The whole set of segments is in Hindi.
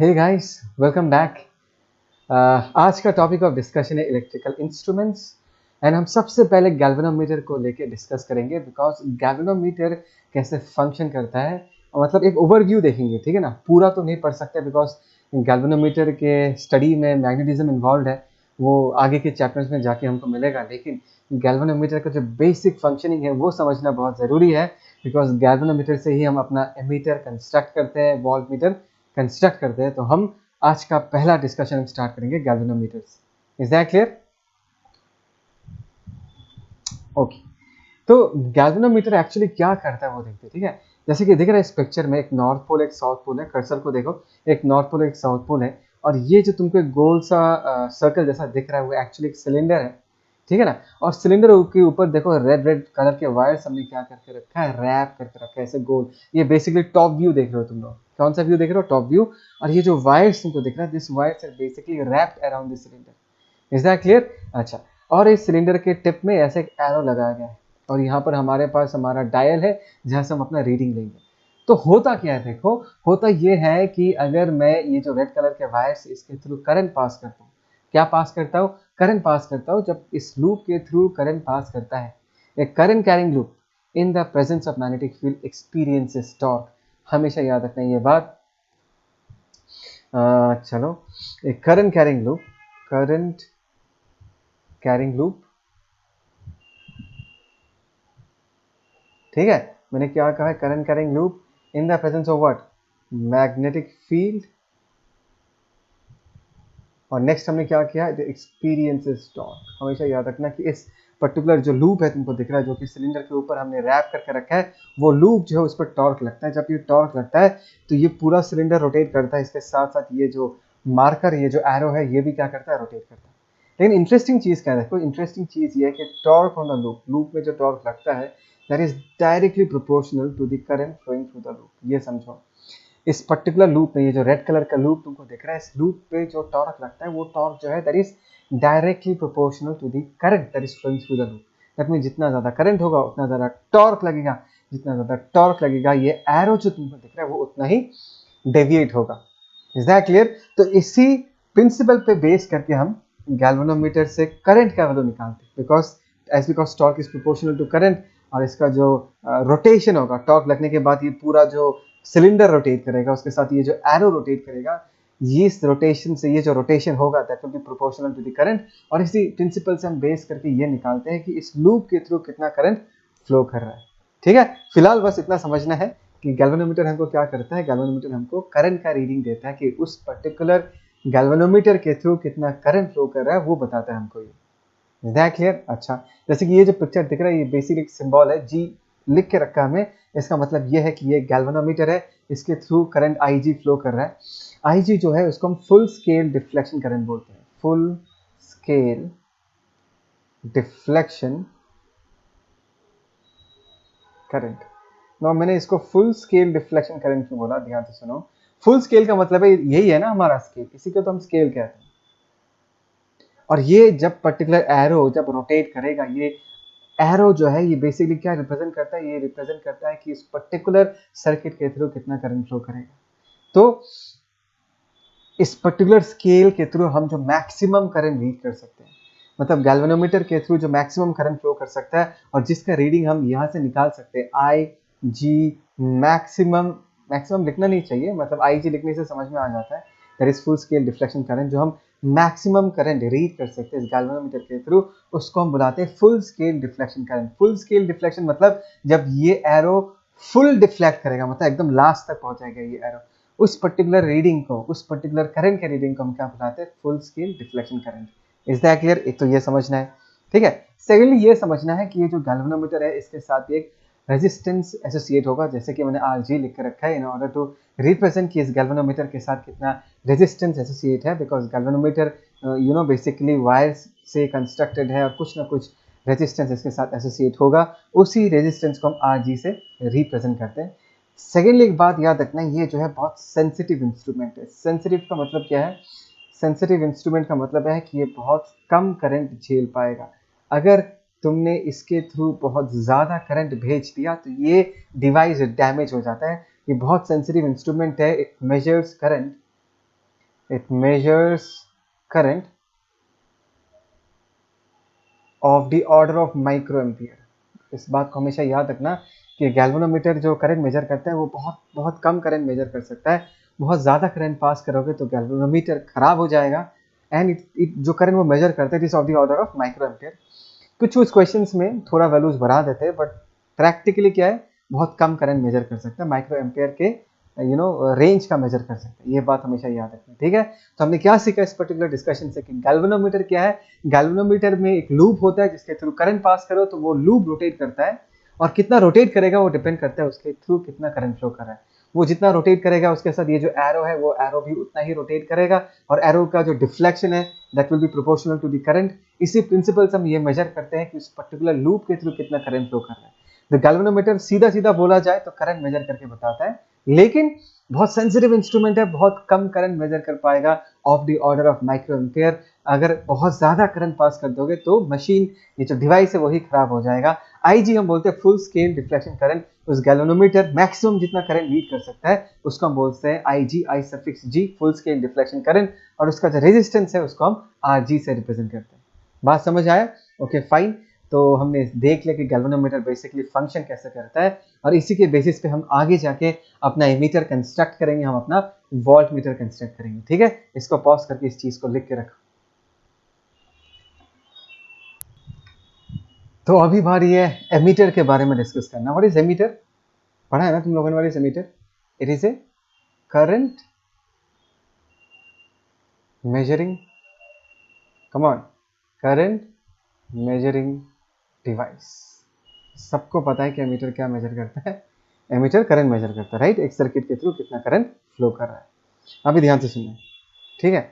Hey guys, welcome back. आज का टॉपिक ऑफ डिस्कशन है इलेक्ट्रिकल इंस्ट्रूमेंट्स एंड हम सबसे पहले गैल्वेनोमीटर को लेके डिस्कस करेंगे बिकॉज गैल्वेनोमीटर कैसे फंक्शन करता है और मतलब एक ओवरव्यू देखेंगे, ठीक है ना। पूरा तो नहीं पढ़ सकते बिकॉज गैल्वेनोमीटर के स्टडी में मैग्नेटिज्म इन्वॉल्व है, वो आगे के चैप्टर्स में जाके हमको मिलेगा। लेकिन गैल्वेनोमीटर का जो बेसिक फंक्शनिंग है वो समझना बहुत ज़रूरी है बिकॉज गैल्वेनोमीटर से ही हम अपना एमीटर कंस्ट्रक्ट करते हैं, वोल्ट मीटर कंस्ट्रक्ट करते हैं। तो हम आज का पहला डिस्कशन स्टार्ट करेंगे galvanometers. Is that clear? Okay, तो गैल्वेनोमीटर एक्चुअली क्या करता है वो देखते हैं, ठीक है। जैसे कि दिख रहा है इस पिक्चर में, एक नॉर्थ पोल एक साउथ पोल है। कर्सर को देखो, एक नॉर्थ पोल एक साउथ पोल है और ये जो तुमको एक गोल सा सर्कल जैसा दिख रहा है वो एक्चुअली एक सिलेंडर है, ठीक है ना। और सिलेंडर के ऊपर देखो रेड रेड कलर के वायर्स हमने क्या करके रखा है, रैप करके रखा है ऐसे गोल। ये बेसिकली टॉप व्यू देख रहे हो तुम लोग। कौन सा व्यू देख रहे हो? Top view. और ये जो वायर्स तुमको दिख रहा है, this wires are basically wrapped around this cylinder. Is that clear? अच्छा, और इस सिलेंडर के टिप में ऐसे एक एरो लगाया गया है और यहाँ पर हमारे पास हमारा डायल है जहाँ से हम अपना रीडिंग लेंगे। तो होता क्या है, देखो होता ये है कि अगर मैं ये जो रेड कलर के वायर्स इसके थ्रू करंट पास करता हूँ, क्या पास करता हूँ? करंट पास करता हूँ। जब इस लूप के थ्रू करंट पास करता है, एक current carrying loop in the presence of magnetic field experiences torque. हमेशा याद रखना ये बात। चलो, एक current carrying loop, current carrying loop, ठीक है। मैंने क्या कहा है? Current carrying loop in the presence of what? Magnetic field. और नेक्स्ट हमने क्या किया? The experiences torque. हमेशा याद रखना कि इस पर्टिकुलर जो लूप है तुमको दिख रहा है, जो कि सिलेंडर के ऊपर हमने रैप करके रखा है, वो लूप जो है उस पर टॉर्क लगता है। जब ये टॉर्क लगता है तो ये पूरा सिलेंडर रोटेट करता है। इसके साथ साथ ये जो मार्कर, ये जो एरो है, ये भी क्या करता है? रोटेट करता है। लेकिन इंटरेस्टिंग चीज़ क्या है? देखो, इंटरेस्टिंग चीज़ ये है कि torque on the loop, loop में जो टॉर्क लगता है that is directly proportional to the current flowing through the loop. ये समझो, इस पर्टिकुलर लूप में, ये जो रेड कलर का लूप तुमको दिख रहा है, इस लूप पे जो टॉर्क लगता है वो टॉर्क जो है that is directly proportional to the current that is flowing through the loop. That mean जितना ज़्यादा करंट होगा उतना ज़्यादा टॉर्क लगेगा। जितना ज़्यादा टॉर्क लगेगा, ये एरो जो तुमको दिख रहा है वो उतना ही डेविएट होगा। Is that clear? तो इसी प्रिंसिपल पे बेस करके हम गैल्वेनोमीटर से करंट का वैल्यू निकालते हैं because torque is proportional to current. और इसका जो रोटेशन होगा, टॉर्क लगने के बाद ये पूरा जो सिलेंडर रोटेट करेगा, उसके साथ ये जो एरो रोटेट करेगा, ये इस रोटेशन से, ये जो रोटेशन होगा that will be proportional to the current. और इसी प्रिंसिपल से हम बेस करके ये निकालते हैं कि इस लूप के थ्रू कितना करंट फ्लो कर रहा है, ठीक है। फिलहाल बस इतना समझना है कि गैल्वेनोमीटर हमको क्या करता है। गैल्वेनोमीटर हमको करंट का रीडिंग देता है कि उस पर्टिकुलर गैल्वेनोमीटर के थ्रू कितना करंट फ्लो कर रहा है वो बताता है हमको ये। Is that clear? अच्छा, जैसे कि ये जो पिक्चर दिख रहा है, ये बेसिक एक सिंबल है, जी लिख के रखा है हमें। इसका मतलब ये है कि ये गैल्वेनोमीटर है, इसके थ्रू करंट आईजी फ्लो कर रहा है। आईजी जो है उसको हम फुल स्केल डिफ्लेक्शन करंट बोलते हैं। Full scale deflection current. ना, मैंने इसको फुल स्केल डिफ्लेक्शन करंट क्यों बोला, ध्यान से सुनो। फुल स्केल का मतलब है यही है ना हमारा स्केल, इसी को तो हम स्केल कहते हैं। और ये जब पर्टिकुलर एरो जब रोटेट करेगा, ये एरो जो है ये बेसिकली क्या रिप्रेजेंट करता है? ये रिप्रेजेंट करता है कि इस पर्टिकुलर सर्किट के थ्रू कितना करंट फ्लो करेगा। तो इस पर्टिकुलर स्केल के थ्रू हम जो मैक्सिमम करंट रीड कर सकते हैं, मतलब गैल्वेनोमीटर के थ्रू जो मैक्सिमम करंट फ्लो कर सकता है और जिसका रीडिंग हम यहाँ से निकाल सकते हैं, आई जी मैक्सिमम। मैक्सिमम लिखना नहीं चाहिए, मतलब आई जी लिखने से समझ में आ जाता है। That is full scale deflection current. जो हम मैक्सिमम करंट रीड कर सकते हैं इस गैल्वेनोमीटर के थ्रू, उसको हम बुलाते हैं full scale deflection current. Full scale deflection मतलब जब ये एरो फुल डिफ्लेक्ट करेगा, मतलब एकदम लास्ट तक पहुंचाएगा ये एरो, उस पर्टिकुलर रीडिंग को, उस पर्टिकुलर करंट के रीडिंग को हम क्या बुलाते हैं? Full scale deflection current. Is that clear? एक तो ये समझना है, ठीक है। सेकेंडली ये समझना है कि ये जो गैल्वेनोमीटर है इसके साथ एक रेजिस्टेंस एसोसिएट होगा, जैसे कि मैंने आर जी लिख के रखा है इन ऑर्डर टू रिप्रेजेंट कि इस गैल्वेनोमीटर के साथ कितना रेजिस्टेंस एसोसिएट है। बिकॉज गैल्वेनोमीटर बेसिकली वायर्स से कंस्ट्रक्टेड है और कुछ ना कुछ रेजिस्टेंस इसके साथ एसोसिएट होगा। उसी रेजिस्टेंस को हम आर जी से रिप्रेजेंट करते हैं। सेकेंडली एक बात याद रखना, ये जो है बहुत सेंसिटिव इंस्ट्रूमेंट है। सेंसिटिव का मतलब क्या है? सेंसिटिव इंस्ट्रूमेंट का मतलब है कि ये बहुत कम करंट झेल पाएगा। अगर तुमने इसके थ्रू बहुत ज़्यादा करंट भेज दिया तो ये डिवाइस डैमेज हो जाता है। ये बहुत सेंसिटिव इंस्ट्रूमेंट है, it measures current it measures current of the order of micro ampere. इस बात को हमेशा याद रखना कि गैल्वेनोमीटर जो करंट मेजर करता है वो बहुत बहुत कम करंट मेजर कर सकता है। बहुत ज़्यादा करंट पास करोगे तो गैल्वेनोमीटर खराब हो जाएगा। एंड इट जो करंट वो मेजर करता है it is of the order of micro ampere. कुछ क्वेश्चंस में थोड़ा वैल्यूज बढ़ा देते हैं, बट प्रैक्टिकली क्या है, बहुत कम करंट मेजर कर सकता है, माइक्रो एम्पियर के रेंज का मेजर कर सकते हैं। ये बात हमेशा याद रखना, ठीक है। तो हमने क्या सीखा इस पर्टिकुलर डिस्कशन से कि गैल्वेनोमीटर क्या है। गैल्वेनोमीटर में एक लूप होता है जिसके थ्रू करंट पास करो तो वो लूप रोटेट करता है, और कितना रोटेट करेगा वो डिपेंड करता है उसके थ्रू कितना करंट फ्लो कर रहा है। वो जितना रोटेट करेगा उसके साथ ये जो एरो है वो एरो भी उतना ही रोटेट करेगा, और एरो का जो डिफ्लेक्शन है that will be proportional to the current. इसी प्रिंसिपल से हम ये मेजर करते हैं कि उस पर्टिकुलर लूप के थ्रू कितना करंट फ्लो कर रहा है। तो गैल्वेनोमीटर सीधा सीधा बोला जाए तो करंट मेजर करके बताता है, लेकिन बहुत सेंसिटिव इंस्ट्रूमेंट है, बहुत कम करंट मेजर कर पाएगा, of the order of micro ampere. अगर बहुत ज्यादा करंट पास कर दोगे तो मशीन, ये जो डिवाइस है वही खराब हो जाएगा। आईजी हम बोलते हैं फुल स्केल डिफ्लेक्शन करंट। उस गैल्वेनोमीटर मैक्सिमम जितना करंट रीड कर सकता है उसको हम बोलते हैं आईजी, आई सफिक्स जी, फुल स्केल डिफ्लेक्शन करंट। और उसका जो रेजिस्टेंस है उसको हम आरजी से रिप्रेजेंट करते हैं। बात समझ आया? Okay fine. तो हमने देख लिया कि गैल्वेनोमीटर बेसिकली फंक्शन कैसे करता है, और इसी के बेसिस पे हम आगे जाके अपना एमीटर कंस्ट्रक्ट करेंगे, हम अपना वोल्ट मीटर कंस्ट्रक्ट करेंगे, ठीक है। इसको पॉज करके इस चीज को लिख के रखो। तो अभी बारी है एमीटर के बारे में डिस्कस करना। What is ammeter? पढ़ा है ना तुम लोगों ने? What is ammeter? It is a current measuring, come on, current measuring device. सबको पता है कि एमीटर क्या मेजर करता है। एमीटर करंट मेजर करता है, राइट। एक सर्किट के थ्रू कितना करंट फ्लो कर रहा है। अभी ध्यान से सुनना, ठीक है।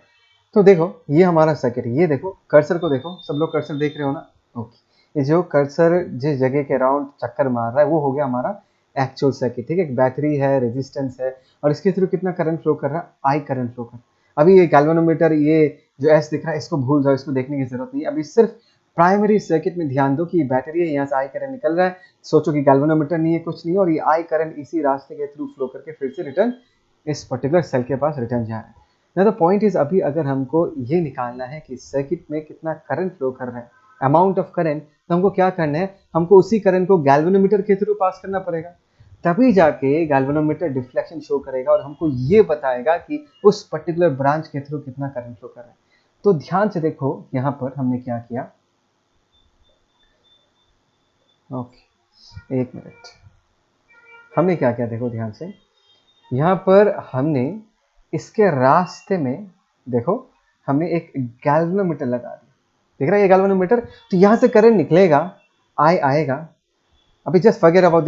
तो देखो ये हमारा सर्किट, ये देखो कर्सर को देखो, सब लोग कर्सर देख रहे हो ना? ओके, ये जो कर्सर जिस जगह के अराउंड चक्कर मार रहा है वो हो गया हमारा एक्चुअल सर्किट, ठीक है। एक बैटरी है, रेजिस्टेंस है, और इसके थ्रू कितना करंट फ्लो कर रहा है? आई करंट फ्लो कर रहा है। अभी ये गैल्वेनोमीटर, ये जो एस दिख रहा है इसको भूल जाओ, इसको देखने की जरूरत नहीं। अभी सिर्फ प्राइमरी सर्किट में ध्यान दो कि ये बैटरी है, यहाँ से आई करंट निकल रहा है। सोचो कि गैल्वेनोमीटर नहीं है, कुछ नहीं है, और ये आई करंट इसी रास्ते के थ्रू फ्लो करके फिर से रिटर्न इस पर्टिकुलर सेल के पास रिटर्न जा रहा है ना। द पॉइंट इज, अभी अगर हमको ये निकालना है कि सर्किट में कितना करंट फ्लो कर रहा है, अमाउंट ऑफ करंट, तो हमको क्या करना है, हमको उसी करंट को गैल्वेनोमीटर के थ्रू पास करना पड़ेगा। तभी जाके गैल्वेनोमीटर डिफ्लेक्शन शो करेगा और हमको ये बताएगा कि उस पर्टिकुलर ब्रांच के थ्रू कितना करंट फ्लो कर रहा है। तो ध्यान से देखो यहाँ पर हमने क्या किया। ओके, एक मिनट, हमने क्या किया देखो ध्यान से। यहाँ पर हमने इसके रास्ते में देखो हमने एक गैल्वेनोमीटर लगा दिया, देख रहा है ये गैल्वेनोमीटर। तो यहाँ से करंट निकलेगा, आई आएगा। अभी just forget about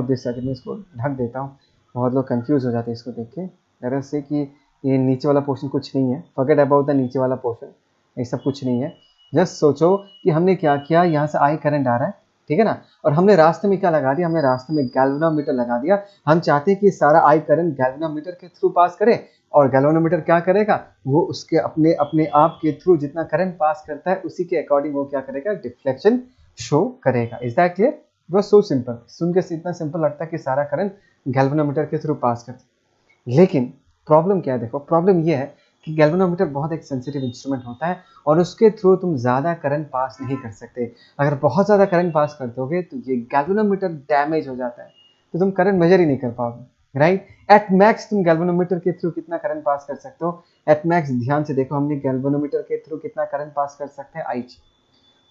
this circuit, मैं इसको ढक देता हूँ, बहुत लोग कंफ्यूज हो जाते हैं इसको देख के। तरह से कि ये नीचे वाला पोर्शन कुछ नहीं है, फॉरगेट अबाउट द नीचे वाला पोर्शन, ये सब कुछ नहीं है। जस्ट सोचो कि हमने क्या किया, यहाँ से आई करंट आ रहा है, ठीक है ना, और हमने रास्ते में क्या लगा दिया, हमने रास्ते में गैल्वेनोमीटर लगा दिया। हम चाहते हैं कि सारा आई करंट गैल्वेनोमीटर के थ्रू पास करे, और गैल्वेनोमीटर क्या करेगा, वो उसके अपने अपने आप के थ्रू जितना करंट पास करता है उसी के अकॉर्डिंग वो क्या करेगा, डिफ्लेक्शन शो करेगा। Is that clear? It was so simple. सुन के इतना सिंपल लगता है कि सारा करंट गैल्वेनोमीटर के थ्रू पास करता है, लेकिन प्रॉब्लम क्या है, देखो प्रॉब्लम ये है कि गैल्वेनोमीटर बहुत एक सेंसिटिव इंस्ट्रूमेंट होता है, और उसके थ्रू तुम ज़्यादा करंट पास नहीं कर सकते। अगर बहुत ज़्यादा करंट पास कर दोगे तो ये गैल्वेनोमीटर डैमेज हो जाता है, तो तुम करंट मेजर ही नहीं कर पाओगे, राइट। एट मैक्स तुम गैल्वेनोमीटर के थ्रू कितना करंट पास कर सकते हो? एट मैक्स ध्यान से देखो, हमने गैल्वेनोमीटर के थ्रू कितना करंट पास कर सकते हैं, आई।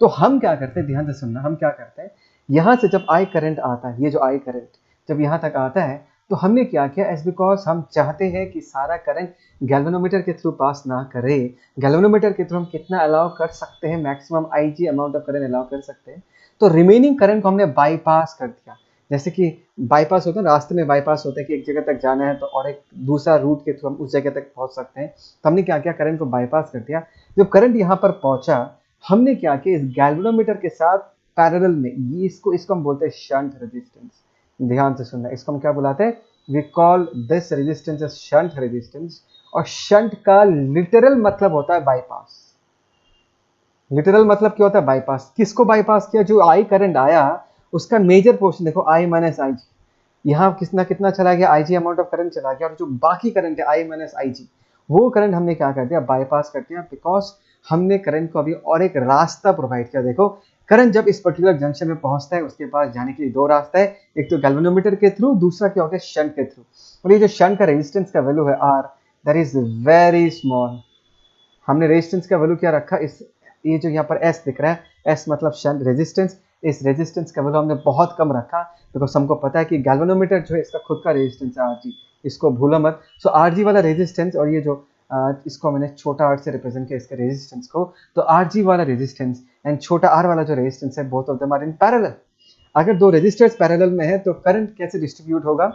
तो हम क्या करते हैं, ध्यान से सुनना, हम क्या करते हैं, यहाँ से जब आई करंट आता है, ये जो आई करंट जब यहाँ तक आता है, तो हमने क्या किया, एज बिकॉज हम चाहते हैं कि सारा करंट गैल्वेनोमीटर के थ्रू पास ना करे। गैल्वेनोमीटर के थ्रू हम कितना अलाउ कर सकते हैं, maximum IG amount of current allow कर सकते हैं। तो रिमेनिंग करंट को हमने बाईपास कर दिया। जैसे कि बाईपास होता है, रास्ते में बाईपास होता है कि एक जगह तक जाना है तो और एक दूसरा रूट के थ्रू हम उस जगह तक पहुंच सकते हैं। तो हमने क्या किया, करंट को बाईपास कर दिया। जब करंट यहाँ पर पहुंचा, हमने क्या किया, इस गैल्वेनोमीटर के साथ पैरेलल में, ये इसको हम बोलते हैं शंट रेजिस्टेंस। ध्यान से सुनना, इसको हम क्या बुलाते हैं, we call this resistance as shunt resistance. और शंट का लिटरल मतलब होता है बाईपास। लिटरल मतलब क्या होता है, बाईपास। किसको बाईपास किया, जो आई करंट आया उसका मेजर पोर्शन देखो, आई माइनस आई जी, यहाँ कितना कितना चला गया, आई जी अमाउंट ऑफ करंट चला गया, और जो बाकी करंट है आई माइनस आई जी, वो करंट हमने क्या कर दिया, बाईपास कर दिया, बिकॉज हमने करंट को अभी और एक रास्ता प्रोवाइड किया। देखो करंट जब इस पर्टिकुलर जंक्शन में पहुंचता है उसके पास जाने के लिए दो रास्ता है, एक तो गैल्वेनोमीटर के थ्रू, दूसरा क्या हो गया शंट के थ्रू। और ये जो शंट का रेजिस्टेंस का वैल्यू है R, that is very small. हमने रेजिस्टेंस का वैल्यू क्या रखा, इस ये जो यहाँ पर एस दिख रहा है, एस मतलब शंट रेजिस्टेंस, इस रेजिस्टेंस का वैल्यू हमने बहुत कम रखा बिकॉज हमको पता है कि गैल्वेनोमीटर जो है इसका खुद का रेजिस्टेंस है आरजी, इसको भूलो मत। सो आरजी वाला रेजिस्टेंस और ये जो इसको मैंने छोटा आर से रिप्रेजेंट किया इसके रेजिस्टेंस को, तो आरजी वाला रेजिस्टेंस एंड छोटा आर वाला जो रेजिस्टेंस है both of them are in parallel. अगर दो रेजिस्टर्स पैरेलल में है तो करंट कैसे डिस्ट्रीब्यूट होगा,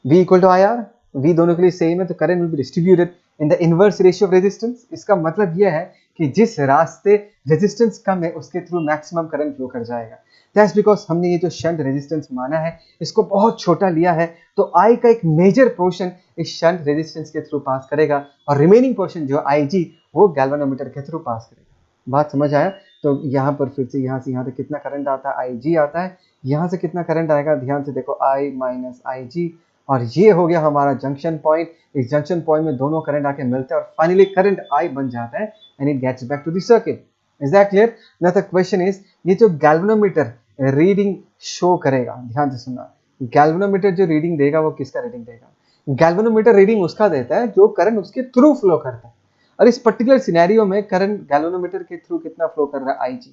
V equal to I R, V दोनों के लिए सेम है तो current will be distributed in the inverse ratio of resistance. इसका मतलब यह है कि जिस रास्ते रेजिस्टेंस कम है उसके थ्रू मैक्सिमम करंट फ्लो कर जाएगा। दैट्स बिकॉज हमने ये जो शंट रेजिस्टेंस माना है इसको बहुत छोटा लिया है, तो I का एक मेजर पोर्शन इस शंट रेजिस्टेंस के थ्रू पास करेगा और रिमेनिंग पोर्शन जो IG वो गैल्वेनोमीटर के थ्रू पास करेगा। बात समझ आया? तो यहाँ पर फिर से यहाँ तक कितना करंट आता है, IG आता है। यहाँ से कितना करंट आएगा, ध्यान से देखो, I माइनस IG, और ये हो गया हमारा जंक्शन पॉइंट। इस जंक्शन पॉइंट में दोनों करंट आके मिलते हैं और फाइनली करंट I बन जाता है and it gets back to the circuit. Is that clear? Now the question is, ये जो गैल्वेनोमीटर रीडिंग शो करेगा, ध्यान से सुनना, गैल्वेनोमीटर जो रीडिंग देगा वो किसका रीडिंग देगा? गैल्वेनोमीटर रीडिंग उसका देता है जो करंट उसके थ्रू फ्लो करता है, और इस पर्टिकुलर सिनेरियो में करंट गैल्वेनोमीटर के थ्रू कितना फ्लो कर रहा है, IG,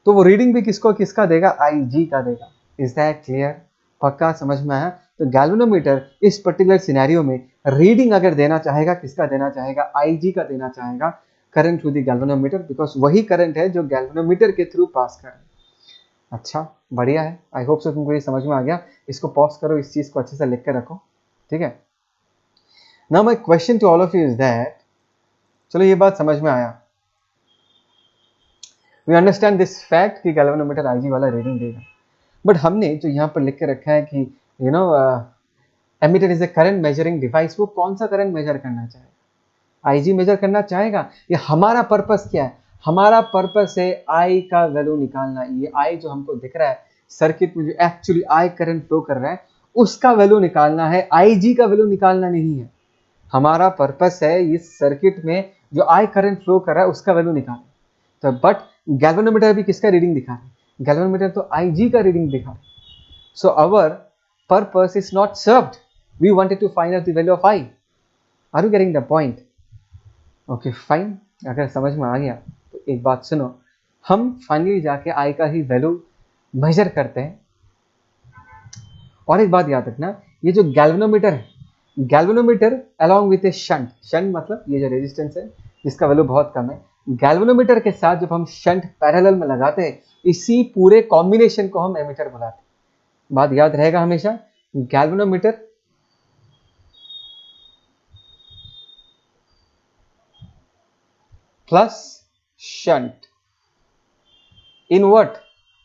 तो वो रीडिंग भी किसका देगा, IG का देगा। Is that clear? पक्का समझ में आया? तो गैल्वेनोमीटर इस पर्टिकुलर सिनेरियो में रीडिंग अगर देना चाहेगा, किसका देना चाहेगा, IG का देना चाहेगा, current through the galvanometer, because वही करंट है जो गैल्वेनोमीटर के थ्रू पास कर रहा है। अच्छा, बढ़िया है, आई होप सो तुमको ये समझ में आ गया। इसको पॉज करो, इस चीज को अच्छे से लिख कर रखो, ठीक है। Now my question to all of you is that, चलो ये बात समझ में आया, वी अंडरस्टैंड दिस फैक्ट कि गैल्वेनोमीटर IG वाला रीडिंग देगा, बट हमने जो यहाँ पर लिख के रखा है कि you know ammeter is a current measuring device, वो कौन सा करंट मेजर करना चाहेगा, IG मेजर करना चाहेगा, या हमारा पर्पस क्या है, हमारा पर्पस है I का वैल्यू निकालना। ये I जो हमको दिख रहा है सर्किट में, जो एक्चुअली I करंट फ्लो कर रहा है उसका वैल्यू निकालना है, IG का वैल्यू निकालना नहीं है। हमारा पर्पस है इस सर्किट में जो I करंट फ्लो कर रहा है उसका वैल्यू निकालना। तो बट गैल्वेनोमीटर भी किसका रीडिंग दिखा रहा है, गैल्वेनोमीटर तो IG का रीडिंग दिखा रहा है। So our purpose is not served, we wanted to find out the value of I। Are you getting the point? Okay fine, अगर समझ में आ गया तो एक बात सुनो, हम फाइनली जाके I का ही वैल्यू मेजर करते हैं। और एक बात याद रखना, ये जो गैल्वेनोमीटर है, galvanometer along with A shunt, shunt मतलब ये जो रेजिस्टेंस है जिसका वैल्यू बहुत कम है, गैल्वेनोमीटर के साथ जब हम शंट पैरेलल में लगाते हैं इसी पूरे कॉम्बिनेशन को हम एमीटर बुलाते हैं। बात याद रहेगा हमेशा, galvanometer plus shunt in what,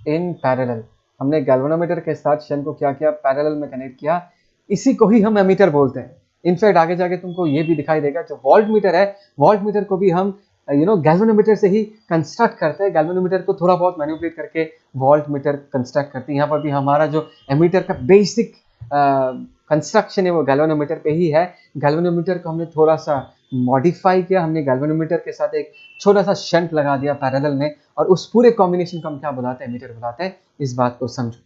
in parallel. हमने गैल्वेनोमीटर के साथ शंट को क्या किया, पैरेलल में कनेक्ट किया, इसी को ही हम एमीटर बोलते हैं। इनफैक्ट आगे जाके तुमको ये भी दिखाई देगा, जो वोल्ट मीटर है, वोल्ट मीटर को भी हम गैल्वेनोमीटर से ही कंस्ट्रक्ट करते हैं, गैल्वेनोमीटर को थोड़ा बहुत मैनिपुलेट करके वोल्ट मीटर कंस्ट्रक्ट करते हैं। यहाँ पर भी हमारा जो एमीटर का बेसिक कंस्ट्रक्शन है वो गैल्वेनोमीटर पे ही है। गैल्वेनोमीटर को हमने थोड़ा सा मॉडिफाई किया, हमने गैल्वेनोमीटर के साथ एक छोटा सा शंट लगा दिया पैरेलल में, और उस पूरे कॉम्बिनेशन को हम क्या बुलाते हैं, एमीटर बुलाते हैं। इस बात को समझो।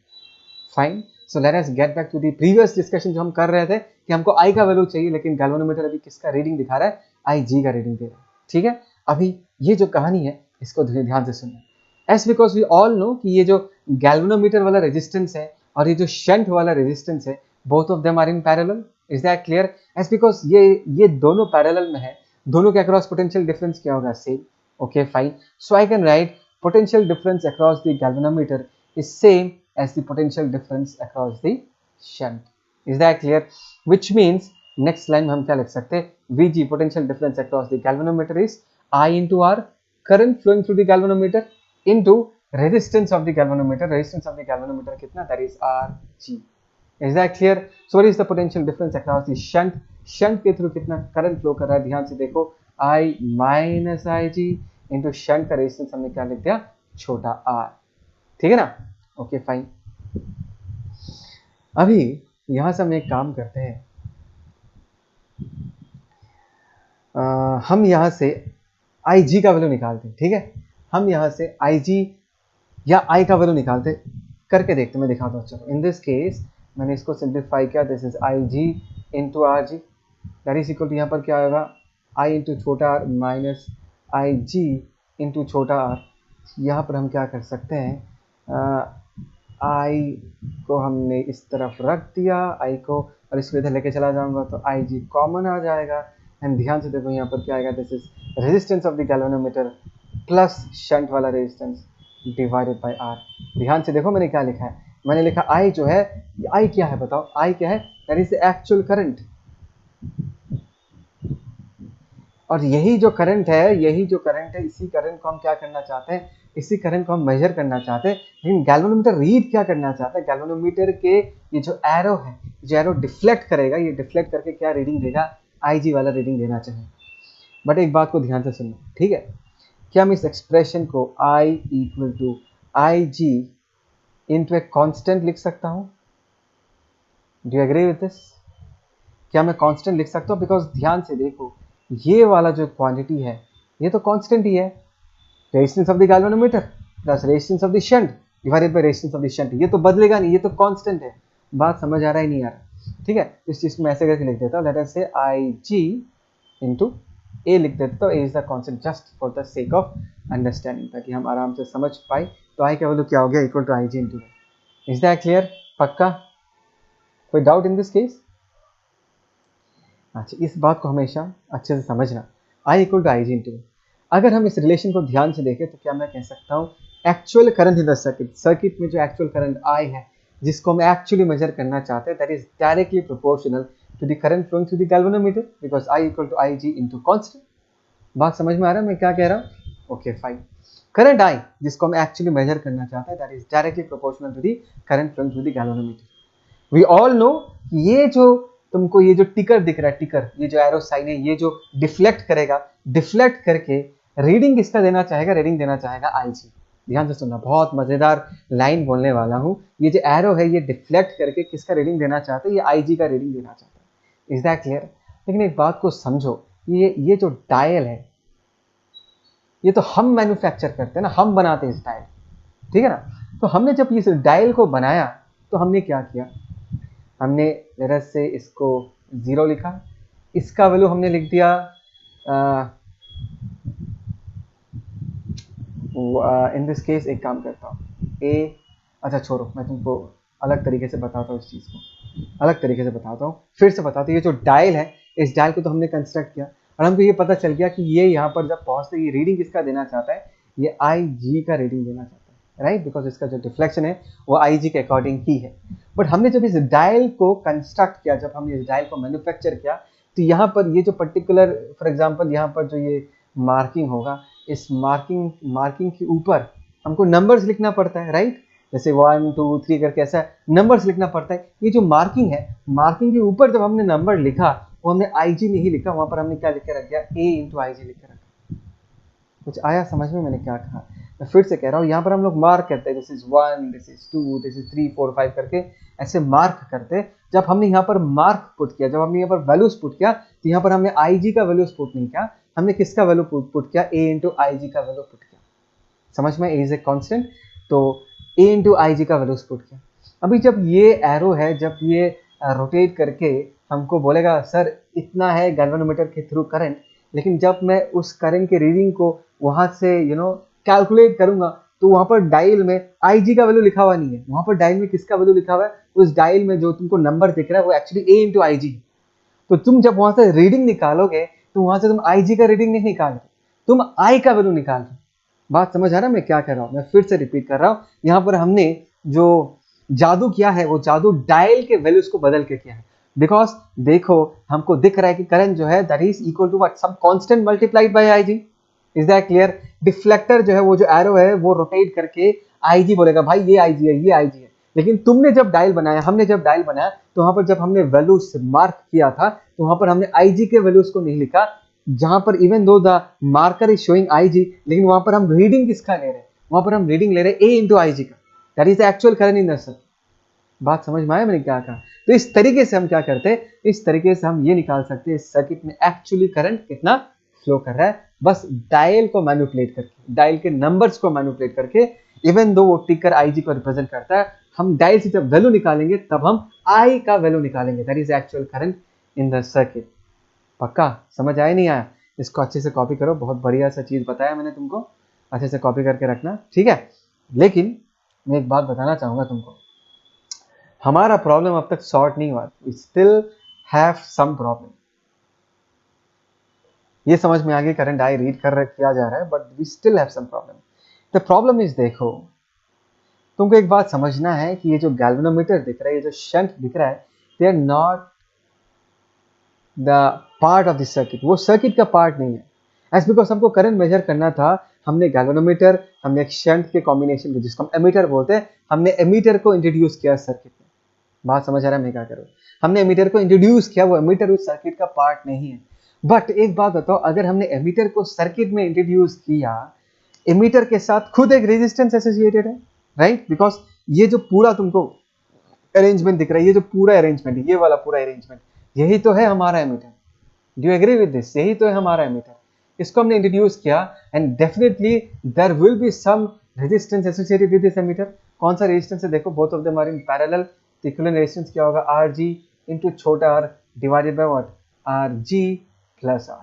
Fine, so let us get back to the previous discussion जो हम कर रहे थे कि हमको I का वैल्यू चाहिए, लेकिन गैल्वेनोमीटर अभी किसका रीडिंग दिखा रहा है, IG का रीडिंग दे रहा है, ठीक है। अभी ये जो कहानी है इसको ध्यान से सुनना। As because we all know कि ये जो गैल्वेनोमीटर वाला रेजिस्टेंस है और ये जो शंट वाला रेजिस्टेंस है, both of them are in parallel. Is that clear? As because ये दोनों पैरेलल में है, दोनों के अक्रॉस पोटेंशियल डिफरेंस क्या होगा, same. Okay fine, so I can write potential difference across the galvanometer is same as the potential difference across the shunt. Is that clear? Which means next line में हम क्या लिख सकते हैं, Vg potential difference across the galvanometer is I into R, current flowing through the galvanometer, into resistance of the galvanometer. Resistance of the galvanometer कितना, that is Rg. Is that clear? So what is the potential difference across the shunt? Shunt के थ्रू कितना करंट फ्लो कर रहा है, ध्यान से देखो, I minus Ig into shunt का रेजिस्टेंस हमने क्या लिख दिया, छोटा r, ठीक है ना। ओके फाइन, अभी यहां से हम एक काम करते हैं, हम यहाँ से IG का वैल्यू निकालते हैं, ठीक है। हम यहाँ से IG या I का वैल्यू निकालते करके देखते, मैं दिखाता हूँ। चलो इन दिस केस मैंने इसको सिंप्लीफाई किया, this is IG into RG, that is equal to यहाँ पर क्या होगा I इंटू छोटा r माइनस IG इंटू छोटा r। यहाँ पर हम क्या कर सकते हैं, I को हमने इस तरफ रख दिया, I को, और इसको इधर लेके चला जाऊंगा तो IG कॉमन आ जाएगा। एंड ध्यान से देखो यहाँ पर क्या आएगा, this is resistance of the galvanometer plus shunt वाला रेजिस्टेंस डिवाइडेड बाय R। ध्यान से देखो मैंने क्या लिखा है, मैंने लिखा I जो है, I क्या है बताओ, I क्या है, दैट इज एक्चुअल करंट। और यही जो करंट है, इसी करंट को हम क्या करना चाहते हैं, इसी करंट को हम मेजर करना चाहते हैं। लेकिन गैल्वेनोमीटर रीड क्या करना चाहता है, गैल्वेनोमीटर के ये जो एरो है, जो एरो डिफ्लेक्ट करेगा, ये डिफ्लेक्ट करके क्या रीडिंग देगा, IG वाला रीडिंग देना चाहिए। बट एक बात को ध्यान से सुनना, ठीक है। क्या मैं इस एक्सप्रेशन को I equal to IG into a constant लिख सकता हूँ? Do you agree with this? क्या मैं कांस्टेंट लिख सकता हूँ? बिकॉज ध्यान से देखो, ये वाला जो क्वांटिटी है ये तो कांस्टेंट ही है, resistance of the galvanometer plus resistance of the shunt divided by resistance of the shunt, ये तो बदलेगा नहीं, ये तो कांस्टेंट है। बात समझ आ रहा है नहीं आ रहा? ठीक है, इस चीज को मैं ऐसे करके लिख देता हूँ, लेट अस से IG इंटू A लिख देता हूँ, A is the constant just for the sake of understanding, ताकि हम आराम से समझ पाए। तो I का वैल्यू क्या हो गया, equal to IG into A। Is that clear? पक्का? कोई डाउट इन दिस केस? अच्छा, इस बात को हमेशा अच्छे से समझना, I equal to IG into. अगर हम इस रिलेशन को ध्यान से देखें तो क्या मैं कह सकता हूँ, actual current in the circuit, circuit में जो एक्चुअल करंट I है, जिसको हम एक्चुअली मेजर करना चाहते हैं, that is directly proportional to the current flowing through the galvanometer, because I equal to IG into constant. बात समझ में आ रहा है मैं क्या कह रहा हूँ? Okay fine. करंट I जिसको हम एक्चुअली मेजर करना चाहते हैं, that is directly proportional to the current flowing through the galvanometer. We all know ये जो तुमको ये जो टिकर दिख रहा है, टिकर, ये जो एरो साइन है, ये जो डिफ्लेक्ट करेगा, डिफ्लेक्ट करके रीडिंग किसका देना चाहेगा, रीडिंग देना चाहेगा IG। ध्यान से सुनना, बहुत मजेदार लाइन बोलने वाला हूँ। ये जो एरो है ये डिफ्लेक्ट करके किसका रीडिंग देना चाहता है, ये IG का रीडिंग देना चाहता है। Is that clear? लेकिन एक बात को समझो, ये जो डायल है ये तो हम मैन्युफैक्चर करते हैं ना, हम बनाते हैं इस डायल, ठीक है ना। तो हमने जब इस डायल को बनाया तो हमने क्या किया, हमने लेट से इसको 0 लिखा, इसका वैल्यू हमने लिख दिया इन दिस केस एक काम करता हूँ, अच्छा छोड़ो, मैं तुमको अलग तरीके से बताता हूँ, इस चीज़ को अलग तरीके से बताता हूँ, फिर से बताता हूँ। ये जो डायल है, इस डायल को तो हमने कंस्ट्रक्ट किया और हमको ये पता चल गया कि ये यहाँ पर जब पहुँचते ये रीडिंग किसका देना चाहता है, ये IG का रीडिंग देना चाहता है, राइट, बिकॉज इसका जो डिफ्लेक्शन है वो IG के अकॉर्डिंग ही है। बट हमने जब इस डायल को कंस्ट्रक्ट किया, जब हमने इस डायल को मैन्युफैक्चर किया, तो यहाँ पर ये जो पर्टिकुलर, फॉर एग्जांपल यहाँ पर जो ये मार्किंग होगा, इस मार्किंग के ऊपर हमको नंबर्स लिखना पड़ता है, राइट, जैसे 1 2 3 करके ऐसा नंबर्स लिखना पड़ता है। ये जो मार्किंग है, मार्किंग के ऊपर जब हमने नंबर लिखा वो हमने IG नहीं लिखा, वहां पर हमने क्या लिख के रख दिया, A इंटू IG लिख के रखा। कुछ आया समझ में मैंने क्या कहा? मैं फिर से कह रहा हूँ, यहाँ पर हम लोग मार्क करते हैं, this is 1, this is 2, this is 3 4 5 करके ऐसे मार्क करते हैं। जब हमने यहाँ पर मार्क पुट किया, जब हमने यहाँ पर वैल्यूज पुट किया, तो यहाँ पर हमने IG का वैल्यूज पुट नहीं किया, हमने किसका वैल्यू पुट किया, A इंटू IG का वैल्यू पुट किया। समझ में? A इज ए कॉन्स्टेंट, तो A इंटू IG का वैल्यूज पुट किया। अभी जब ये एरो है, जब ये रोटेट करके हमको बोलेगा सर इतना है गैल्वेनोमीटर के थ्रू करंट, लेकिन जब मैं उस करंट के रीडिंग को वहां से कैलकुलेट करूंगा, तो वहां पर डायल में IG का वैल्यू लिखा हुआ नहीं है, वहां पर डायल में किसका वैल्यू लिखा हुआ है, उस डायल में जो तुमको नंबर दिख रहा है वो एक्चुअली A इंटू IG। तो तुम जब वहां से रीडिंग निकालोगे तो वहां से तुम IG का रीडिंग नहीं निकाल रहे, तुम I का वैल्यू निकाल रहे। बात समझ आ रहा है मैं क्या कर रहा हूँ? मैं फिर से रिपीट कर रहा हूँ, यहाँ पर हमने जो जादू किया है वो जादू डायल के वैल्यूज को बदल के किया है। बिकॉज देखो हमको दिख रहा है कि करंट जो है that is equal to what, some constant multiplied by IG। Is that clear? Deflector जो है, वो जो एरो है वो रोटेट करके IG बोलेगा भाई ये IG है, ये IG है। लेकिन तुमने जब डायल बनाया, हमने जब डायल बनाया, तो वहां पर जब हमने वैल्यूज मार्क किया था, तो वहां पर हमने IG के वैल्यूज को नहीं लिखा, जहां पर even though the marker is showing IG, लेकिन वहां पर हम रीडिंग किसका ले रहे हैं, वहां पर हम रीडिंग ले रहे हैं A इंटू IG का, that is actual current in the circuit. बात समझ में आया मैंने क्या कहा? तो इस तरीके से हम क्या करते हैं, इस तरीके से हम ये निकाल सकते हैं इस सर्किट में एक्चुअली करंट कितना फ्लो कर रहा है, बस डायल को मैनिपुलेट करके, डायल के नंबर्स को मैनिपुलेट करके, इवन दो वो टिकर IG को रिप्रेजेंट करता है, हम डायल से जब वैल्यू निकालेंगे तब हम I का वैल्यू निकालेंगे, that is actual current in the circuit. पक्का समझ आया नहीं आया? इसको अच्छे से कॉपी करो, बहुत बढ़िया सा चीज बताया मैंने तुमको, अच्छे से कॉपी करके रखना, ठीक है। लेकिन मैं एक बात बताना चाहूंगा तुमको, हमारा प्रॉब्लम अब तक सॉर्ट नहीं हुआ, we still have some problem. ये समझ में आ गई करंट आई रीड कर किया जा रहा है, but we still have some problem. The problem is, देखो तुमको एक बात समझना है कि ये जो गैल्वेनोमीटर दिख रहा है, ये जो शंट दिख रहा है, they are not the part of the circuit, वो सर्किट का पार्ट नहीं है। एज बिकॉज हमको करंट मेजर करना था, हमने गैल्वेनोमीटर, हमने एक शंट के कॉम्बिनेशन, जिसको हम एमीटर बोलते हैं, हमने एमीटर को इंट्रोड्यूस किया सर्किट में। बात समझ आ रहा है मैं क्या करूँ? हमने एमीटर को इंट्रोड्यूस किया, वो एमीटर उस सर्किट का पार्ट नहीं है। बट एक बात बताओ, अगर हमने एमीटर को सर्किट में इंट्रोड्यूस किया, एमीटर के साथ खुद एक रेजिस्टेंस एसोसिएटेड है, राइट? बिकॉज ये जो पूरा तुमको अरेंजमेंट दिख रहा है, ये जो पूरा अरेंजमेंट है, ये वाला पूरा अरेंजमेंट, यही तो है हमारा ammeter. Do you agree with this? यही तो है हमारा एमीटर। इसको हमने इंट्रोड्यूस किया and definitely there will be some resistance associated with this ammeter. कौन सा रेजिस्टेंस है? देखो, both of them are in parallel. Equivalent resistance क्या होगा? Rg इनटू छोटा r divided by what? Rg plus r।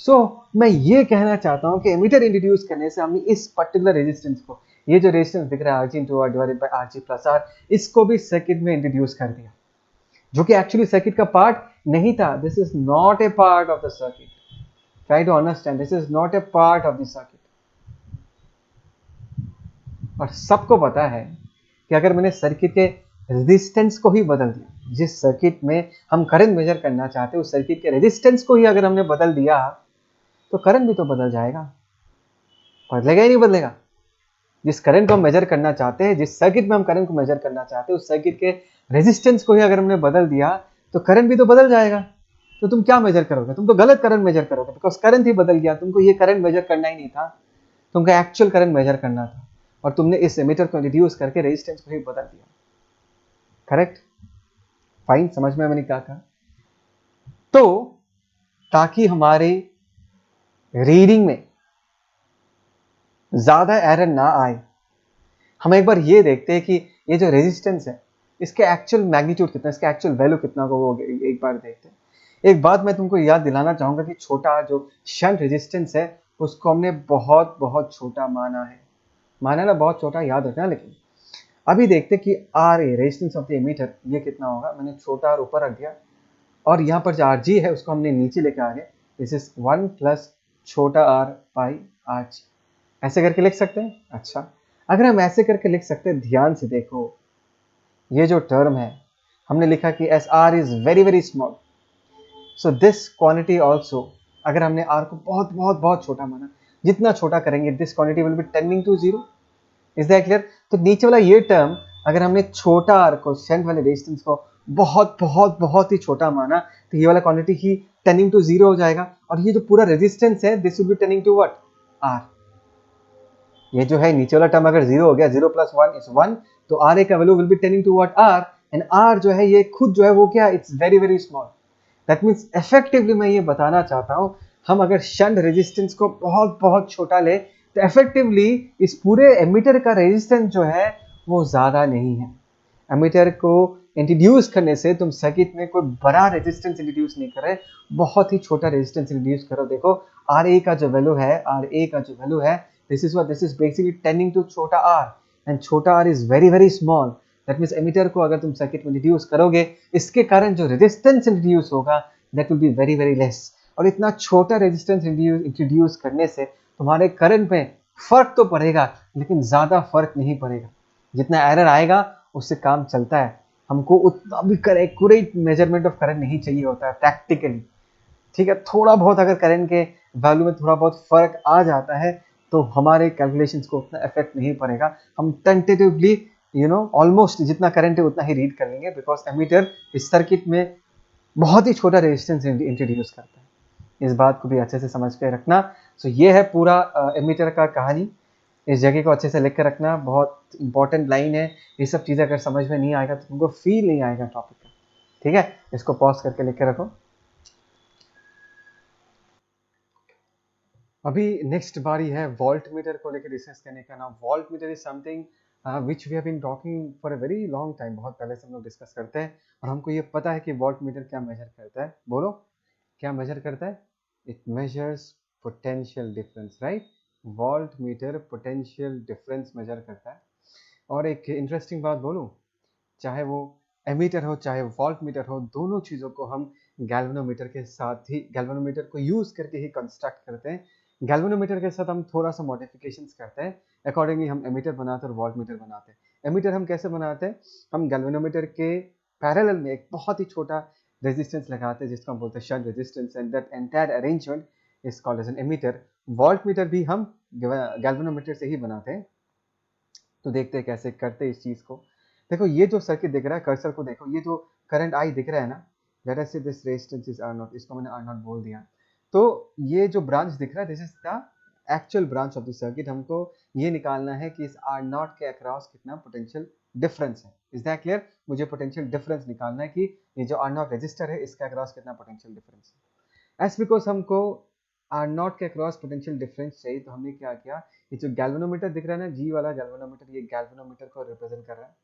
So मैं ये कहना चाहता हूं कि एमीटर इंट्रोड्यूस करने से हमने इस पर्टिकुलर रेजिस्टेंस को, ये जो रेजिस्टेंस दिख रहा है Rg into r divided bye Rg plus r, इसको भी सर्किट में इंट्रोड्यूस कर दिया, जो कि एक्चुअली सर्किट का पार्ट नहीं था। This is not a part of the circuit, try to understand, this is not a part of the circuit. और सबको पता है कि अगर मैंने सर्किट के रेजिस्टेंस को ही बदल दिया, जिस सर्किट में हम करंट मेजर करना चाहते हैं उस सर्किट के रेजिस्टेंस को ही अगर हमने बदल दिया, तो करंट भी तो बदल जाएगा। बदलेगा ही नहीं बदलेगा? जिस करंट को हम मेजर करना चाहते हैं, जिस सर्किट में हम करंट को मेजर करना चाहते हैं, उस सर्किट के रेजिस्टेंस को ही अगर हमने बदल दिया, तो करंट भी तो बदल जाएगा। तो तुम क्या मेजर करोगे? तुम तो गलत करंट मेजर करोगे, बिकॉज करंट ही बदल गया। तुमको ये करंट मेजर करना ही नहीं था, तुमको एक्चुअल करंट मेजर करना था, और तुमने इस एमीटर को रिड्यूस करके रेजिस्टेंस को ही बदल दिया। करेक्ट? फाइन, समझ में मैंने क्या कहा? तो ताकि हमारे रीडिंग में ज्यादा एरर ना आए, हम एक बार ये देखते हैं कि ये जो रेजिस्टेंस है, इसके एक्चुअल मैग्नीट्यूड कितना, इसका एक्चुअल वैल्यू कितना को वो एक बार देखते हैं। एक बात मैं तुमको याद दिलाना चाहूंगा कि छोटा जो शंट रेजिस्टेंस है, उसको हमने बहुत बहुत छोटा माना है। माना ना, बहुत छोटा, याद रखना। लेकिन अभी देखते कि R A resistance of the ammeter, ये कितना होगा। मैंने छोटा आर ऊपर रख दिया, और यहाँ पर जो आर जी है उसको हमने नीचे लेके आ गए। दिस इज 1 प्लस छोटा आर बाई आर जी। ऐसे करके लिख सकते हैं। अच्छा, अगर हम ऐसे करके लिख सकते हैं, ध्यान से देखो, ये जो टर्म है हमने लिखा कि S R is very very small, so this quantity also, अगर हमने आर को बहुत बहुत बहुत छोटा माना, जितना छोटा करेंगे this quantity will be tending to zero. Is that clear? तो नीचे वाला ये टर्म, अगर हमने छोटा आर को, शंट वाले रेजिस्टेंस को बहुत बहुत बहुत ही छोटा माना, तो ये वाला क्वांटिटी ही टेंडिंग टू जीरो हो जाएगा, और ये जो पूरा रेजिस्टेंस है this will be tending to what? R. ये जो है नीचे वाला टर्म अगर जीरो हो गया, 0 प्लस 1 इज 1, तो आर ए का value will be tending to what? R. And R जो है ये खुद जो है वो क्या? It's very very small. That means effectively मैं ये बताना चाहता हूं, हम अगर शंट रेजिस्टेंस को बहुत बहुत छोटा ले, तो इफेक्टिवली इस पूरे एमीटर का रेजिस्टेंस जो है वो ज्यादा नहीं है। एमीटर को इंट्रोड्यूस करने से तुम सर्किट में कोई बड़ा रेजिस्टेंस इंट्रोड्यूस नहीं कर रहे, बहुत ही छोटा रेजिस्टेंस इंट्रोड्यूस करो। देखो आर ए का जो वैल्यू है, आर ए का जो वैल्यू है, this is what, this is basically tending to छोटा आर, एंड छोटा R is very very small. That means ammeter को अगर तुम सर्किट में इंट्रोड्यूस करोगे, इसके कारण जो रेजिस्टेंस इंट्रोड्यूस होगा that will be very very less. और इतना छोटा रेजिस्टेंस इंट्रोड्यूस करने से तुम्हारे करंट में फर्क तो पड़ेगा, लेकिन ज्यादा फर्क नहीं पड़ेगा। जितना एरर आएगा उससे काम चलता है। हमको उतना भी एक्यूरेट मेजरमेंट ऑफ करंट नहीं चाहिए होता है प्रैक्टिकली, ठीक है। थोड़ा बहुत अगर करंट के वैल्यू में थोड़ा बहुत फर्क आ जाता है, तो हमारे कैलकुलेशंस को उतना इफेक्ट नहीं पड़ेगा। हम टेंटेटिवली ऑलमोस्ट जितना करंट है उतना ही रीड कर लेंगे, बिकॉज एमीटर इस सर्किट में बहुत ही छोटा रेजिस्टेंस इंट्रोड्यूस करता है। इस बात को भी अच्छे से समझ के रखना। सो ये है पूरा एमीटर का कहानी। इस जगह को अच्छे से लिख कर रखना, बहुत इंपॉर्टेंट लाइन है। ये सब चीज़ें अगर समझ में नहीं आएगा तो तुमको फील नहीं आएगा टॉपिक का, ठीक है। इसको पॉज करके लिख के रखो। अभी नेक्स्ट बारी है वोल्ट मीटर को लेकर डिस्कस करने का। Now voltmeter is something which we have been talking for a very long time, बहुत पहले से हम लोग डिस्कस करते हैं और हमको ये पता है कि वोल्ट मीटर क्या मेजर करता है। बोलो क्या मेजर करता है? It measures potential difference, right? Voltmeter potential difference measure करता है। और एक इंटरेस्टिंग बात बोलूं, चाहे वो एमीटर हो चाहे वोल्ट मीटर हो, दोनों चीज़ों को हम गैल्वेनोमीटर के साथ ही, गैल्वेनोमीटर को यूज़ करके ही कंस्ट्रक्ट करते हैं। गैल्वेनोमीटर के साथ हम थोड़ा सा मॉडिफिकेशंस करते हैं, अकॉर्डिंगली हम एमीटर बनाते हैं और वोल्ट मीटर बनाते हैं। एमीटर हम कैसे बनाते हैं? हम गैल्वेनोमीटर के पैरेलल में एक बहुत ही छोटा रेजिस्टेंस लगाते हैं जिसको हम बोलते हैं shunt resistance, and that entire arrangement is called as an ammeter. Voltmeter भी हम गैल्वेनोमीटर से ही बनाते हैं। तो देखते हैं कैसे करते हैं इस चीज़ को। देखो ये जो सर्किट दिख रहा है, कर्सर को देखो, ये जो करंट आई दिख रहा है ना, let us say this resistance is R naught, इसको मैंने आर नॉट बोल दिया। तो ये जो ब्रांच दिख रहा है, this is the actual branch of the circuit. हमको ये निकालना है कि इस आर नॉट के अक्रॉस कितना पोटेंशियल डिफरेंस है। Is that clear? मुझे पोटेंशियल डिफरेंस निकालना है कि ये जो आर नॉट रजिस्टर है इसके अक्रॉस कितना पोटेंशियल डिफरेंस है। एस बिकॉज हमको आर नॉट के अक्रॉस पोटेंशियल डिफरेंस चाहिए, तो हमने क्या किया, ये जो गैल्वेनोमीटर दिख रहा है ना, जी वाला गैल्वेनोमीटर, ये गैल्वेनोमीटर को रिप्रेजेंट कर रहा है।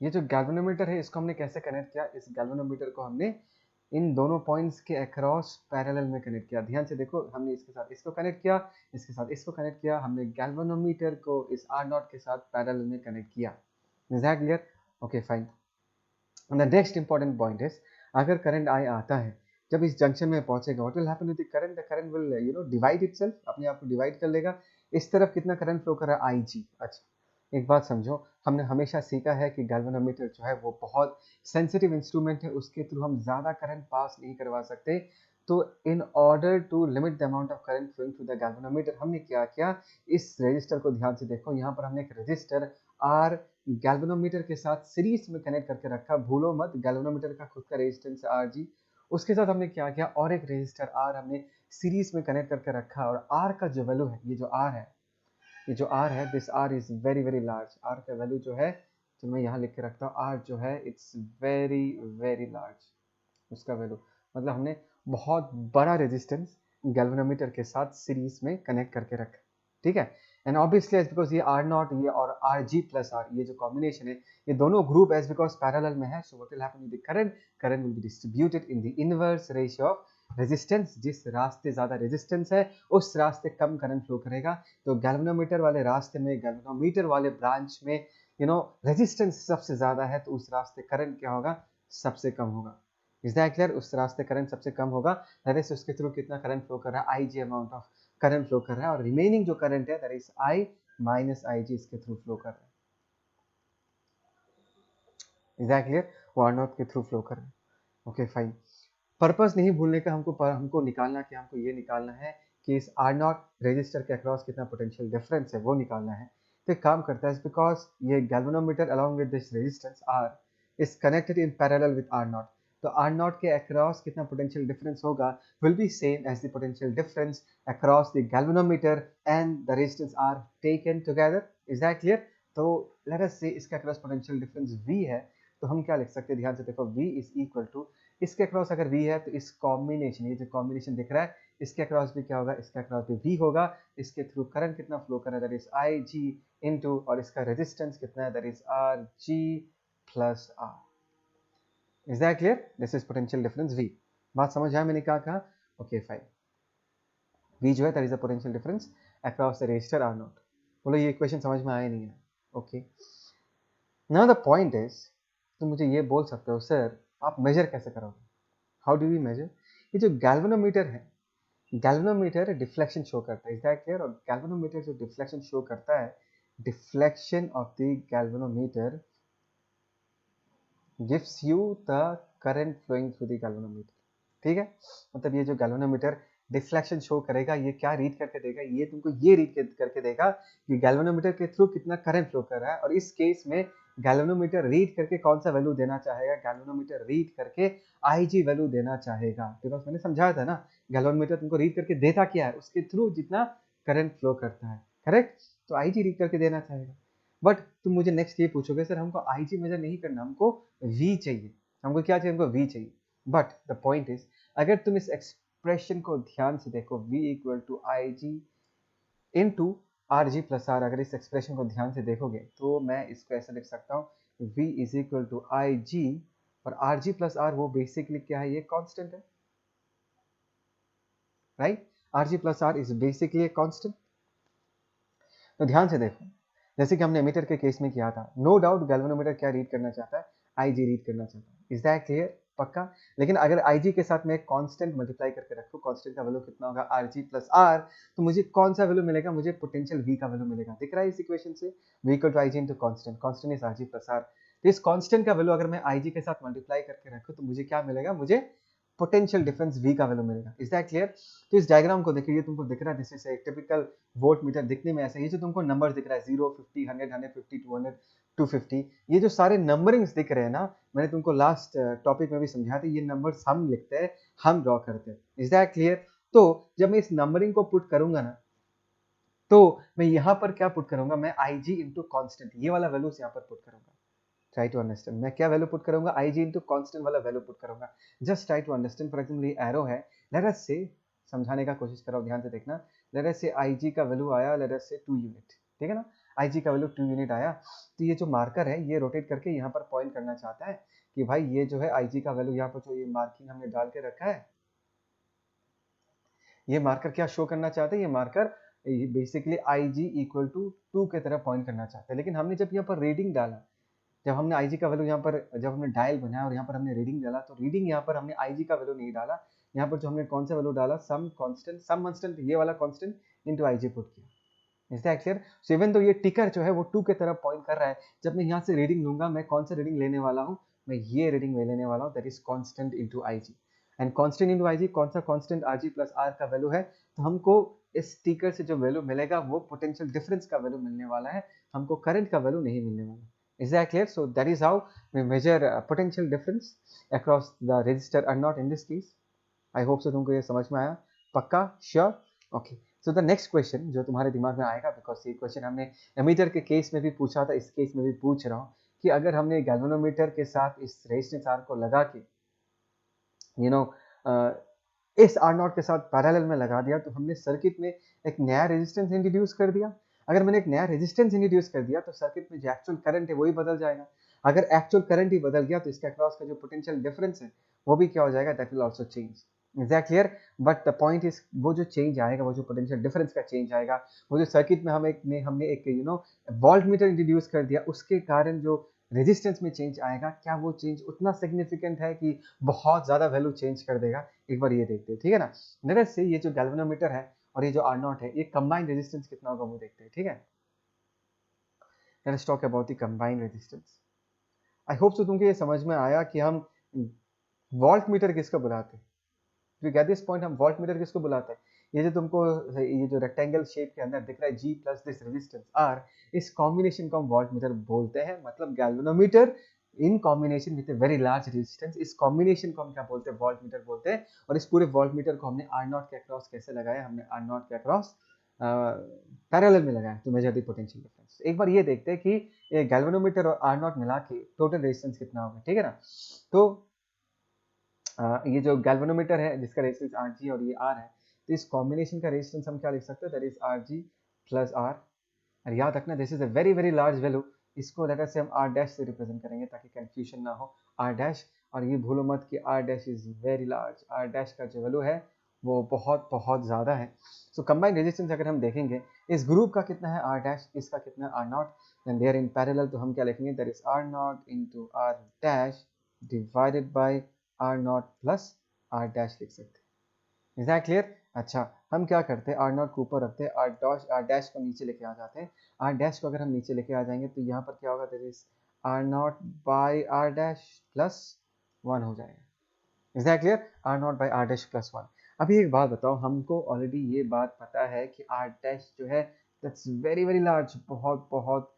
ये जो गैल्वेनोमीटर है इसको हमने कैसे कनेक्ट किया, इस गैल्वेनोमीटर को हमने इन दोनों पॉइंट्स के अक्रॉस पैरेलल में कनेक्ट किया। ध्यान से देखो, हमने इसके साथ इसको कनेक्ट किया, इसके साथ इसको कनेक्ट किया, हमने गैल्वेनोमीटर को इस आर नॉट के साथ पैरेलल में कनेक्ट किया। Is that clear? Okay fine. The next important point is, अगर करंट आई आता है, जब इस जंक्शन में पहुंचेगा, what will happen with the current? The current will divide itself, अपने आप को डिवाइड कर लेगा। इस तरफ कितना करंट फ्लो कर रहा है? आई जी। अच्छा, एक बात समझो, हमने हमेशा सीखा है कि गैल्वेनोमीटर जो है वो बहुत सेंसिटिव इंस्ट्रूमेंट है, उसके थ्रू हम ज़्यादा करंट पास नहीं करवा सकते। तो in order to limit the amount of current flowing through the galvanometer, हमने क्या किया, इस रजिस्टर को ध्यान से देखो, यहाँ पर हमने एक रजिस्टर आर गैल्वेनोमीटर के साथ सीरीज में कनेक्ट करके रखा। भूलो मत, गैल्वेनोमीटर का खुद का रेजिस्टेंस आर जी। उसके साथ हमने क्या किया, और एक रजिस्टर आर हमने सीरीज में कनेक्ट करके रखा, और आर का जो वैल्यू है, ये जो आर है, ये जो आर है, this R is very very large. R का वैल्यू जो है, तो मैं यहाँ लिख के रखता हूँ, आर जो है इट्स वेरी वेरी लार्ज। उसका वैल्यू मतलब हमने बहुत बड़ा रेजिस्टेंस गैल्वेनोमीटर के साथ सीरीज में कनेक्ट करके रखा। ठीक है? एंड ऑब्वियसली एज बिकॉज ये आर नॉट, ये और आर जी प्लस आर, ये जो कॉम्बिनेशन है, ये दोनों ग्रुप एज बिकॉज पैरेलल में है, so what will happen with the current, current will be distributed in the inverse ratio of resistance. जिस रास्ते ज्यादा रेजिस्टेंस है उस रास्ते कम करंट फ्लो करेगा। तो गैल्वेनोमीटर वाले रास्ते में, गैल्वेनोमीटर वाले ब्रांच में रेजिस्टेंस सबसे ज्यादा है, तो उस रास्ते करंट क्या होगा, सबसे कम होगा। Is that clear? उस रास्ते करंट सबसे कम होगा, दैट इज उसके थ्रू कितना करंट फ्लो कर रहा है, आई जी अमाउंट ऑफ करंट फ्लो कर रहा है, और रिमेनिंग जो करंट है दैट इज आई माइनस आई जी, इसके थ्रू फ्लो कर रहा है। Is that clear? वो आर नॉट के थ्रू फ्लो कर रहा है। Okay fine. पर्पस नहीं भूलने का, हमको निकालना, कि हमको ये निकालना है कि इस आर नॉट रजिस्टर के अक्रॉस कितना पोटेंशियल डिफरेंस है, वो निकालना है। तो एक काम करता है, बिकॉज ये galvanometer along with this resistance R is connected in parallel with R naught, तो आर नॉट के अक्रॉस कितना पोटेंशियल डिफरेंस होगा will be same as the potential difference across the galvanometer and the resistance R taken together. Is that clear? तो लेट अस से इसके अक्रॉस पोटेंशियल डिफरेंस V है, तो हम क्या लिख सकते हैं, ध्यान से देखो, V इज इक्वल टू, इसके अक्रॉस अगर V है तो इस कॉम्बिनेशन, ये जो कॉम्बिनेशन दिख रहा है, इसके अक्रॉस भी क्या होगा, इसके अक्रॉस भी V होगा। इसके थ्रू करंट कितना फ्लो कर रहा है, that is I G into, और इसका रेजिस्टेंस कितना है, that is R G plus R. Is that clear? This is potential difference V। बात समझ आया मैंने क्या कहा? Okay fine. V जो है that is the potential difference across the resistor R naught. बोलो ये इक्वेशन समझ में आया नहीं है? Okay, now the point is, तुम मुझे ये बोल सकते हो, सर आप मेजर कैसे करोगे, हाउ डू वी मेजर? ये जो गैल्वेनोमीटर है, गैल्वेनोमीटर डिफ्लेक्शन शो करता है, इज दैट क्लियर? और गैल्वेनोमीटर जो डिफ्लेक्शन शो करता है, deflection of the galvanometer gives you the current flowing through the galvanometer. ठीक है? मतलब ये जो गैल्वेनोमीटर डिफ्लेक्शन शो करेगा, ये क्या रीड करके देगा, ये तुमको ये रीड करके देगा कि गैल्वेनोमीटर के थ्रू कितना करंट फ्लो कर रहा है। और इस केस में गैल्वेनोमीटर रीड करके कौन सा वैल्यू देना चाहेगा, गैल्वेनोमीटर रीड करके IG वैल्यू देना चाहेगा। बिकॉज मैंने समझाया था ना, गैल्वेनोमीटर तुमको रीड करके देता क्या है, उसके थ्रू जितना करंट फ्लो करता है, करेक्ट? तो IG रीड करके देना चाहेगा। बट तुम मुझे नेक्स्ट ये पूछोगे, सर हमको IG मेजर नहीं करना, हमको V चाहिए। हमको क्या चाहिए? हमको V चाहिए। बट द पॉइंट इज, अगर तुम इस एक्सप्रेशन को ध्यान से देखो, v equal to I G into R G plus R, अगर इस एक्सप्रेशन को ध्यान से देखोगे तो मैं इसको ऐसे लिख सकता हूँ v is equal to I G, और आर जी प्लस आर वो बेसिकली क्या है, ये कांस्टेंट है, right. R G plus R is basically a constant. तो ध्यान से देखो, जैसे कि हमने एमीटर के केस में किया था, नो डाउट गैल्वेनोमीटर क्या रीड करना चाहता है, आईजी रीड करना चाहता है, इज दैट क्लियर, पक्का। लेकिन अगर आईजी के साथ मैं एक कांस्टेंट मल्टीप्लाई करके रखूं, कांस्टेंट का वैल्यू कितना होगा, आरजी प्लस आर, तो मुझे कौन सा वैल्यू मिलेगा, मुझे पोटेंशियल वी का वैल्यू मिलेगा, दिख रहा है इस इक्वेशन से, V equal to IG into constant, constant is RG plus R. तो इस कांस्टेंट का वैल्यू अगर मैं आईजी के साथ मल्टीप्लाई करके रखूं तो मुझे क्या मिलेगा, मुझे पोटेंशियल डिफरेंस v का वैल्यू मिलेगा, इज दैट क्लियर। तो इस डायग्राम को देखिए, ये तुमको दिख रहा है, this is A typical volt meter, दिखने में ऐसा, ये जो तुमको नंबर दिख रहा है 0 50 100 150 200 250, ये जो सारे नंबरिंग्स दिख रहे हैं ना, मैंने तुमको लास्ट टॉपिक में भी समझाया था, ये नंबर्स हम लिखते हैं, हम ड्रॉ करते हैं, इज दैट क्लियर। तो जब मैं इस नंबरिंग को पुट करूंगा ना, तो मैं यहाँ पर क्या पुट करूंगा, मैं आई जी इंटू कॉन्स्टेंट, ये वाला वैल्यूज यहाँ पर पुट करूंगा, ट्राई टू अंडरस्टैंड, मैं क्या वैल्यू पुट करूंगा, आई जी इंटू कॉन्स्टेंट वाला वैल्यू पुट करूंगा, just try to understand. For example ये एरो है, लेट अस से, समझाने का कोशिश करो, ध्यान से देखना, लेट अस से आई जी का वैल्यू आया, लेट अस से 2 यूनिट, ठीक है ना, आई जी का वैल्यू 2 यूनिट आया, तो ये जो मार्कर है ये रोटेट करके यहाँ पर पॉइंट करना चाहता है कि भाई ये जो है आई जी का वैल्यू, यहाँ पर जो ये मार्किंग हमने डाल के रखा है, ये मार्कर क्या शो करना चाहते हैं, ये marker basically I G equal to 2 के तरफ पॉइंट करना चाहते हैं। लेकिन हमने जब यहाँ पर रीडिंग डाला, जब हमने IG का वैल्यू यहाँ पर, जब हमने डायल बनाया और यहाँ पर हमने रीडिंग डाला, तो रीडिंग यहाँ पर हमने IG का वैल्यू नहीं डाला, यहाँ पर जो हमने कौन सा वैल्यू डाला, सम कांस्टेंट, सम कांस्टेंट ये वाला कांस्टेंट इनटू IG पुट किया, is that clear. So even तो ये टिकर जो है वो 2 के तरफ पॉइंट कर रहा है, जब मैं यहाँ से रीडिंग लूंगा, मैं कौन सा रीडिंग लेने वाला हूँ, मैं ये रीडिंग में लेने वाला हूँ, that is constant into IG, and constant into IG, कौन सा कांस्टेंट, RG प्लस R का वैल्यू है, तो हमको इस टिकर से जो वैल्यू मिलेगा वो पोटेंशियल डिफरेंस का वैल्यू मिलने वाला है, हमको करंट का वैल्यू नहीं मिलने वाला। Is that clear? So that is how we measure potential difference across the resistor or not in this case. I hope so तुमको ये समझ में आया, पक्का, sure, okay. So the next question जो तुम्हारे दिमाग में आएगा, बिकॉज ये क्वेश्चन हमने एमीटर के केस में भी पूछा था, इस केस में भी पूछ रहा हूँ कि अगर हमने गैल्वेनोमीटर के साथ इस रेजिस्टेंस R को लगा के इस आर नॉट के साथ पैरेलल में लगा दिया, तो हमने सर्किट में एक नया रेजिस्टेंस इंट्रोड्यूस कर दिया। अगर मैंने एक नया रेजिस्टेंस इंट्रोड्यूस कर दिया तो सर्किट में जो एक्चुअल करंट है वही बदल जाएगा। अगर एक्चुअल करंट ही बदल गया तो इसके अक्रॉस का जो पोटेंशियल डिफरेंस है वो भी क्या हो जाएगा, that will also change, is that clear. But the point is, वो जो चेंज आएगा, वो जो पोटेंशियल डिफरेंस का चेंज आएगा, वो जो सर्किट में हमने एक वोल्ट मीटर इंट्रोड्यूस कर दिया, उसके कारण जो रेजिस्टेंस में चेंज आएगा, क्या वो चेंज उतना सिग्निफिकेंट है कि बहुत ज्यादा वैल्यू चेंज कर देगा, एक बार ये देखते हैं, ठीक है ना। लेट से ये जो गैल्वेनोमीटर है और ये जो आर नॉट है, ये कंबाइंड रेजिस्टेंस कितना होगा वो देखते हैं, ठीक है। Let us talk about the combined resistance. I hope so तुमको ये समझ में आया कि हम वोल्ट मीटर किसको बुलाते हैं, यू गेट दिस पॉइंट, हम वोल्ट मीटर किसको बुलाते हैं, ये जो तुमको ये जो रेक्टेंगल शेप के अंदर दिख रहा है G plus this resistance R, इस कॉम्बिनेशन को हम वोल्ट मीटर बोलते हैं, मतलब galvanometer in combination with a very large resistance, इस कॉम्बिनेशन को हम क्या बोलते हैं, वोल्ट मीटर बोलते हैं। और इस पूरे वोल्ट मीटर को हमने R नॉट के अक्रॉस कैसे लगाया, हमने R नॉट के अक्रॉस पैरेलल में लगाया to measure the potential difference. एक बार ये देखते हैं कि गैल्वेनोमीटर और R नॉट मिला के टोटल रेजिस्टेंस कितना होगा, ठीक है ना। तो ये जो गैल्वेनोमीटर है जिसका रेजिस्टेंस Rg और ये R है, तो इस कॉम्बिनेशन का रेजिस्टेंस हम क्या लिख सकते हैं, that is Rg plus R। और याद रखना this is a very very large value, इसको लेटर से हम R डैश से रिप्रेजेंट करेंगे ताकि कंफ्यूजन ना हो, R डैश। और ये भूलो मत कि R dash is very large, R dash का जो वैल्यू है वो बहुत बहुत ज़्यादा है। सो कंबाइंड रेजिस्टेंस अगर हम देखेंगे, इस ग्रुप का कितना है R डैश, इसका कितना है R naught, then they are in parallel, तो हम क्या लिखेंगे, that is R naught into R dash divided by R naught plus R dash लिख सकते हैं, इज दैट क्लियर। अच्छा, हम क्या करते हैं, R नॉट को ऊपर रखते हैं, R डैश को नीचे लेके आ जाते हैं। R डैश को अगर हम नीचे लेके आ जाएंगे तो यहाँ पर क्या होगा, that is R naught by R dash plus 1 हो जाएगा, is that clear, R naught by R dash plus 1। अभी एक बात बताओ, हमको ऑलरेडी ये बात पता है कि R डैश जो है दैट्स वेरी वेरी लार्ज, बहुत बहुत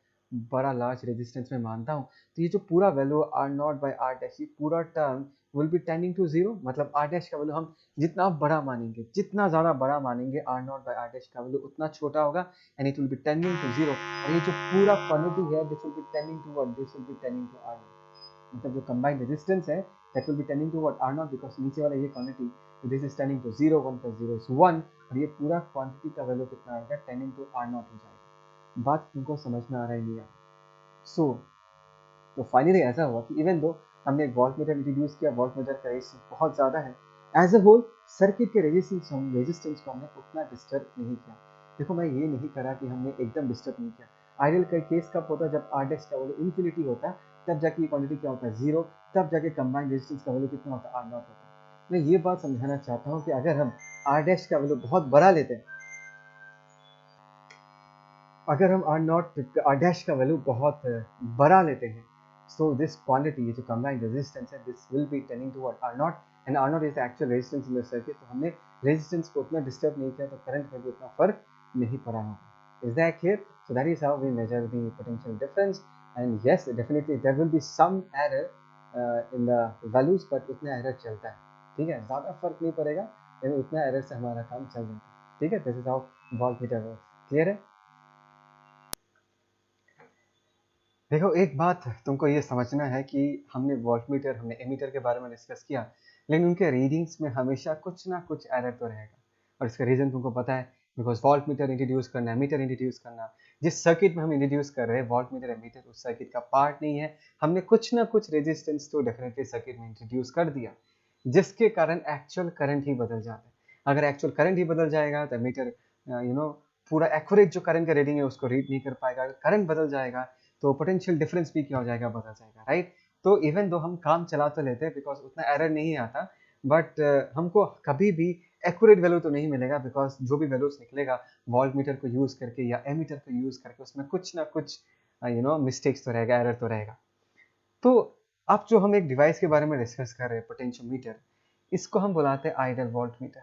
बड़ा लार्ज रेजिस्टेंस में मानता हूँ, तो ये जो पूरा value R naught by R dash, ये पूरा term will be tending to zero, मतलब R डैश का वैल्यू हम जितना बड़ा मानेंगे, जितना ज़्यादा बड़ा मानेंगे, R naught by R dash का वैल्यू उतना छोटा होगा, and it will be tending to zero. और ये जो पूरा क्वांटिटी है, this will be tending to what, this will be tending to R, मतलब जो कंबाइंड रेजिस्टेंस है that will be tending to what R0 because नीचे वाला ये quantity this is tending to 0 1 + 0 is 1 और ये पूरा क्वांटिटी का वैल्यू कितना आएगा टेंडिंग टू R0 हो जाएगा। बात तुमको समझ में आ रहा है नहीं आ सो तो फाइनली ऐसा हुआ कि इवन दो हमने एक वोल्टमीटर इंट्रोड्यूस किया, वोल्टमीटर का रेजिस्टेंस बहुत ज़्यादा है, एज अ होल सर्किट के रेजिस्टेंस को हमने उतना डिस्टर्ब नहीं किया। देखो मैं ये नहीं करा कि हमने एकदम डिस्टर्ब नहीं किया। आइडियल का केस कब होता है जब R डैश का वैल्यू इन्फिनिटी होता है, तब जाके ये क्वांटिटी क्या होता है 0, तब जाके कंबाइंड रेजिस्टेंस का वैल्यू कितना होता है R0 होता है। मैं ये बात समझाना चाहता हूँ कि अगर हम R डैश का वैल्यू बहुत बड़ा लेते हैं, अगर हम R डैश का वैल्यू बहुत बड़ा लेते हैं, so this quantity, ये जो combined resistance है, this will be tending toward R0 and R0 is the actual resistance in the circuit। तो हमने resistance को उतना disturb नहीं किया तो current में भी उतना फर्क नहीं पड़ा होगा। Is that clear? So that is how we measure the potential difference and yes definitely there will be some error in the values but उतना error चलता है, ठीक है, ज़्यादा फर्क नहीं पड़ेगा लेकिन उतना error से हमारा काम चल जाता है, ठीक है। This is how voltmeter works। Clear है? देखो एक बात तुमको ये समझना है कि हमने वोल्टमीटर हमने एमीटर के बारे में डिस्कस किया, लेकिन उनके रीडिंग्स में हमेशा कुछ ना कुछ एरर तो रहेगा और इसका रीज़न तुमको पता है, बिकॉज वोल्टमीटर इंट्रोड्यूस करना, एमीटर इंट्रोड्यूस करना, जिस सर्किट में हम इंट्रोड्यूस कर रहे हैं वोल्टमीटर एमीटर उस सर्किट का पार्ट नहीं है। हमने कुछ ना कुछ रेजिस्टेंस तो डेफिनेटली सर्किट में इंट्रोड्यूस कर दिया जिसके कारण एक्चुअल करंट ही बदल जाता है। अगर एक्चुअल करंट ही बदल जाएगा तो एमीटर पूरा एक्यूरेट जो करंट का रीडिंग है उसको रीड नहीं कर पाएगा। अगर करंट बदल जाएगा तो पोटेंशियल डिफरेंस भी क्या हो जाएगा, बदल जाएगा, राइट। तो इवन दो हम काम चला तो लेते हैं बिकॉज उतना एरर नहीं आता, बट हमको कभी भी एक्यूरेट वैल्यू तो नहीं मिलेगा बिकॉज जो भी वैल्यूज निकलेगा वोल्टमीटर को यूज करके या एमीटर को यूज करके उसमें कुछ ना कुछ मिस्टेक्स तो रहेगा, एरर तो रहेगा। तो अब जो हम एक डिवाइस के बारे में डिस्कस कर रहे हैं पोटेंशियोमीटर, इसको हम बुलाते हैं आइडियल वोल्टमीटर,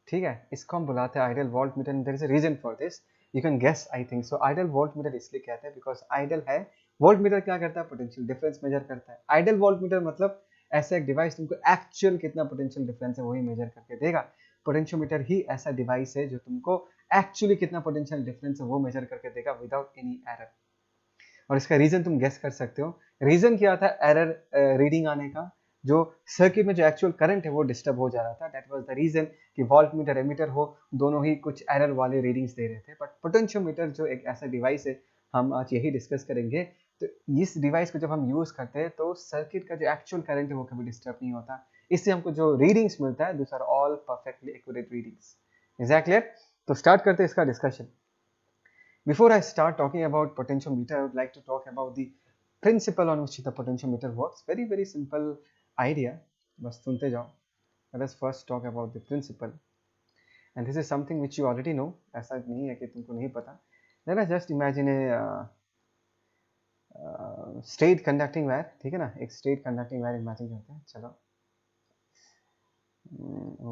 ठीक है, इसको हम बुलाते हैं ideal voltmeter. There is a reason for this, you can guess I think so. Ideal voltmeter इसलिए कहते हैं बिकॉज आइडियल है, वोल्टमीटर क्या करता है, पोटेंशियल डिफरेंस मेजर करता है। आइडियल वोल्टमीटर मतलब ऐसा एक डिवाइस तुमको एक्चुअल कितना पोटेंशियल डिफरेंस है वही मेजर करके देगा। पोटेंशियोमीटर ही ऐसा डिवाइस है जो तुमको एक्चुअली कितना पोटेंशियल डिफरेंस है वो मेजर करके देगा विदाउट एनी एरर। और इसका रीजन तुम गेस कर सकते हो। रीजन क्या था एरर रीडिंग आने का, जो सर्किट में जो एक्चुअल करंट है वो डिस्टर्ब हो जा रहा था, दैट वाज द रीजन कि वोल्टमीटर एमीटर हो दोनों ही कुछ एरर वाले रीडिंग्स दे रहे थे। बट पोटेंशियोमीटर जो एक ऐसा डिवाइस है, हम आज यही डिस्कस करेंगे। तो इस डिवाइस को जब हम यूज करते हैं तो सर्किट का जो एक्चुअल करंट है वो कभी डिस्टर्ब नहीं होता, इससे हमको जो रीडिंग्स मिलता है this are all perfectly accurate readings. Is that clear? तो स्टार्ट करते हैं इसका discussion. Before I start talking about potentiometer, I would like to talk about the principle on which the potentiometer works. Very, very simple idea. बस सुनते जाओ. Let us first talk about the principle. And this is something which you already know. ऐसा नहीं है कि तुमको नहीं पता. Let us just imagine a straight conducting wire. ठीक है ना? एक straight conducting wire imagine करते हैं. चलो.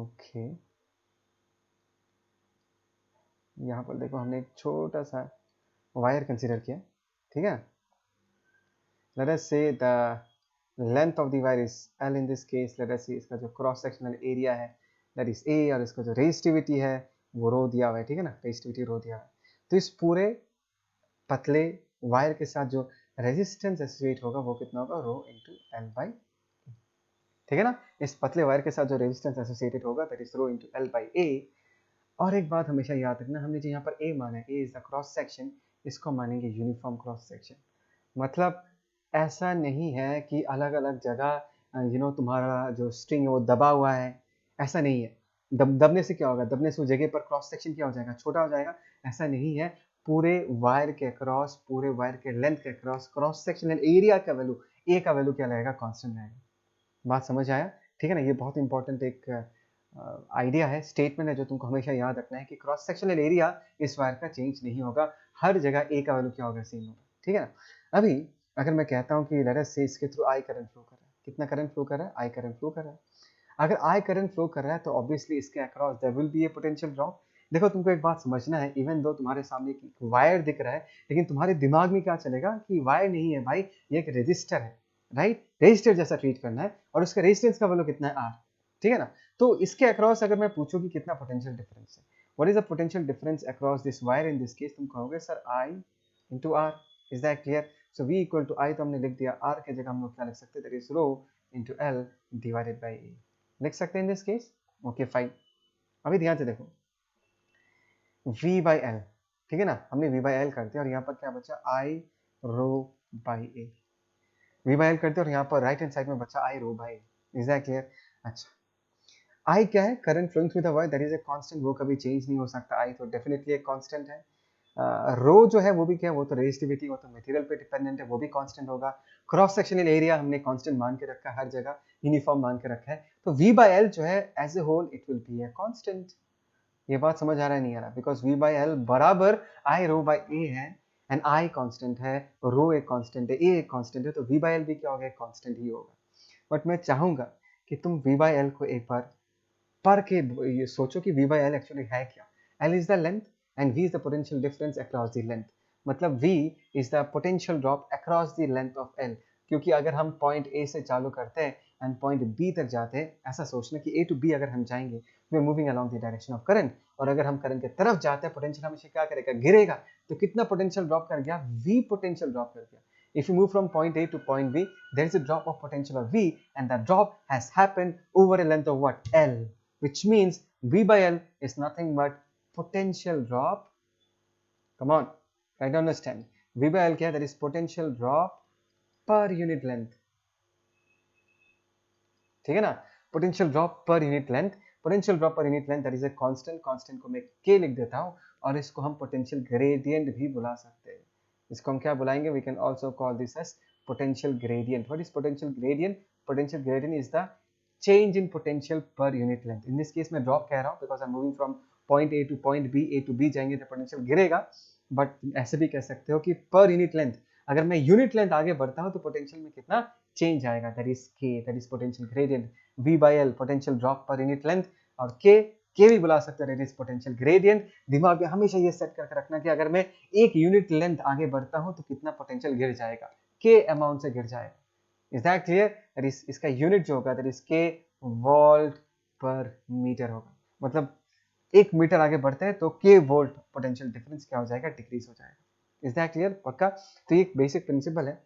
Okay. यहाँ पर देखो हमने एक छोटा सा वायर कंसीडर किया, ठीक है। Let us say the length of the wire is L in this case. Let us see इसका जो क्रॉस सेक्शनल एरिया है that is A और इसका जो रेजिस्टिविटी है वो रो दिया हुआ है, ठीक है ना, रेजिस्टिविटी रो दिया हुआ है। तो इस पूरे पतले वायर के साथ जो रेजिस्टेंस एसोसिएट होगा वो कितना होगा, रो इंटू एल बाई, ठीक है ना। इस पतले वायर के साथ जो रेजिस्टेंस एसोसिएटेड होगा that is rho into L by A. और एक बात हमेशा याद रखना, हमने जो यहाँ पर A माना है, A is the cross section, इसको मानेंगे यूनिफॉर्म क्रॉस सेक्शन। मतलब ऐसा नहीं है कि अलग अलग जगह तुम्हारा जो स्ट्रिंग है वो दबा हुआ है, ऐसा नहीं है। दबने से क्या होगा, दबने से उस जगह पर क्रॉस सेक्शन क्या हो जाएगा, छोटा हो जाएगा, ऐसा नहीं है। पूरे वायर के क्रॉस, पूरे वायर के लेंथ के क्रॉस, क्रॉस सेक्शनल एरिया का वैल्यू, ए का वैल्यू क्या रहेगा, कांस्टेंट रहेगा। बात समझ आया, ठीक है ना। ये बहुत इंपॉर्टेंट एक आइडिया है, स्टेटमेंट है जो तुमको हमेशा याद रखना है कि क्रॉस सेक्शनल एरिया इस वायर का चेंज नहीं होगा, हर जगह ए का वैल्यू क्या होगा, सेम होगा, ठीक है ना। अभी अगर मैं कहता हूँ कि लेट अस से इसके थ्रू आई करंट फ्लो कर रहा है, कितना करंट फ्लो कर रहा है, आई करंट फ्लो कर रहा है। अगर आई करंट फ्लो कर रहा है तो ऑब्वियसली इसके across there will be a potential drop. देखो तुमको एक बात समझना है, इवन दो तुम्हारे सामने एक वायर दिख रहा है लेकिन तुम्हारे दिमाग में क्या चलेगा कि वायर नहीं है भाई, ये एक रेजिस्टर है, राइट, रेजिस्टर जैसा ट्रीट करना है और उसका रेजिस्टेंस का वैल्यू कितना है, आर, ठीक है ना। तो इसके अक्रॉस अगर मैं पूछूं कि कितना पोटेंशियल डिफरेंस है, what is the potential difference across this wire in this case, तुम कहोगे sir I into R. Is that clear? So V equal to I तो हमने लिख दिया, R के जगह हम लोग क्या लिख सकते हैं, that is rho into L divided by A लिख सकते हैं in this case. Okay fine, अभी ध्यान से देखो V बाई L, ठीक है ना, हमने V बाई L करते हैं और यहाँ पर क्या बचा I rho by A, V by L करते हैं और यहाँ पर राइट हैंड साइड में बचा I rho by A, is that clear. अच्छा I क्या है, current flowing through the wire, that is a constant, वो कभी चेंज नहीं हो सकता, I तो डेफिनेटली एक कांस्टेंट है। रो जो है वो भी क्या है, वो तो रेजिस्टिविटी, वो तो मटेरियल पे डिपेंडेंट है, वो भी कांस्टेंट होगा। क्रॉस सेक्शनल एरिया हमने कांस्टेंट मान के रखा है, हर जगह यूनिफॉर्म मान के रखा है, तो V बाई L जो है as a whole it will be a constant. ये बात समझ आ रहा है नहीं आ रहा, बिकॉज V बाई L बराबर I रो बाई A है, एंड I कांस्टेंट है, रो एक कांस्टेंट है, A एक कांस्टेंट है, तो V बाई L भी क्या होगा, एक कांस्टेंट ही होगा। बट मैं चाहूंगा कि तुम V बाई L को एक बार पढ़ के ये सोचो कि V बाई L एक्चुअली है क्या। L is the length and V is the potential difference across the length, मतलब V is the potential drop across the length of L, क्योंकि अगर हम पॉइंट A से चालू करते हैं एंड पॉइंट B तक जाते हैं, ऐसा सोचना कि A to B अगर हम जाएंगे we are moving along the direction of current, और अगर हम करंट की तरफ जाते हैं पोटेंशियल हमेशा क्या करेगा, गिरेगा, तो कितना पोटेंशियल ड्रॉप कर गया, V पोटेंशियल ड्रॉप कर गया। If you move from point A to point B, there is a drop of potential of V, and that drop has happened over a length of what, L, which means V by L is nothing but potential drop. Come on, try to understand. V by L क्या, that is potential drop per unit length. ठीक है ना, potential drop per unit length, potential drop per unit length that is a constant, constant को मैं K लिख देता हूँ, और इसको हम potential gradient भी बुला सकते हैं। इसको हम क्या बुलाएंगे, we can also call this as potential gradient. What is potential gradient? Potential gradient is the change in potential per unit length. In this case मैं drop कह रहा हूँ because I'm moving from point A to point B, A to B जाएंगे तो potential गिरेगा, but ऐसे भी कह सकते हो कि per unit length, अगर मैं unit length आगे बढ़ता हूँ तो potential में कितना change आएगा, that is K, that is potential gradient. V by L potential drop per unit length, और K भी बुला सकते हैं, that is potential gradient। दिमाग में हमेशा ये सेट करके रखना कि अगर मैं एक यूनिट लेंथ आगे बढ़ता हूँ तो कितना पोटेंशियल गिर जाएगा, K अमाउंट से गिर जाएगा। Is that clear, that is इसका यूनिट जो होगा दैट इज K वोल्ट पर मीटर होगा, मतलब एक मीटर आगे बढ़ते हैं तो K वोल्ट पोटेंशियल डिफरेंस क्या हो जाएगा, डिक्रीज हो जाएगा। इज दैट क्लियर, पक्का। तो ये एक बेसिक प्रिंसिपल है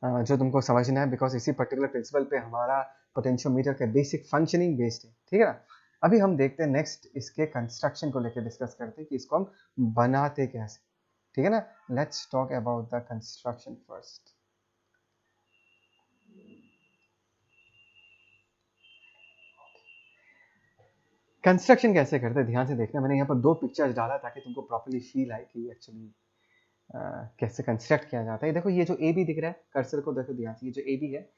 जो तुमको समझना है, बिकॉज इसी पर्टिकुलर प्रिंसिपल पे हमारा पोटेंशियोमीटर का बेसिक फंक्शनिंग बेस्ड है, ठीक है ना। अभी हम देखते हैं नेक्स्ट इसके कंस्ट्रक्शन को लेकर डिस्कस करते हैं कि इसको हम बनाते कैसे, ठीक है ना। Let's talk about the construction first. Construction कैसे करते हैं ध्यान से देखना, मैंने यहाँ पर दो पिक्चर्स डाला ताकि तुमको प्रॉपर्ली फील आए कि एक्चुअली कैसे कंस्ट्रक्ट किया जाता है। देखो ये जो ए बी दिख रहा है, कर्सर को देखो ध्यान से, ये जो ए बी है,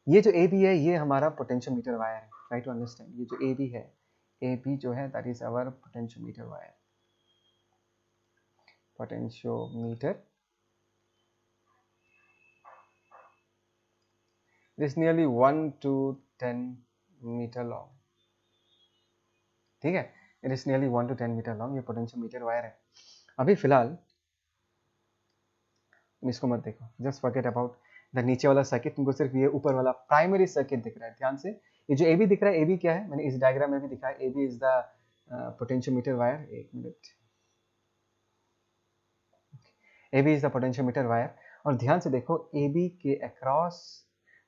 ये जो ए बी है ये हमारा पोटेंशियोमीटर वायर है, ट्राई टू अंडरस्टैंड। ये जो ए बी है, ए बी जो है that is our potentiometer wire, potentiometer it is nearly 1 to 10 metre long, ठीक है, it is nearly 1 to 10 metre long, ये पोटेंशियोमीटर वायर है। अभी फिलहाल तुम इसको मत देखो, जस्ट फॉरगेट अबाउट द नीचे वाला सर्किट, तुमको सिर्फ ये ऊपर वाला प्राइमरी सर्किट दिख रहा है। ध्यान से, ये जो ए बी दिख रहा है, ए बी क्या है, मैंने इस डायग्राम में भी दिखा है, A B is the potentiometer wire. एक minute, A B is the potentiometer wire, और ध्यान से देखो ए बी के अक्रॉस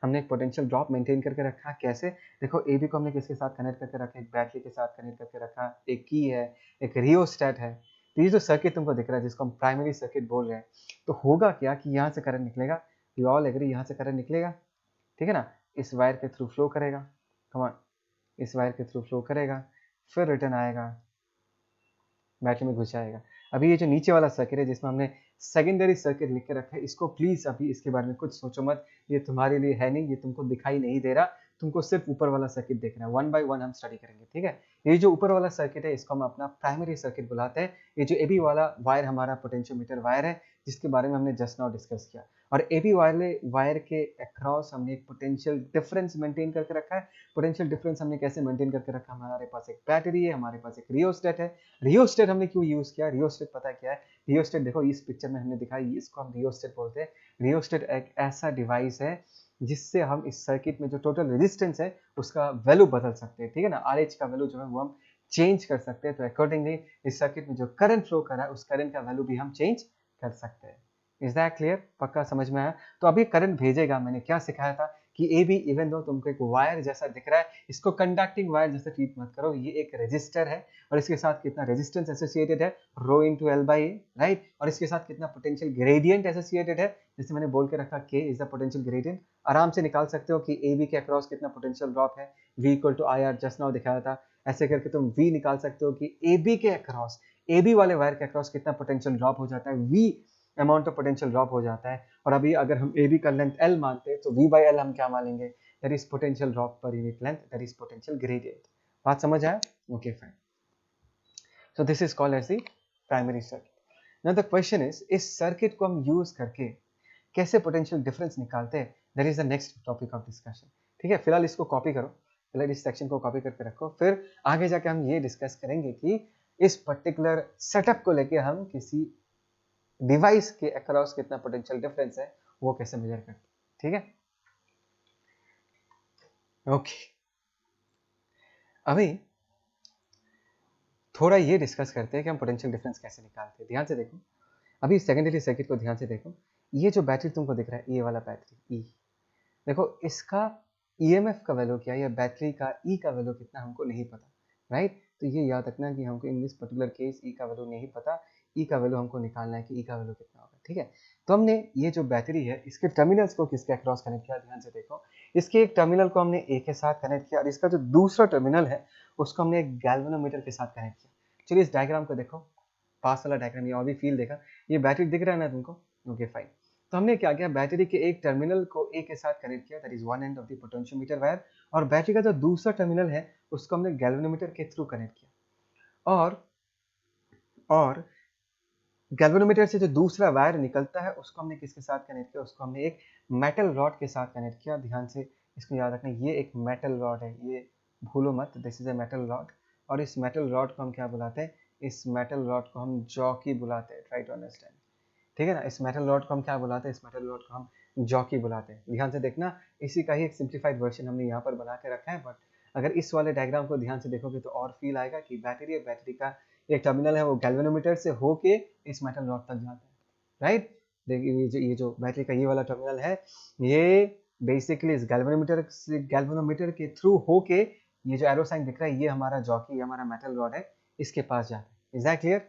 हमने एक पोटेंशियल ड्रॉप मेंटेन करके रखा। कैसे, देखो ए बी को हमने किसके साथ कनेक्ट करके रखा, एक बैटरी के साथ कनेक्ट करके रखा, एक की है, एक रियोस्टेट है। तो ये जो सर्किट तुमको दिख रहा है जिसको हम प्राइमरी सर्किट बोल रहे हैं, तो होगा क्या कि यहाँ से करंट निकलेगा, यू ऑल एग्री, यहाँ से करंट निकलेगा, ठीक है ना, इस वायर के थ्रू फ्लो करेगा, कम ऑन, इस वायर के थ्रू फ्लो करेगा, फिर रिटर्न आएगा, बैटरी में घुस जाएगा। अभी ये जो नीचे वाला सर्किट है जिसमें हमने सेकेंडरी सर्किट लिख के रखा है, इसको प्लीज अभी इसके बारे में कुछ सोचो मत, ये तुम्हारे लिए है नहीं, ये तुमको दिखाई नहीं दे रहा, तुमको सिर्फ ऊपर वाला सर्किट देखना है, वन बाय वन हम स्टडी करेंगे, ठीक है। ये जो ऊपर वाला सर्किट है इसको हम अपना प्राइमरी सर्किट बुलाते हैं। ये जो एबी वाला वायर हमारा पोटेंशियोमीटर वायर है जिसके बारे में हमने जस्ट नाउ डिस्कस किया, और एबी वायर के अक्रॉस हमने एक पोटेंशियल डिफरेंस मेंटेन करके रखा है। पोटेंशियल डिफरेंस हमने कैसे मेंटेन करके रखा, हमारे पास एक बैटरी है, हमारे पास एक रियोस्टेट है। रियोस्टेट हमने क्यों यूज किया, रियोस्टेट पता है क्या है, रियोस्टेट देखो इस पिक्चर में हमने दिखाई, इसको हम रियोस्टेट बोलते हैं। रियोस्टेट एक ऐसा डिवाइस है जिससे हम इस सर्किट में जो टोटल रेजिस्टेंस है उसका वैल्यू बदल सकते हैं, ठीक है ना, RH का वैल्यू जो है वो हम चेंज कर सकते हैं। तो अकॉर्डिंगली इस सर्किट में जो करंट फ्लो कर रहा है उस करंट का वैल्यू भी हम चेंज कर सकते हैं। Is that clear? पक्का समझ में आया? तो अभी करंट भेजेगा, मैंने क्या सिखाया था कि ए बी इवन दो तुमको एक वायर जैसा दिख रहा है, इसको कंडक्टिंग वायर जैसे ट्रीट मत करो, ये एक रेजिस्टर है और इसके साथ कितना रेजिस्टेंस एसोसिएटेड है, rho into L by A, right? और इसके साथ कितना पोटेंशियल ग्रेडियंट एसोसिएटेड है, जैसे मैंने बोल के रखा के इज द पोटेंशियल ग्रेडियंट। आराम से निकाल सकते हो कि ए बी के अक्रॉस कितना पोटेंशियल ड्रॉप है, V equal to I R, just now दिखाया था। ऐसे करके तुम वी निकाल सकते हो कि ए बी के अक्रॉस, ए बी वाले वायर के अक्रॉस कितना पोटेंशियल ड्रॉप हो जाता है, V amount of potential drop हो जाता है। और अभी अगर हम ए बी का लेंथ एल मानते हैं तो वी बाई एल हम क्या मानेंगे, that is potential drop per unit length, that is potential gradient. बात समझ आया? Okay fine. So this is called as the primary circuit. Now the question is, इस सर्किट को हम यूज करके कैसे पोटेंशियल डिफरेंस निकालते हैं, that is the next topic of discussion. ठीक है, फिलहाल इसको कॉपी करो, फिलहाल इस सेक्शन को कॉपी करके रखो, फिर आगे जाके हम ये डिस्कस करेंगे कि इस पर्टिकुलर सेटअप को लेके हम किसी डिवाइस के अक्रॉस कितना पोटेंशियल डिफरेंस है वो कैसे मेजर करते हैं। ठीक है, ओके। अभी थोड़ा ये डिस्कस करते हैं कि हम पोटेंशियल डिफरेंस कैसे निकालते हैं। ध्यान से देखो, अभी सेकेंडरी सर्किट को ध्यान से देखो। ये जो बैटरी तुमको दिख रहा है, ये वाला बैटरी ई, देखो इसका ईएमएफ का वैल्यू क्या है या बैटरी का ई का वैल्यू कितना हमको नहीं पता, राइट? तो ये याद रखना कि हमको इन दिस पर्टिकुलर केस ई का वैल्यू नहीं पता, ई का वैल्यू हमको निकालना है कि ई का वैल्यू कितना होगा। ठीक है, तो हमने ये जो बैटरी है इसके टर्मिनल्स को किसके अक्रॉस कनेक्ट किया, ध्यान से देखो। इसके एक टर्मिनल को हमने ए के साथ कनेक्ट किया और इसका जो दूसरा टर्मिनल है उसको हमने एक गैल्वेनोमीटर के साथ कनेक्ट किया। चलिए इस डायग्राम को देखो, पास वाला डायग्राम, ये और भी फील देखा, ये बैटरी दिख रहा है ना तुमको? Okay fine. तो हमने क्या किया, बैटरी के एक टर्मिनल को ए के साथ कनेक्ट किया, that is one end of the potentiometer wire, और बैटरी का जो दूसरा टर्मिनल है उसको हमने गैल्वेनोमीटर के थ्रू कनेक्ट किया। और गैल्वेनोमीटर से जो दूसरा वायर निकलता है उसको हमने किसके साथ कनेक्ट किया, उसको हमने एक मेटल रॉड के साथ कनेक्ट किया। ध्यान से इसको याद रखना, ये एक मेटल रॉड है, ये भूलो मत, this is a metal rod. और इस मेटल रॉड को हम क्या बुलाते हैं, इस मेटल रॉड को हम जॉकी बुलाते हैं, ट्राई टू अंडरस्टैंड। ठीक है ना, इस मेटल रॉड को हम क्या बुलाते हैं, इस मेटल रॉड को हम जॉकी बुलाते हैं। ध्यान से देखना, इसी का ही एक सिंप्लीफाइड वर्जन हमने यहाँ पर बना के रखा है, बट अगर इस वाले डायग्राम को ध्यान से देखोगे तो और फील आएगा कि बैटरी का एक टर्मिनल है वो गैल्वेनोमीटर से होके इस मेटल रॉड तक जाता है, राइट? देखिए ये जो बैटरी का ये वाला टर्मिनल है, ये बेसिकली इस गैल्वेनोमीटर के थ्रू होके, ये जो एरो साइन दिख रहा है ये हमारा जॉकी, ये हमारा मेटल रॉड है, इसके पास जाता है। Is that clear?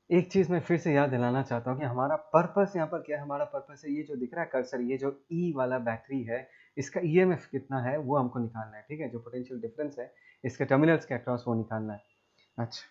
एक चीज मैं फिर से याद दिलाना चाहता हूँ कि हमारा पर्पस यहाँ पर क्या है, हमारा पर्पस है ये जो दिख रहा है कर्सर, ये जो ई वाला बैटरी है इसका ईएमएफ कितना है वो हमको निकालना है। ठीक है, जो पोटेंशियल डिफरेंस है इसके टर्मिनल्स के अक्रॉस वो निकालना है। अच्छा,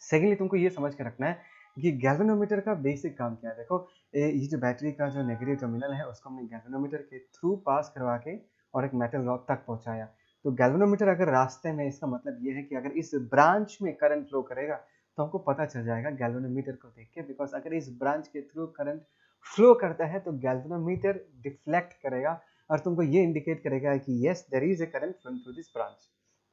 सेकेंडली तुमको ये समझ के रखना है कि गैल्वेनोमीटर का बेसिक काम क्या है। देखो ये जो बैटरी का जो नेगेटिव टर्मिनल है उसको हमने गैल्वेनोमीटर के थ्रू पास करवा के और एक मेटल रॉड तक पहुंचाया। तो गैल्वेनोमीटर अगर रास्ते में, इसका मतलब ये है कि अगर इस ब्रांच में करंट फ्लो करेगा तो हमको पता चल जाएगा गैल्वेनोमीटर को देख के, बिकॉज अगर इस ब्रांच के थ्रू करंट फ्लो करता है तो गैल्वेनोमीटर डिफ्लेक्ट करेगा और तुमको ये इंडिकेट करेगा कि yes there is a current flowing through this branch.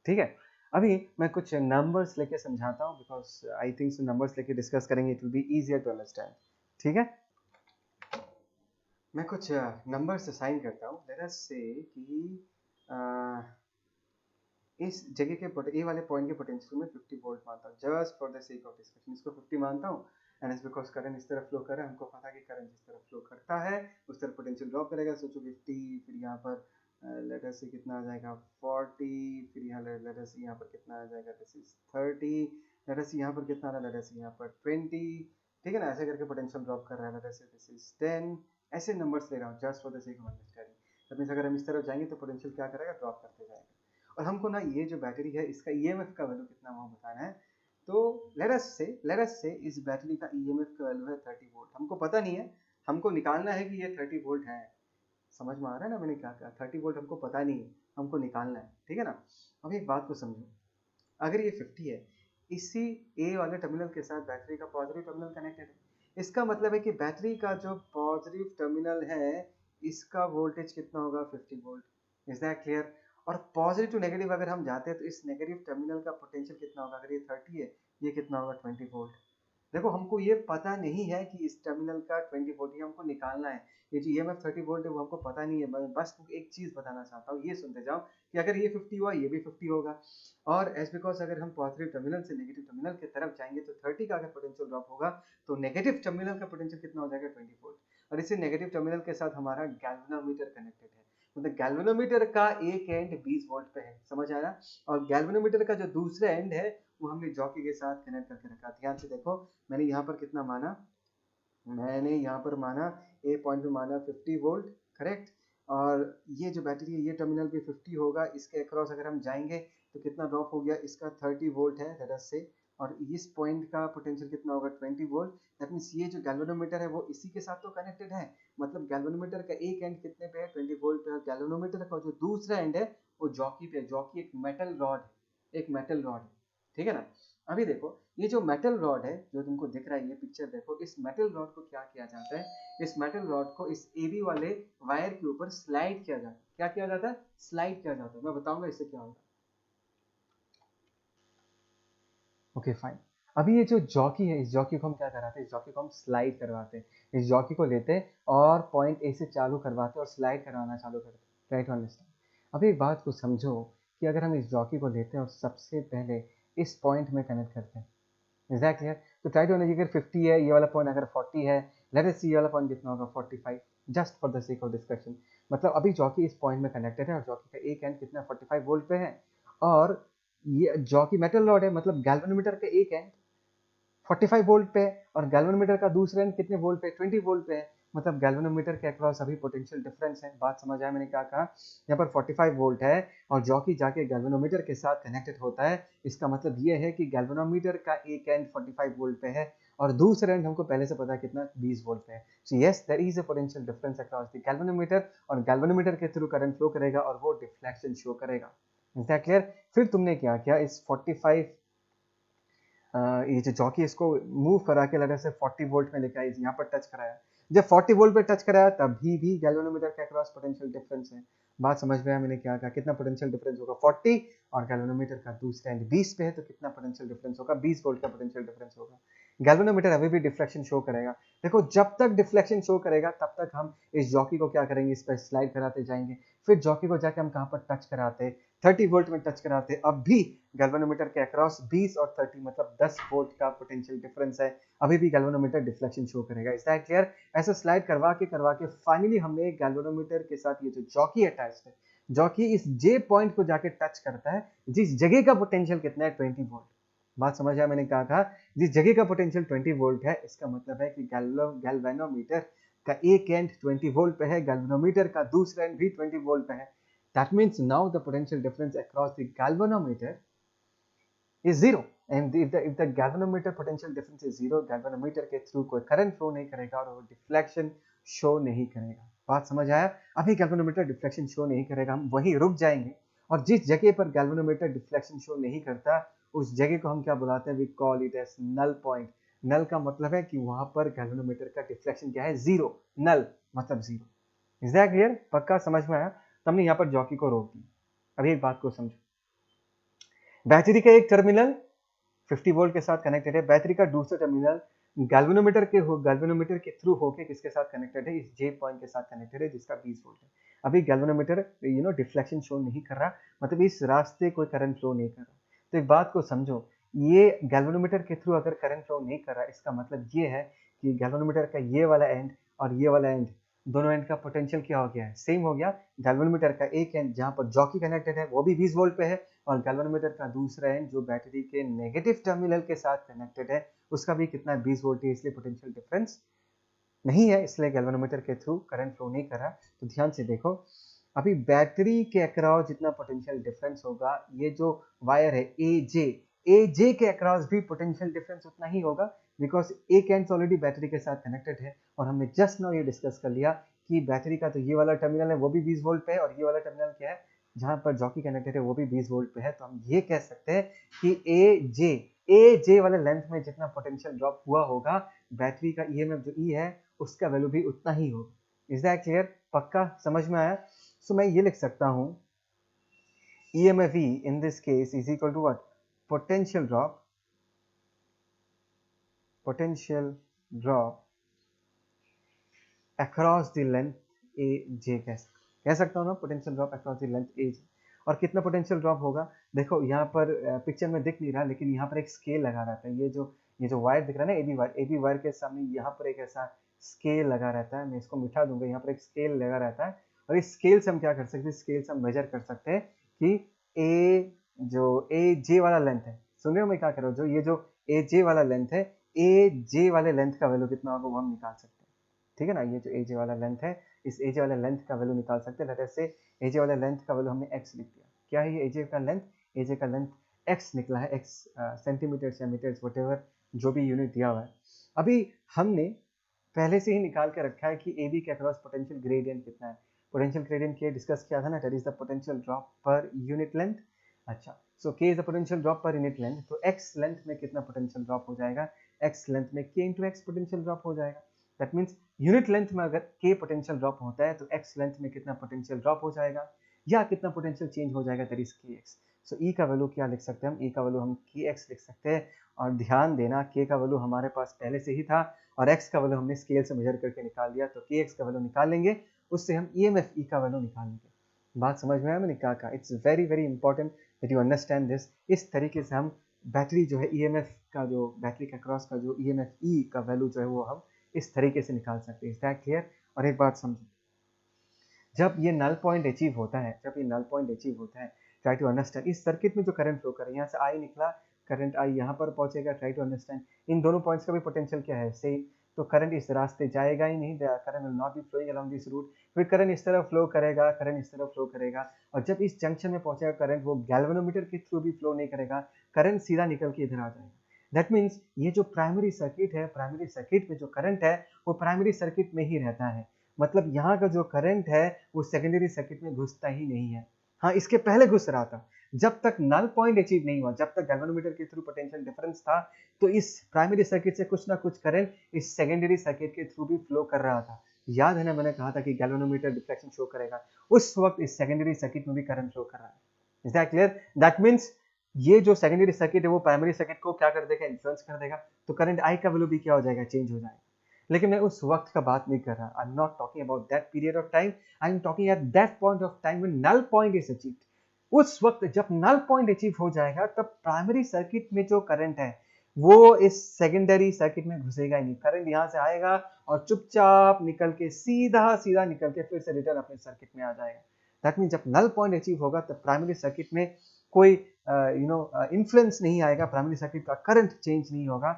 ठीक है, अभी मैं कुछ नंबर्स लेके समझाता हूँ, बिकॉज आई थिंक नंबर्स लेके डिस्कस करेंगे, it will be easier to understand. ठीक है, मैं कुछ नंबर्स असाइन करता हूँ। लेट अस से कि इस जगह के ए वाले पॉइंट के पोटेंशियल में 50 वोल्ट मानता हूँ, just for the sake of discussion इसको 50 मानता हूँ। एंड इट्स बिकॉज करंट इस तरफ फ्लो कर रहा है, हमको पता है कि करंट जिस तरफ फ्लो करता है उस तरफ पोटेंशियल ड्रॉप करेगा। सोचो 50, फिर यहाँ पर लेट अस से कितना आ जाएगा 40, फिर यहाँ लेट अस यहाँ पर कितना आ जाएगा, दिस इज 30, लेट अस यहाँ पर कितना आ रहा है, लेट अस यहाँ पर 20। ठीक है ना, ऐसे करके पोटेंशियल ड्रॉप कर रहा है, let us say this is 10। ऐसे नंबर्स ले रहा हूँ just for the sake of understanding. That means अगर हम इस तरफ जाएंगे तो पोटेंशियल क्या करेगा, ड्रॉप करते जाएगा। और हमको ना ये जो बैटरी है इसका ईएमएफ का वैल्यू कितना वो बताना है। तो लेट अस से इस बैटरी का ईएमएफ का वैल्यू है 30 वोल्ट, हमको पता नहीं है, हमको निकालना है कि ये 30 वोल्ट है। समझ में आ रहा है ना मैंने क्या कहा, 30 वोल्ट हमको पता नहीं है, हमको निकालना है। ठीक है ना, अब एक बात को समझो, अगर ये 50 है, इसी ए वाले टर्मिनल के साथ बैटरी का पॉजिटिव टर्मिनल कनेक्टेड है, इसका मतलब है कि बैटरी का जो पॉजिटिव टर्मिनल है इसका वोल्टेज कितना होगा, 50 वोल्ट। Is that clear? और पॉजिटिव टू नेगेटिव अगर हम जाते हैं तो इस नेगेटिव टर्मिनल का पोटेंशियल कितना होगा, अगर ये 30 है ये कितना होगा, 20 वोल्ट। देखो हमको ये पता नहीं है कि इस टर्मिनल का 20 वोल्ट ये हमको निकालना है। ये जो ईएमएफ 30 वोल्ट है वो हमको पता नहीं है। मैं बस तुमको एक चीज बताना चाहता हूँ, ये सुनते जाओ कि अगर ये 50 हुआ ये भी 50 होगा। और एज बिकॉज अगर हम पॉजिटिव टर्मिनल से नेगेटिव टर्मिनल की तरफ जाएंगे तो 30 का अगर पोटेंशियल ड्रॉप होगा तो नेगेटिव टर्मिनल का पोटेंशियल कितना हो जाएगा 20 वोल्ट। और इसी नेगेटिव टर्मिनल के साथ हमारा गैल्वेनोमीटर कनेक्टेड है। मतलब गैल्वेनोमीटर का एक एंड 20 वोल्ट पे है, समझ आया। और गैल्वेनोमीटर का जो दूसरा एंड है वो हमने जॉकी के साथ कनेक्ट करके रखा। ध्यान से देखो मैंने यहाँ पर कितना माना, मैंने यहाँ पर माना ए पॉइंट पे माना 50 वोल्ट, करेक्ट। और ये जो बैटरी है ये टर्मिनल भी 50 होगा, इसके अक्रॉस अगर हम जाएंगे तो कितना ड्रॉप हो गया, इसका 30 वोल्ट है लेट्स से। और इस पॉइंट का पोटेंशियल कितना होगा 20 वोल्ट। दैट मींस ये जो गैल्वेनोमीटर है वो इसी के साथ तो कनेक्टेड है। मतलब गैल्वेनोमीटर का एक एंड कितने पे है 20 वोल्ट पे, और गैल्वेनोमीटर का जो दूसरा एंड है वो जॉकी पे है। जॉकी एक मेटल रॉड है, एक मेटल रॉड है, ठीक है ना। अभी देखो ये जो मेटल रॉड है जो तुमको दिख रहा है, ये पिक्चर देखो, इस मेटल रॉड को क्या किया जाता है, इस मेटल रॉड को इस एबी वाले वायर के ऊपर स्लाइड किया जाता है। क्या किया जाता है, स्लाइड किया जाता है। मैं बताऊंगा इससे क्या होगा। Okay fine. अभी ये जो जॉकी है इस जॉकी को हम क्या कराते हैं, इस जॉकी को हम स्लाइड करवाते हैं। इस जॉकी को लेते हैं और पॉइंट ए से चालू करवाते हैं और स्लाइड करवाना चालू करते हैं। Try to understand. अभी एक बात को समझो कि अगर हम इस जॉकी को लेते हैं और सबसे पहले इस पॉइंट में कनेक्ट करते हैं, एग्जैक्टली है। तो ट्राई टू अगर 50 है, ये वाला पॉइंट अगर 40 है, लेट अस सी ये वाला पॉइंट कितना होगा 45, just for the sake of discussion. मतलब अभी जॉकी इस पॉइंट में कनेक्टेड है और जॉकी का एक एंड कितना 45 वोल्ट पे है। और ये जॉकी मेटल रॉड है, मतलब गैल्वेनोमीटर का एक एंड 45 वोल्ट पे है और गैल्वेनोमीटर का दूसरा एंड कितने वोल्ट पे, 20 वोल्ट पे है। मतलब गैल्वेनोमीटर के अक्रॉस अभी पोटेंशियल डिफरेंस है। बात समझ आया मैंने क्या कहा। यहाँ पर 45 वोल्ट है और जॉकी जाके गैल्वेनोमीटर के साथ कनेक्टेड होता है। इसका मतलब ये है कि गैल्वेनोमीटर का एक एंड 45 वोल्ट पे है और दूसरा एंड हमको पहले से पता है कितना 20 वोल्ट पे है। So yes there is a potential difference across the galvanometer, और गैल्वेनोमीटर के थ्रू करंट फ्लो करेगा और वो डिफ्लेक्शन शो करेगा। Is that clear. फिर तुमने क्या किया, इस 45 ये जो जॉकी इसको मूव करा के लगा से 40 वोल्ट में लेकर आई, यहाँ पर टच कराया। जब 40 वोल्ट पे टच कराया तभी भी गैल्वेनोमीटर के अक्रॉस पोटेंशियल डिफरेंस है। बात समझ में आया मैंने क्या कहा, कितना पोटेंशियल डिफरेंस होगा 40, और गैल्वेनोमीटर का दूसरा एंड 20 पे है तो कितना पोटेंशियल डिफरेंस होगा 20 वोल्ट का पोटेंशियल डिफरेंस होगा। गैल्वेनोमीटर अभी भी डिफ्लेक्शन शो करेगा। देखो जब तक डिफ्लेक्शन शो करेगा तब तक हम इस जॉकी को क्या करेंगे, इस पर स्लाइड कराते जाएंगे। फिर जॉकी को जाके हम कहाँ पर टच कराते, 30 वोल्ट में टच कराते। अब भी गैल्वेनोमीटर के अक्रॉस 20 और 30 मतलब 10 वोल्ट का पोटेंशियल डिफरेंस है। अभी भी गैल्वेनोमीटर डिफ्लेक्शन शो करेगा। Is that clear. ऐसा स्लाइड करवा के फाइनली हमने गैल्वेनोमीटर के साथ ये जो जॉकी अटैच्ड है, जॉकी इस जे पॉइंट को जाके टच करता है, जिस जगह का पोटेंशियल कितना है 20 वोल्ट। बात समझ आया मैंने क्या कहा, जिस जगह का पोटेंशियल 20 वोल्ट है इसका मतलब है कि गैल्वेनोमीटर का एक एंड 20 वोल्ट पे है, गैल्वेनोमीटर का दूसरा एंड भी 20 वोल्ट पे है। That means now the potential difference across the galvanometer is zero. And if the galvanometer potential difference is zero, galvanometer के थ्रू कोई करंट फ्लो नहीं करेगा और वो डिफ्लेक्शन शो नहीं करेगा। बात समझ आया। अभी गैल्वेनोमीटर डिफ्लेक्शन शो नहीं करेगा, हम वहीं रुक जाएंगे। और जिस जगह पर गैल्वेनोमीटर डिफ्लेक्शन शो नहीं करता उस जगह को हम क्या बुलाते हैं, we call it as null point. Null का मतलब है कि वहां पर गैल्वेनोमीटर का डिफ्लेक्शन क्या है, जीरो। नल मतलब जीरो। इज दैट क्लियर, पक्का समझ में आया। तो हमने यहाँ पर जॉकी को रोक दिया। अभी एक बात को समझो, बैटरी का एक टर्मिनल 50 वोल्ट के साथ कनेक्टेड है, बैटरी का दूसरा टर्मिनल गैल्वेनोमीटर के थ्रू होके किसके साथ कनेक्टेड है, इस जे पॉइंट के साथ कनेक्टेड है जिसका 20 वोल्ट है। अभी गैल्वेनोमीटर डिफ्लेक्शन शो नहीं कर रहा, मतलब इस रास्ते कोई करंट फ्लो नहीं कर रहा। तो एक बात को समझो, ये गैल्वेनोमीटर के थ्रू अगर करंट फ्लो नहीं कर रहा, इसका मतलब ये है कि गैल्वेनोमीटर का ये वाला एंड और ये वाला एंड, दोनों एंड का पोटेंशियल क्या हो गया है, सेम हो गया। गैल्वेनोमीटर का एक एंड जहां पर जॉकी कनेक्टेड है वो भी 20 वोल्ट पे है, और गैल्वेनोमीटर का दूसरा एंड जो बैटरी के नेगेटिव टर्मिनल के साथ कनेक्टेड है उसका भी कितना 20 वोल्ट है, इसलिए पोटेंशियल डिफरेंस नहीं है, इसलिए गैल्वेनोमीटर के थ्रू करंट फ्लो नहीं कर रहा। तो ध्यान से देखो, अभी बैटरी के अक्रॉस जितना पोटेंशियल डिफरेंस होगा, ये जो वायर है ए जे के अक्रॉस भी पोटेंशियल डिफरेंस उतना ही होगा, बिकॉज एक एंड ऑलरेडी बैटरी के साथ कनेक्टेड है। और हमने जस्ट नाउ ये डिस्कस कर लिया कि बैटरी का तो ये वाला टर्मिनल है वो भी 20 वोल्ट पे है, और ये वाला टर्मिनल क्या है जहां पर जॉकी कनेक्टेड है वो भी 20 वोल्ट पे है। तो हम ये कह सकते हैं कि ए जे वाले लेंथ में जितना पोटेंशियल ड्रॉप हुआ होगा, बैटरी का ईएमएफ जो ई है उसका वैल्यू भी उतना ही होगा। इज दैट क्लियर, पक्का समझ में आया। सो मैं ये लिख सकता हूं EMF E in this case is equal to what, potential drop potential drop across the length A J कह सकता हूँ ना, potential drop across the length A J. और कितना पोटेंशियल ड्रॉप होगा, देखो यहाँ पर पिक्चर में दिख नहीं रहा, लेकिन यहाँ पर एक स्केल लगा रहता है। ये जो वायर दिख रहा है ना, एबी वायर के सामने यहाँ पर एक ऐसा स्केल लगा रहता है। मैं इसको मिटा दूंगा, यहाँ पर एक स्केल लगा रहता है। और इस स्केल से हम क्या कर सकते हैं, स्केल से हम मेजर कर सकते हैं कि ए जे वाला लेंथ है, सुन रहे हो मैं क्या कर रहा हूँ, जो ए जे वाला लेंथ है, ए जे वाले लेंथ का वैल्यू कितना होगा वो हम निकाल सकते हैं। ठीक है ना, ये जो ए जे वाला लेंथ है, इस ए जे वाले लेंथ का वैल्यू निकाल सकते हैं। लेट अस से ए जे वाले लेंथ का वैल्यू हमने x लिख दिया। क्या है ये ए जे का लेंथ? ए जे का लेंथ x निकला है, x सेंटीमीटर या मीटर्स व्हाटएवर जो भी यूनिट दिया हुआ है। अभी हमने पहले से ही निकाल के रखा है कि ए बी के अक्रॉस पोटेंशियल ग्रेडियंट कितना है। पोटेंशियल ग्रेडियंट के डिस्कस किया था ना, that is the potential drop per unit length. अच्छा, सो k is the potential drop per unit length, तो x लेंथ में कितना पोटेंशियल ड्रॉप हो जाएगा, x लेंथ में k into x potential drop हो जाएगा। दैट मीन्स यूनिट लेंथ में अगर k पोटेंशियल ड्रॉप होता है तो x लेंथ में कितना पोटेंशियल ड्रॉप हो जाएगा या कितना पोटेंशियल चेंज हो जाएगा, that is kx। So e का वैल्यू क्या लिख सकते हैं हम, e का वैल्यू हम kx लिख सकते हैं। और ध्यान देना, k का वैल्यू हमारे पास पहले से ही था और x का वैल्यू हमने स्केल से मेजर करके निकाल दिया, तो kx का वैल्यू निकाल लेंगे, उससे हम EMF e का वैल्यू निकाल लेंगे। बात समझ में आया मैंने क्या कहा? It's very very important that you understand this. इस तरीके से हम बैटरी जो है EMF का, जो बैटरी के अक्रॉस का जो EMF E का वैल्यू जो है वो हम इस तरीके से निकाल सकते हैं। Is that clear? और एक बात समझो, जब ये नल पॉइंट अचीव होता है, ट्राई टू अंडरस्टैंड इस सर्किट में जो करंट फ्लो कर रहा है, यहाँ से आई निकला, करंट आई यहाँ पर पहुंचेगा, ट्राई टू अंडरस्टैंड इन दोनों पॉइंट्स का भी पोटेंशियल क्या है, सेम। तो करंट इस रास्ते जाएगा ही नहीं, current will not be flowing along this route. फिर करंट इस तरफ फ्लो करेगा, और जब इस जंक्शन में पहुंचेगा करंट, वो गैल्वेनोमीटर के थ्रू भी फ्लो नहीं करेगा, करंट सीधा निकल के इधर आ जाएगा। दैट मीन्स ये जो प्राइमरी सर्किट है, प्राइमरी सर्किट में जो करंट है वो प्राइमरी सर्किट में ही रहता है। मतलब यहाँ का जो करंट है वो सेकेंडरी सर्किट में घुसता ही नहीं है। हाँ, इसके पहले घुस रहा था, जब तक नल पॉइंट अचीव नहीं हुआ, जब तक गैल्वेनोमीटर के थ्रू पोटेंशियल डिफरेंस था, तो इस प्राइमरी सर्किट से कुछ ना कुछ करंट इस सेकेंडरी सर्किट के थ्रू भी फ्लो कर रहा था। याद है ना, मैंने कहा था कि गैल्वेनोमीटर डिफ्लेक्शन शो करेगा, उस वक्त इस सेकेंडरी सर्किट में भी करंट फ्लो कर रहा है। Is that clear? That means ये जो सेकेंडरी सर्किट है वो प्राइमरी सर्किट को क्या कर देगा, इन्फ्लुएंस कर देगा, तो करंट आई का वैल्यू भी क्या हो जाएगा, चेंज हो जाएगा। लेकिन मैं उस वक्त का बात नहीं कर रहा, I am not talking about that period of time, I am talking at that point of time when null point is achieved. उस वक्त जब नल पॉइंट अचीव हो जाएगा, तब प्राइमरी सर्किट में जो करंट है वो इस सेकेंडरी सर्किट में घुसेगा ही नहीं। करंट यहाँ से आएगा और चुपचाप निकल के सीधा निकल के फिर से रिटर्न अपने सर्किट में आ जाएगा। दैट मीन जब नल पॉइंट अचीव होगा तब प्राइमरी सर्किट में कोई इन्फ्लुएंस नहीं आएगा, प्राइमरी सर्किट का करंट चेंज नहीं होगा।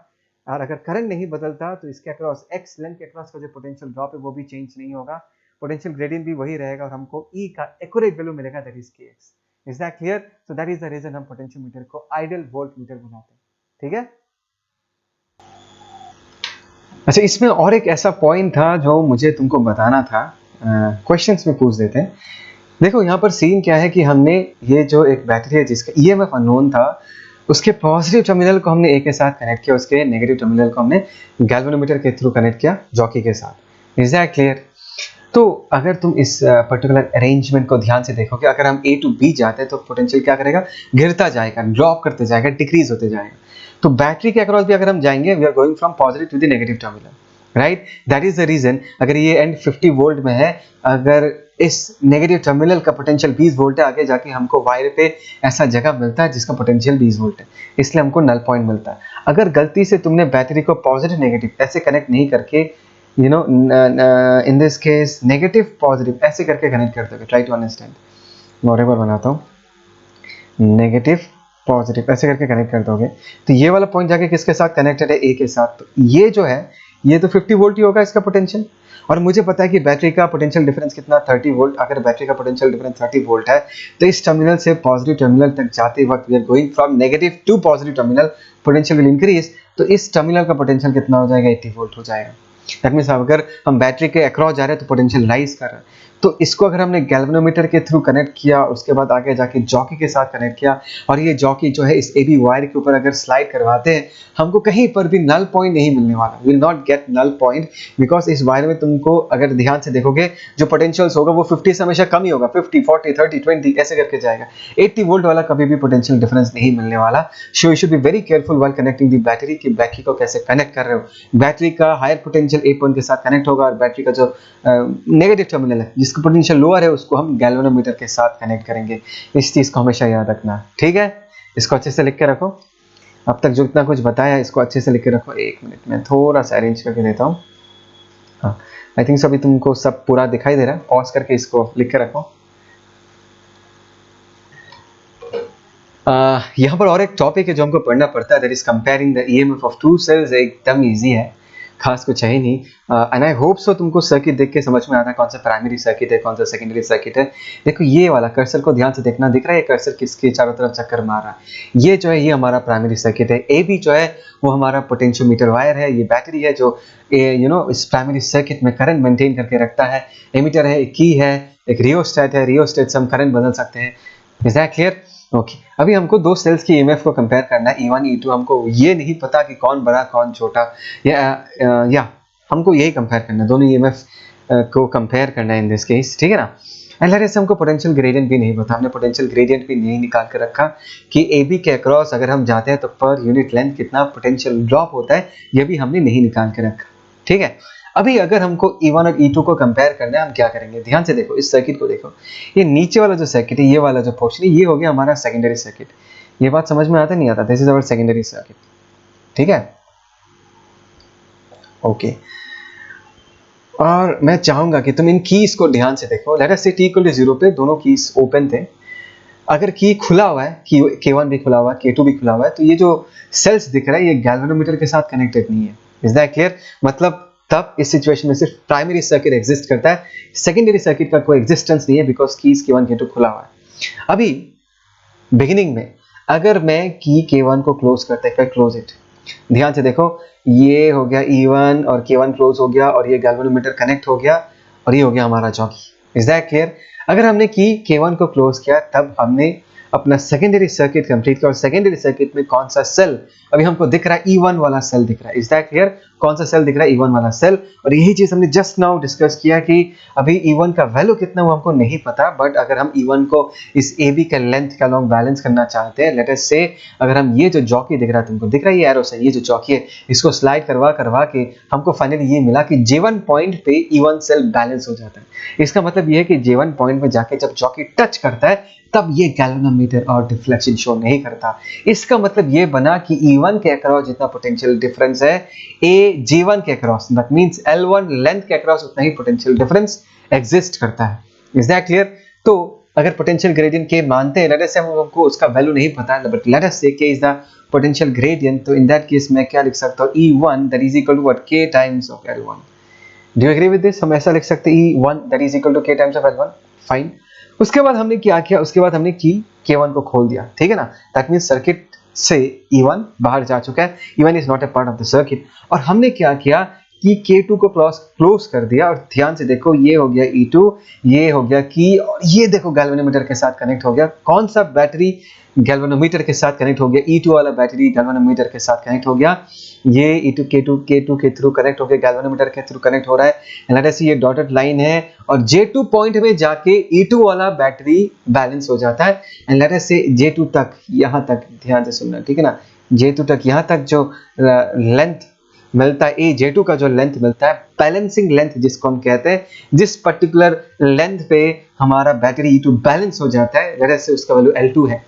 और अगर करंट नहीं बदलता तो इसके अक्रॉस एक्स लेंथ के अक्रॉस का जो पोटेंशियल ड्रॉप है वो भी चेंज नहीं होगा, पोटेंशियल ग्रेडियंट भी वही रहेगा और हमको E का एक्यूरेट वैल्यू मिलेगा, that is kx। Is that clear? So that is the reason हम पोटेंशियोमीटर को आइडियल वोल्ट मीटर बनाते हैं। ठीक है? अच्छा, इसमें और एक ऐसा पॉइंट था जो मुझे तुमको बताना था, क्वेश्चंस में पूछ देते हैं। देखो यहाँ पर सीन क्या है कि हमने ये जो एक बैटरी है जिसका EMF अननोन था, उसके पॉजिटिव टर्मिनल को हमने A के साथ कनेक्ट किया, उसके नेगेटिव टर्मिनल को हमने गैल्वेनोमीटर के थ्रू कनेक्ट किया जॉकी के साथ। Is that clear? तो अगर तुम इस पर्टिकुलर अरेंजमेंट को ध्यान से देखोगे, अगर हम A to B जाते हैं तो पोटेंशियल क्या करेगा, गिरता जाएगा, ड्रॉप करते जाएगा, डिक्रीज होते जाएगा। तो बैटरी के अक्रॉस भी अगर हम जाएंगे, we are going from positive to the negative terminal, right? That is the reason. अगर ये एंड 50 वोल्ट में है, अगर इस नेगेटिव टर्मिनल का पोटेंशियल 20 वोल्ट है, आगे जाके हमको वायर पे ऐसा जगह मिलता है जिसका पोटेंशियल 20 वोल्ट है, इसलिए हमको नल पॉइंट मिलता है। अगर गलती से तुमने बैटरी को पॉजिटिव नेगेटिव ऐसे कनेक्ट नहीं करके, you know, in this case negative positive ऐसे करके कनेक्ट करते हो, ट्राई टू अंडरस्टैंड। मैं और एक बार बनाता हूँ, नेगेटिव पॉजिटिव ऐसे करके कनेक्ट कर दोगे तो ये वाला पॉइंट जाके किसके साथ कनेक्टेड है, A के साथ। तो ये जो है ये तो 50 वोल्ट ही होगा इसका पोटेंशियल, और मुझे पता है कि बैटरी का पोटेंशियल डिफरेंस कितना, 30 वोल्ट। अगर बैटरी का पोटेंशियल डिफरेंस 30 वोल्ट है तो इस टर्मिनल से पॉजिटिव टर्मिनल तक जाते वक्त we are going from negative to positive terminal, potential will increase, तो इस टर्मिनल का पोटेंशियल कितना हो जाएगा, 80 वोल्ट हो जाएगा। दैट मीन्स अगर हम बैटरी के अक्रॉस जा रहे हैं तो पोटेंशियल राइज कर रहा है। तो इसको अगर हमने गैल्वेनोमीटर के थ्रू कनेक्ट किया, उसके बाद आगे जाके जॉकी के साथ कनेक्ट किया, और ये जॉकी जो है इस AB वायर के ऊपर अगर स्लाइड करवाते हैं, हमको कहीं पर भी नल पॉइंट नहीं मिलने वाला, will not get null point, because इस वायर में तुमको अगर ध्यान से देखोगे जो पोटेंशियल्स होगा वो 50 से हमेशा कम ही होगा, 50, 40, 30, 20 ऐसे करके जाएगा। 80 वोल्ट वाला कभी भी पोटेंशियल डिफरेंस नहीं मिलने वाला। So you should be very careful while connecting the battery कि बैटरी को कैसे कनेक्ट कर रहे हो। बैटरी का हायर पोटेंशियल A पॉइंट के साथ कनेक्ट होगा, और बैटरी का जो नेगेटिव टर्मिनल है जिसका पोटेंशियल लोअर है उसको हम गैल्वेनोमीटर के साथ कनेक्ट करेंगे। इस चीज को हमेशा याद रखना, ठीक है। इसको अच्छे से लिख के रखो, अब तक जो इतना कुछ बताया इसको अच्छे से लिख के रखो। 1 मिनट में थोड़ा सा अरेंज करके देता हूँ। हाँ, आई थिंक अभी तुमको सब पूरा दिखाई दे रहा है। पॉज करके इसको लिख के रखो। यहाँ पर और एक टॉपिक है जो हमको पढ़ना पड़ता है, that is comparing the EMF of two cells. एकदम इजी है, खास कुछ है ही नहीं। एंड आई होप सो तुमको सर्किट देख के समझ में आता है कौन सा प्राइमरी सर्किट है, कौन सा सेकेंडरी सर्किट है। देखो ये वाला कर्सर को ध्यान से देखना, दिख रहा है कर्सर किसके चारों तरफ चक्कर मार रहा है। ये जो है ये हमारा प्राइमरी सर्किट है। AB जो है वो हमारा पोटेंशियोमीटर वायर है। ये बैटरी है जो इस प्राइमरी सर्किट में करंट मेंटेन करके रखता है। एमीटर है, एक की है, एक रियोस्टेट है, रियोस्टेट से हम करंट बदल सकते हैं। Is that clear? ओके, अभी हमको दो सेल्स की EMF को कंपेयर करना है, E1 E2। हमको ये नहीं पता कि कौन बड़ा कौन छोटा, या हमको यही कंपेयर करना है, दोनों EMF को कंपेयर करना है इन दिस केस, ठीक है ना। एंड लेट अस, हमको पोटेंशियल ग्रेडियंट भी नहीं पता, हमने पोटेंशियल ग्रेडियंट भी नहीं निकाल कर रखा कि AB के अक्रॉस अगर हम जाते हैं तो पर यूनिट लेंथ कितना पोटेंशियल ड्रॉप होता है, ये भी हमने नहीं निकाल के रखा, ठीक है। अभी अगर हमको E1 और E2 को कंपेयर करना है, हम क्या करेंगे, ध्यान से देखो, इस सर्किट को देखो। ये नीचे वाला जो सर्किट है, ये वाला जो पोर्शन है, ये हो गया हमारा सेकेंडरी सर्किट। ये बात समझ में आता नहीं आता, this is our secondary circuit, ठीक है। ओके, और मैं चाहूंगा कि तुम इन कीज को ध्यान से देखो। लेट अस से t = 0 पे दोनों कीज ओपन थे। अगर की खुला हुआ है, K1 भी खुला हुआ है, K2 भी खुला हुआ है, तो ये जो सेल्स दिख रहा है ये गैल्वेनोमीटर के साथ कनेक्टेड नहीं है। Is that clear? मतलब तब इस सिचुएशन में सिर्फ प्राइमरी सर्किट एग्जिस्ट करता है, सेकेंडरी सर्किट का कोई एग्जिस्टेंस नहीं है, बिकॉज कीज K1 K2 खुला हुआ है। अभी बिगिनिंग में अगर मैं की K1 को क्लोज करता है, क्लोज इट, ध्यान से देखो, ये हो गया E1 और K1 क्लोज हो गया, और ये गैल्वेनोमीटर कनेक्ट हो गया, और ये हो गया हमारा जॉकी। Is that clear? अगर हमने की K1 को क्लोज किया तब हमने अपना सेकेंडरी सर्किट कंप्लीट किया, और सेकेंडरी सर्किट में कौन सा सेल अभी हमको दिख रहा है, E1 वाला सेल दिख रहा है। Is that clear? कौन सा सेल दिख रहा है? E1 वाला सेल। और यही चीज हमने जस्ट नाउ डिस्कस किया कि अभी E1 का वैल्यू कितना वो हमको नहीं पता, बट अगर हम E1 को इस AB के लेंथ का लॉन्ग बैलेंस करना चाहते हैं, लेट अस से अगर हम ये जो जॉकी दिख रहा है, तुमको दिख रहा है ये एरो से, ये जो जॉकी है, इसको स्लाइड करवा करवा के हमको फाइनली ये मिला कि J1 पॉइंट पे E1 सेल बैलेंस हो जाता है। इसका मतलब ये है कि J1 पॉइंट में जाके जब जॉकी टच करता है तब ये गैल्वेनोमीटर और डिफ्लेक्शन शो नहीं करता। इसका मतलब ये बना कि E1 के अक्रॉस जितना पोटेंशियल डिफरेंस है J1 के across, that means L1 length के अक्रॉस उतना ही पोटेंशियल डिफरेंस एग्जिस्ट करता है। Is that clear? तो अगर पोटेंशियल ग्रेडियंट के मानते हैं, लेट अस से हमको उसका वैल्यू नहीं पता है, बट लेट अस से K is the potential gradient, तो इन दैट केस मैं क्या लिख सकता हूं, E1 that is equal to what, K times of L1। Do you agree with this? हम ऐसा लिख सकते हैं E1 that is equal to K times of L1। Fine. उसके बाद हमने क्या किया, उसके बाद हमने की K1 को खोल दिया, ठीक है ना। दैट मींस सर्किट से E1 बाहर जा चुका है, E1 is not a part of the circuit. और हमने क्या किया कि K2 को क्लोज कर दिया, और ध्यान से देखो, ये हो गया E2, ये हो गया की, और ये देखो गैल्वेनोमीटर के साथ कनेक्ट हो गया। कौन सा बैटरी गैल्वेनोमीटर के साथ कनेक्ट हो गया? E2 वाला बैटरी गैल्वेनोमीटर के साथ कनेक्ट हो गया। ये E2 K2 के थ्रू कनेक्ट हो गया, गैल्वेनोमीटर के थ्रू कनेक्ट हो रहा है। लेट अस सी ये डॉटेड लाइन है, और J2 पॉइंट में जाके E2 वाला बैटरी बैलेंस हो जाता है। एंड लेट अस से J2 तक, यहां तक ध्यान से सुनना, ठीक है ना, J2 तक, यहां तक जो लेंथ मिलता है, J2 का जो लेंथ मिलता है, बैलेंसिंग लेंथ जिसको हम कहते हैं, जिस पर्टिकुलर लेंथ पे हमारा बैटरी E2 बैलेंस हो जाता है, लेट अस से उसका वैल्यू L2 है।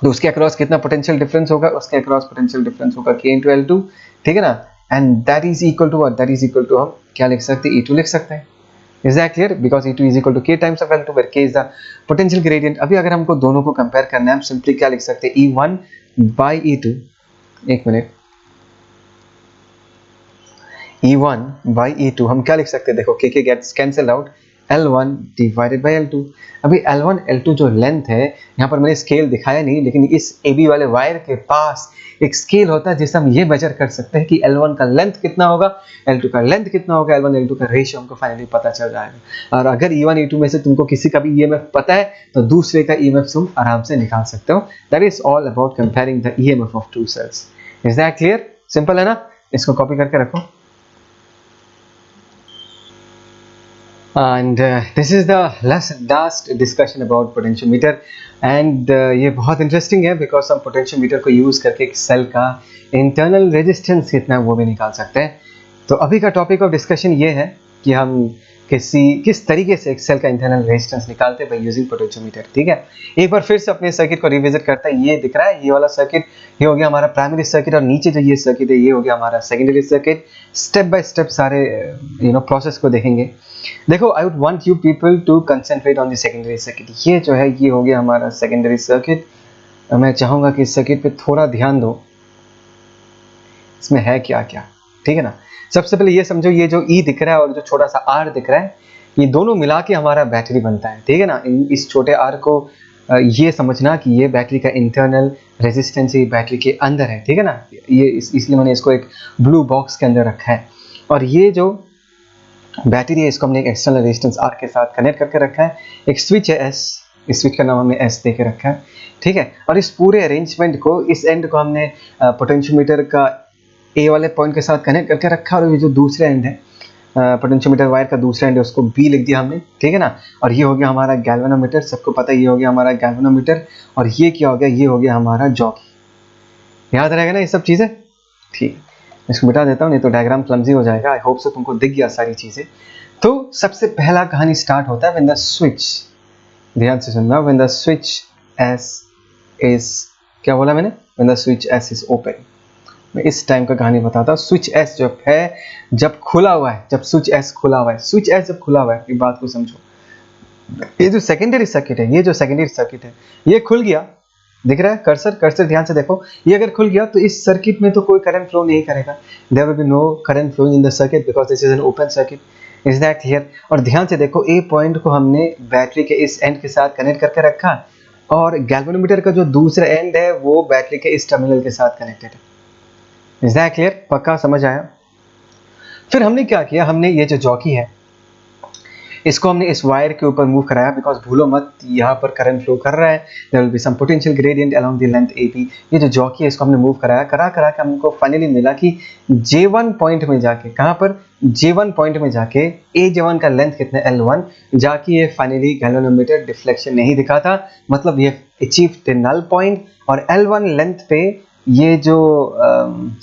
तो उसके अक्रॉस कितना पोटेंशियल डिफरेंस होगा? उसके अक्रॉस पोटेंशियल डिफरेंस होगा K into L2, ठीक है ना। And that is equal to what, that is equal to, हम क्या लिख सकते हैं, E2 लिख सकते हैं। Is that clear? Because E2 is equal to K times of L2 where K is the potential gradient. अभी अगर हमको दोनों को कंपेयर करना है, हम सिंपली क्या लिख सकते हैं, E1 by E2, एक मिनट, E1 by E2 हम क्या लिख सकते हैं, देखो K gets cancel out, L1 divided by L2। अभी L1 L2 जो लेंथ है, यहाँ पर मैंने स्केल दिखाया नहीं, लेकिन इस AB वाले वायर के पास एक स्केल होता है जिससे हम ये मेजर कर सकते हैं कि L1 का लेंथ कितना होगा, L2 का लेंथ कितना होगा, L1 L2 का रेशियो हमको फाइनली पता चल जाएगा। और अगर E1 E2 में से तुमको किसी का भी EMF पता है तो दूसरे का EMF तुम आराम से निकाल सकते हो। That is all about comparing the EMF of two cells. Is that clear? Simple है ना? इसको कॉपी करके रखो। And this is the last discussion about potentiometer and ये बहुत इंटरेस्टिंग है बिकॉज हम पोटेंशियोमीटर को यूज़ करके एक सेल का इंटरनल रेजिस्टेंस कितना है वो भी निकाल सकते हैं। तो अभी का टॉपिक ऑफ डिस्कशन ये है कि हम किस तरीके से एक सेल का इंटरनल रेजिस्टेंस निकालते हैं बाय यूजिंग पोटेंशियोमीटर। ठीक है, एक बार फिर से अपने सर्किट को रिविजिट करते हैं। ये दिख रहा है, ये वाला सर्किट, ये हो गया हमारा प्राइमरी सर्किट, और नीचे जो ये सर्किट है ये हो गया हमारा secondary circuit. Step by step सारे प्रोसेस को देखेंगे। देखो, I would want you people to concentrate on the secondary circuit. ये जो है ये हो गया हमारा सेकेंडरी सर्किट। मैं चाहूंगा कि इस सर्किट पे थोड़ा ध्यान दो, इसमें है क्या क्या। ठीक है ना? सबसे पहले ये समझो, ये जो E दिख रहा है और जो छोटा सा R दिख रहा है, ये दोनों मिला के हमारा बैटरी बनता है। ठीक है ना? इस छोटे R को ये समझना कि ये बैटरी का इंटरनल रेजिस्टेंस ये बैटरी के अंदर है। ठीक है ना? ये इसलिए मैंने इसको एक ब्लू बॉक्स के अंदर रखा है। और ये जो बैटरी है इसको हमने एक एक्सटर्नल रेजिस्टेंस R के साथ कनेक्ट करके रखा है। एक स्विच है S, इस स्विच का नाम हमने S दे के रखा है। ठीक है, और इस पूरे अरेंजमेंट को, इस एंड को हमने पोटेंशियोमीटर का A वाले पॉइंट के साथ कनेक्ट करके रखा, और ये जो दूसरा एंड है पोटेंशियोमीटर वायर का दूसरा एंड है उसको B लिख दिया हमने। ठीक है ना? और ये हो गया हमारा गैल्वेनोमीटर, सबको पता है ये हो गया हमारा गैल्वेनोमीटर। और ये क्या हो गया? ये हो गया हमारा जॉकी। याद रहेगा ना ये सब चीज़ें? ठीक, इसको मिटा देता हूँ नहीं तो डायग्राम क्लमजी हो जाएगा। आई होप सो तुमको दिख गया सारी चीज़ें। तो सबसे पहला कहानी स्टार्ट होता है व्हेन द स्विच, ध्यान से सुनना, when the switch S is, क्या बोला मैंने? When the switch S is open. मैं इस टाइम का कहानी बताता हूँ। स्विच S जब है, जब खुला हुआ है, जब स्विच S खुला हुआ है, स्विच S जब खुला हुआ है, ये बात को समझो। ये जो सेकेंडरी सर्किट है, ये जो सेकेंडरी सर्किट है ये खुल गया, दिख रहा है कर्सर ध्यान से देखो। ये अगर खुल गया तो इस सर्किट में तो कोई करंट फ्लो नहीं करेगा। There will be no current flowing in the circuit because this is an open circuit. Is that clear? और ध्यान से देखो, ए पॉइंट को हमने बैटरी के इस एंड के साथ कनेक्ट करके रखा, और गैल्वेनोमीटर का जो दूसरा एंड है वो बैटरी के इस टर्मिनल के साथ कनेक्टेड है। Is that clear? पक्का समझ आया? फिर हमने क्या किया, हमने ये जो जॉकी है इसको हमने इस वायर के ऊपर मूव कराया, बिकॉज भूलो मत यहाँ पर करंट फ्लो कर रहा है। There will be some potential gradient along the length AB। ये जो जॉकी है इसको हमने मूव कराया, करा के हमको फाइनली मिला कि J1 पॉइंट में जाके, कहाँ पर? J1 पॉइंट में जाके J1 का लेंथ कितना है? L1 जाके ये फाइनली गैल्वेनोमीटर डिफ्लेक्शन नहीं दिखाता, मतलब ये अचीव द नल पॉइंट, और L1 लेंथ पे ये जो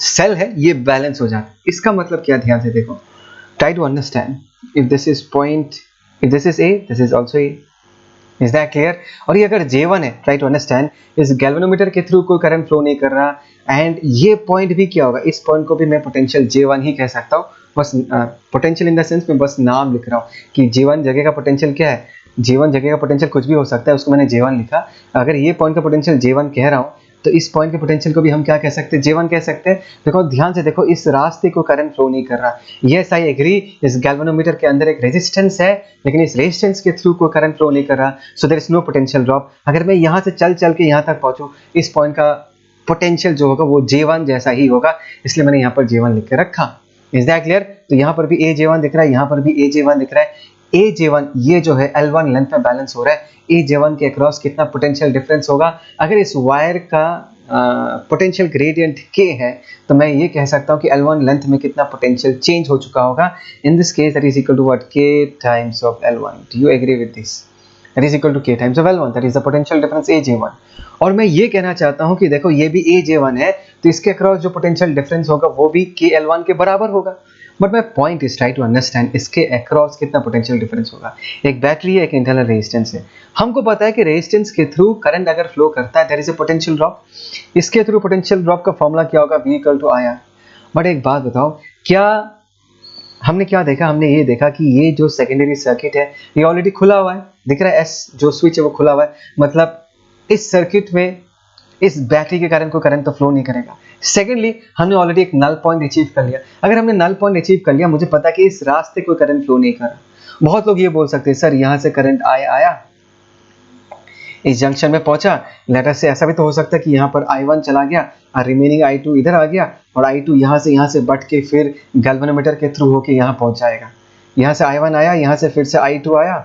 सेल है ये बैलेंस हो जाता है। इसका मतलब क्या? ध्यान से देखो, try to understand. If this is point, if this is A, this is also A. Is that clear? और ये अगर J1 है, try to understand, इस गैल्वेनोमीटर के थ्रू कोई करंट फ्लो नहीं कर रहा, एंड ये पॉइंट भी क्या होगा? इस पॉइंट को भी मैं पोटेंशियल J1 ही कह सकता हूँ। बस पोटेंशियल इन द सेंस में बस नाम लिख रहा हूँ कि J1 जगह का पोटेंशियल क्या है। J1 जगह का पोटेंशियल कुछ भी हो सकता है, उसको मैंने J1 लिखा। अगर ये पॉइंट का पोटेंशियल J1 कह रहा हूँ तो इस पॉइंट के पोटेंशियल को भी हम क्या कह सकते हैं? J1 कह सकते हैं। देखो ध्यान से देखो, इस रास्ते को करंट फ्लो नहीं कर रहा। यस आई एग्री, इस गैल्वेनोमीटर के अंदर एक रेजिस्टेंस है, लेकिन इस रेजिस्टेंस के थ्रू कोई करंट फ्लो नहीं कर रहा, so there is no potential drop. अगर मैं यहाँ से चल के यहाँ तक पहुंचूं, इस पॉइंट का पोटेंशियल जो होगा वो J1 जैसा ही होगा, इसलिए मैंने यहाँ पर J1 लिख के रखा। Is that clear? तो यहाँ पर भी J1 दिख रहा है, यहाँ पर भी J1 दिख रहा है। J1 ये जो है L1 लेंथ में बैलेंस हो रहा है। J1 के अक्रॉस कितना पोटेंशियल डिफरेंस होगा? अगर इस वायर का पोटेंशियल ग्रेडियंट K है तो मैं ये कह सकता हूँ कि L1 लेंथ में कितना पोटेंशियल चेंज हो चुका होगा। In this case that is equal to what? K times of L1। Do you agree with this? That is equal to K times of L1, that is the potential difference J1। और मैं ये कहना चाहता हूँ कि देखो ये भी J1 है, तो इसके अक्रॉस जो पोटेंशियल डिफरेंस होगा वो भी KL1 के बराबर होगा। But my point is try to understand इसके अक्रॉस कितना पोटेंशियल डिफरेंस होगा। एक बैटरी है, एक इंटरनल रेजिस्टेंस है। हमको पता है कि रेजिस्टेंस के थ्रू करंट अगर फ्लो करता है there is a potential drop. इसके थ्रू पोटेंशियल ड्रॉप का फॉर्मूला क्या होगा? V equal to IR। But एक बात बताओ, क्या हमने क्या देखा? हमने ये देखा कि ये जो सेकेंडरी सर्किट है ये ऑलरेडी खुला हुआ है, दिख रहा है S जो स्विच है वो खुला हुआ है, मतलब इस सर्किट में इस बैटरी के कारण कोई करंट तो फ्लो नहीं करेगा। सेकेंडली हमने ऑलरेडी एक नल पॉइंट अचीव कर लिया। अगर हमने नल पॉइंट अचीव कर लिया, मुझे पता है कि इस रास्ते कोई करंट फ्लो नहीं कर रहा, बहुत लोग ये बोल सकते हैं सर यहाँ से करंट आया इस जंक्शन में पहुंचा, लेटर से ऐसा भी तो हो सकता है कि यहाँ पर I1 चला गया और रिमेनिंग I2 इधर आ गया और I2 यहाँ से बढ़ के फिर गैल्वेनोमीटर के थ्रू होके यहाँ पहुंच जाएगा। यहाँ से I1 आया, यहाँ से फिर से I2 आया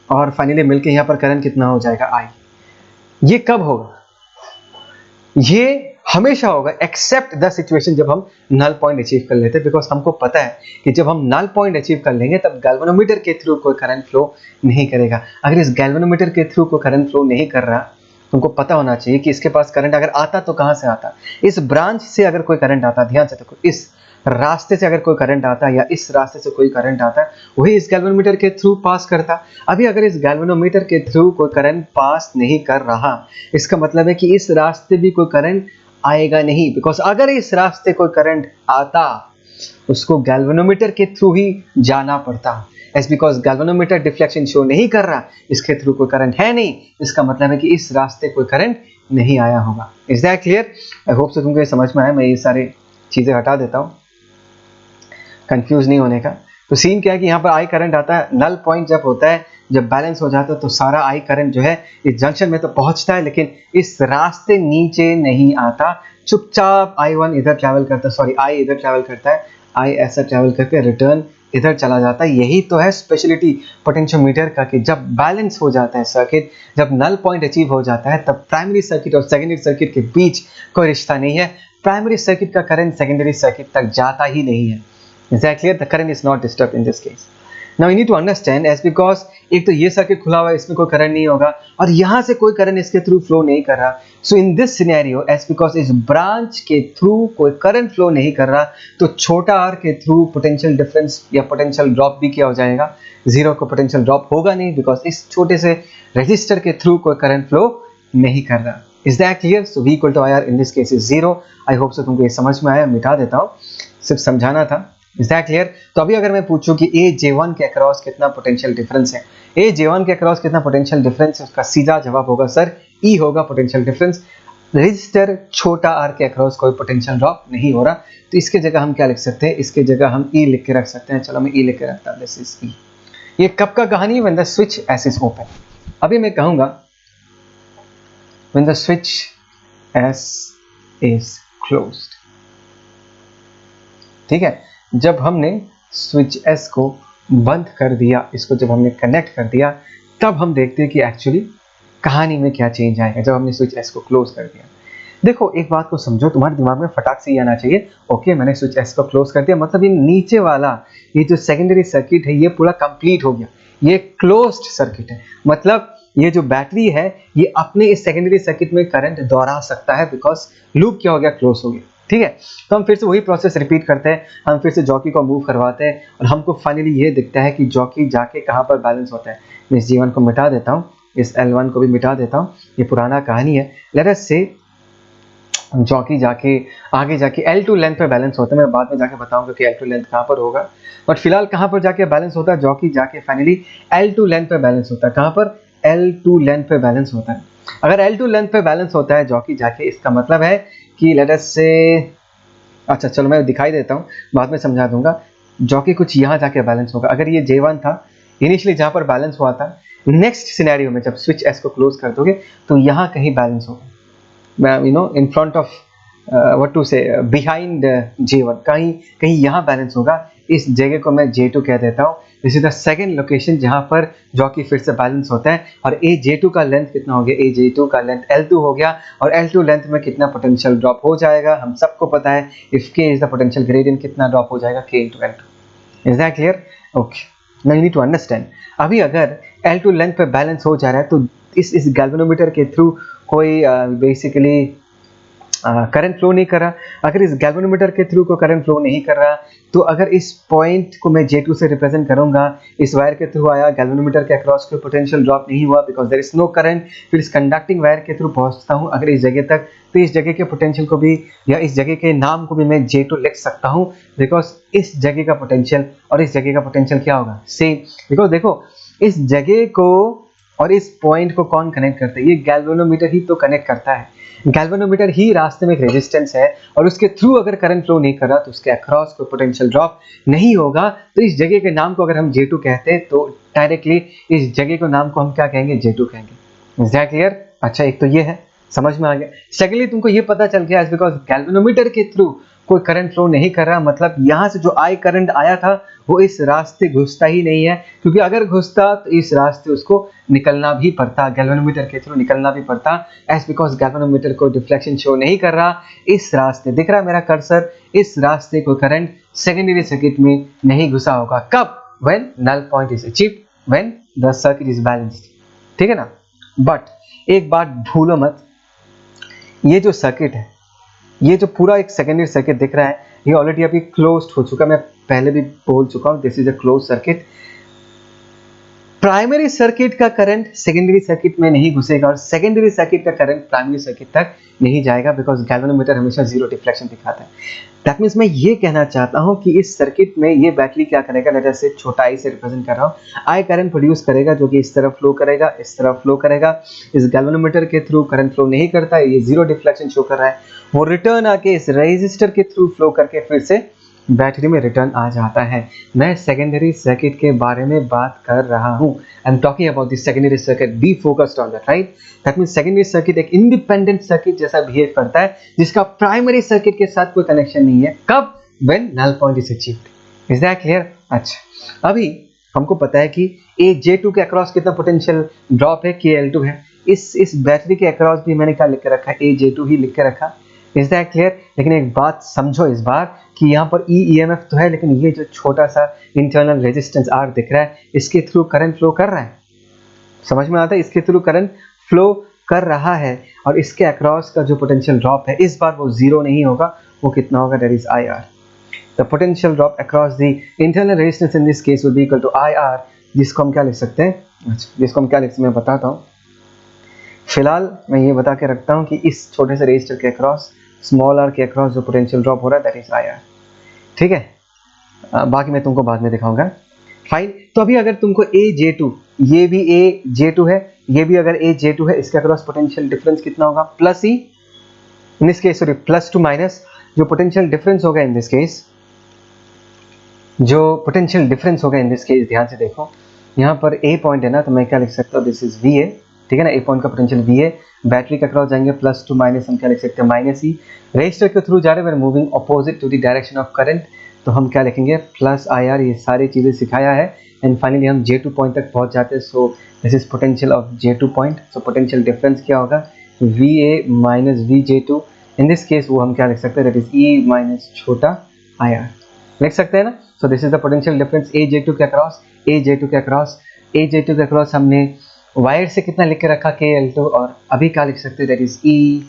और फाइनली मिलके यहाँ पर करंट कितना हो जाएगा I। ये कब होगा? ये हमेशा होगा एक्सेप्ट द सिचुएशन जब हम नल पॉइंट अचीव कर लेते हैं, बिकॉज हमको पता है कि जब हम नल पॉइंट अचीव कर लेंगे तब गैल्वेनोमीटर के थ्रू कोई करंट फ्लो नहीं करेगा। अगर इस गैल्वेनोमीटर के थ्रू कोई करंट फ्लो नहीं कर रहा, तुमको पता होना चाहिए कि इसके पास करंट अगर आता तो कहां से आता। इस ब्रांच से अगर कोई करंट आता, ध्यान से देखो, इस रास्ते से अगर कोई करंट आता या इस रास्ते से कोई करंट आता, वही इस गैल्वेनोमीटर के थ्रू पास करता। अभी अगर इस गैल्वेनोमीटर के थ्रू कोई करंट पास नहीं कर रहा, इसका मतलब है कि इस रास्ते भी कोई करंट आएगा नहीं, बिकॉज अगर इस रास्ते कोई करंट आता उसको गैल्वेनोमीटर के थ्रू ही जाना पड़ता। S because galvanometer deflection show नहीं कर रहा, इसके थ्रू कोई करंट है नहीं, इसका मतलब है कि इस रास्ते कोई करंट नहीं आया होगा। Is that clear? I hope so तुमको ये समझ में आया। मैं ये सारी चीजें हटा देता हूँ कंफ्यूज नहीं होने का। तो सीन क्या है कि यहाँ पर आई करंट आता है, नल पॉइंट जब होता है, जब बैलेंस हो जाता है तो सारा आई करंट जो है इस जंक्शन में तो पहुंचता है, लेकिन इस रास्ते नीचे नहीं आता। चुपचाप I1 इधर ट्रैवल करता है, सॉरी I इधर ट्रैवल करता है, I ऐसा ट्रैवल करके रिटर्न इधर चला जाता है। यही तो है स्पेशलिटी पोटेंशियोमीटर का कि जब बैलेंस हो जाता है सर्किट, जब नल पॉइंट अचीव हो जाता है, तब प्राइमरी सर्किट और सेकेंडरी सर्किट के बीच कोई रिश्ता नहीं है। प्राइमरी सर्किट का करंट सेकेंडरी सर्किट तक जाता ही नहीं है। Is that clear? The current is not disturbed in this case. Now you need to understand as because एक तो ये सर्किट खुला हुआ है, इसमें कोई करंट नहीं होगा और यहाँ से कोई करंट इसके थ्रू फ्लो नहीं कर रहा। So in this scenario as because इस ब्रांच के थ्रू कोई करंट फ्लो नहीं कर रहा, तो छोटा r के थ्रू पोटेंशियल डिफरेंस या पोटेंशियल ड्रॉप भी क्या हो जाएगा? जीरो को पोटेंशियल ड्रॉप होगा नहीं, बिकॉज इस छोटे से रजिस्टर के थ्रू कोई करंट फ्लो नहीं कर रहा। Is that clear? So V equal to IR in this case is 0. I hope so तुमको ये समझ में आया। मिटा देता हूँ, सिर्फ समझाना था। Is that clear? तो अभी अगर मैं पूछूं कि AJ1 के अक्रॉस कितना पोटेंशियल डिफरेंस है, AJ1 के अक्रॉस कितना पोटेंशियल डिफरेंस है, उसका सीधा जवाब होगा सर E होगा पोटेंशियल डिफरेंस। रजिस्टर छोटा r के अक्रॉस कोई पोटेंशियल ड्रॉप नहीं हो रहा, तो इसके जगह हम क्या लिख सकते हैं? इसके जगह हम E लिख के रख सकते हैं। चलो मैं E लिख के रखता हूं, दिस इज E। ये कब का कहानी? When the switch S is open. अभी मैं कहूंगा when the switch S is closed, ठीक है। जब हमने स्विच एस को बंद कर दिया, इसको जब हमने कनेक्ट कर दिया, तब हम देखते हैं कि एक्चुअली कहानी में क्या चेंज आएगा जब हमने स्विच एस को क्लोज कर दिया। देखो एक बात को समझो, तुम्हारे दिमाग में फटाक से ये आना चाहिए, ओके मैंने स्विच एस को क्लोज कर दिया, मतलब ये नीचे वाला ये जो सेकेंडरी सर्किट है ये पूरा कंप्लीट हो गया, ये क्लोज्ड सर्किट है। मतलब ये जो बैटरी है ये अपने इस सेकेंडरी सर्किट में करंट दोहरा सकता है, बिकॉज लूप क्या हो गया? क्लोज हो गया, ठीक है। तो हम फिर से वही प्रोसेस रिपीट करते हैं, हम फिर से जॉकी को मूव करवाते हैं और हमको फाइनली ये दिखता है कि जॉकी जाके कहाँ पर बैलेंस होता है। मैं इस G1 को मिटा देता हूँ, इस L1 को भी मिटा देता हूँ, ये पुराना कहानी है। लेट अस से जॉकी जाके आगे जाके L2 लेंथ पे बैलेंस होता है, मैं बाद में जाके बताऊंगा कि L2 लेंथ कहाँ पर होगा, बट फिलहाल कहाँ पर जाके बैलेंस होता है? जॉकी जाके फाइनली L2 लेंथ पे बैलेंस होता है। कहाँ पर? L2 लेंथ पे बैलेंस होता है। अगर L2 लेंथ पे बैलेंस होता है जॉकी जाके, इसका मतलब है कि लेट अस से, अच्छा चलो मैं दिखाई देता हूँ, बाद में समझा दूंगा। जॉकी कुछ यहाँ जाके बैलेंस होगा। अगर ये J1 था इनिशियली जहाँ पर बैलेंस हुआ था, नेक्स्ट सिनेरियो में जब स्विच एस को क्लोज कर दोगे तो यहाँ कहीं बैलेंस होगा, you know in front of what to say, behind J1, कहीं यहाँ बैलेंस होगा। इस जगह को मैं J2 कह देता हूँ। This is the second location जहाँ पर जॉकी फिर से बैलेंस होता है। और AJ2 का लेंथ कितना हो गया? AJ2 का लेंथ L2 हो गया, और L2 लेंथ में कितना पोटेंशियल ड्रॉप हो जाएगा हम सबको पता है। If K is the potential gradient, कितना ड्रॉप हो जाएगा? K into L2। Is that clear? Okay, now you need to understand. अभी अगर L2 लेंथ पे बैलेंस हो जा रहा है तो इस गैल्वेनोमीटर के थ्रू कोई बेसिकली करंट फ्लो नहीं कर रहा। अगर इस गैल्वेनोमीटर के थ्रू को करंट फ्लो नहीं कर रहा, तो अगर इस पॉइंट को मैं J2 से रिप्रेजेंट करूंगा, इस वायर के थ्रू आया, गैल्वेनोमीटर के अक्रॉस कोई पोटेंशियल ड्रॉप नहीं हुआ because there is no current, फिर इस कंडक्टिंग वायर के थ्रू पहुंचता हूं अगर इस जगह तक, तो इस जगह के पोटेंशियल को भी या इस जगह के नाम को भी मैं J2 लिख सकता हूं, बिकॉज इस जगह का पोटेंशियल और इस जगह का पोटेंशियल क्या होगा? सेम। बिकॉज देखो इस जगह को और इस पॉइंट को कौन कनेक्ट करता है? ये गैल्वेनोमीटर ही तो कनेक्ट करता है। गैल्वेनोमीटर ही रास्ते में एक रेजिस्टेंस है और उसके थ्रू अगर करंट फ्लो नहीं कर रहा तो उसके अक्रॉस कोई पोटेंशियल ड्रॉप नहीं होगा। तो इस जगह के नाम को अगर हम J2 कहते हैं तो डायरेक्टली इस जगह को नाम को हम क्या कहेंगे? J2 कहेंगे। Is that clear? अच्छा, एक तो ये है, समझ में आ गया। सेकेंडली तुमको ये पता चल गया बिकॉज गैल्वेनोमीटर के थ्रू कोई करंट फ्लो नहीं कर रहा, मतलब यहाँ से जो आई करंट आया था वो इस रास्ते घुसता ही नहीं है, क्योंकि अगर घुसता तो इस रास्ते उसको निकलना भी पड़ता, गैल्वेनोमीटर के थ्रू निकलना भी पड़ता। एज बिकॉज गैल्वेनोमीटर को डिफ्लेक्शन शो नहीं कर रहा, इस रास्ते दिख रहा है मेरा कर्सर, इस रास्ते को करंट सेकेंडरी सर्किट में नहीं घुसा होगा। कब? When null point is achieved, when the circuit is balanced. ठीक है ना? बट एक बात भूलो मत, ये जो सर्किट है, ये जो पूरा एक सेकेंडरी सर्किट दिख रहा है, ये ऑलरेडी अभी क्लोज्ड हो चुका, मैं पहले भी बोल चुका हूं, this is a close circuit. Primary circuit का करंट सेकेंडरी सर्किट में नहीं घुसेगा और सेकेंडरी सर्किट का करंट प्राइमरी सर्किट तक नहीं जाएगा, बिकॉज गैल्वेनोमीटर हमेशा जीरो डिफ्लेक्शन दिखाता है। दैट मीन्स मैं ये कहना चाहता हूं कि इस सर्किट में ये बैटरी क्या करेगा, लेट अस से छोटा आई से रिप्रेजेंट कर रहा हूं, आई करंट प्रोड्यूस करेगा जो कि इस तरफ फ्लो करेगा, इस तरफ फ्लो करेगा। इस गैल्वेनोमीटर के थ्रू करंट फ्लो नहीं करता है, ये जीरो डिफ्लेक्शन शो कर रहा है, वो रिटर्न आके इस रेजिस्टर के थ्रू फ्लो करके फिर से बैटरी में रिटर्न आ जाता है। मैं सेकेंडरी सर्किट के बारे में बात कर रहा हूं। आई am talking about the secondary circuit, be focused on that, right? That means secondary circuit एक इंडिपेंडेंट सर्किट जैसा बिहेव करता है, जिसका प्राइमरी सर्किट के साथ कोई कनेक्शन नहीं है। कब? When null point is achieved. Is that clear? अच्छा, अभी हमको पता है कि J2 के अक्रॉस कितना पोटेंशियल ड्रॉप है, KL2 है। इस बैटरी के अक्रॉस भी मैंने क्या लिख के रखा है? J2 ही लिख के रखा। Is that clear? लेकिन एक बात समझो इस बार कि यहाँ पर EMF तो है, लेकिन ये जो छोटा सा इंटरनल रेजिस्टेंस R दिख रहा है, इसके थ्रू करंट फ्लो कर रहा है। समझ में आता है? इसके थ्रू करंट फ्लो कर रहा है और इसके अक्रॉस का जो पोटेंशियल ड्रॉप है इस बार वो जीरो नहीं होगा, वो कितना होगा? That is IR। The potential drop across the internal resistance in this case will be equal to IR, जिसको हम क्या लिख सकते हैं? अच्छा, जिसको हम क्या लिख सकते हैं मैं बताता हूँ। फिलहाल मैं ये बता के रखता हूँ कि इस छोटे से रेजिस्टर के अक्रॉस, स्मॉल r के अक्रॉस जो पोटेंशियल ड्रॉप हो रहा है दैट इज IR। ठीक है, बाकी मैं तुमको बाद में दिखाऊंगा। फाइन, तो अभी अगर तुमको J2, ये भी J2 है, ये भी अगर J2 है, इसके अक्रॉस पोटेंशियल डिफरेंस कितना होगा? Plus he in this case, sorry plus to minus, जो पोटेंशियल डिफरेंस होगा इन दिस केस, जो पोटेंशियल डिफरेंस होगा इन दिस केस, ध्यान से देखो, यहाँ पर A पॉइंट है ना, तो मैं क्या लिख सकता हूँ? This is VA। ठीक है ना? A पॉइंट का पोटेंशियल VA, बैटरी का क्रॉस जाएंगे प्लस टू माइनस, हम क्या लिख सकते हैं? माइनस ही। रेजिस्टर के थ्रू जा रहे हैं, moving opposite to the direction of current, तो हम क्या लिखेंगे? Plus IR। ये सारी चीजें सिखाया है एंड फाइनली हम J2 पॉइंट तक पहुंच जाते हैं। सो this is potential of J2 point. So potential difference क्या होगा? VA minus VJ2। In this case वो हम क्या लिख सकते हैं? दैट इज E माइनस छोटा IR लिख सकते हैं ना? सो this is the potential difference J2 के अक्रॉस, J2 के अक्रॉस, J2 के अक्रॉस हमने वायर से कितना लिख के रखा? KL2, और अभी क्या लिख सकते हैं? That is E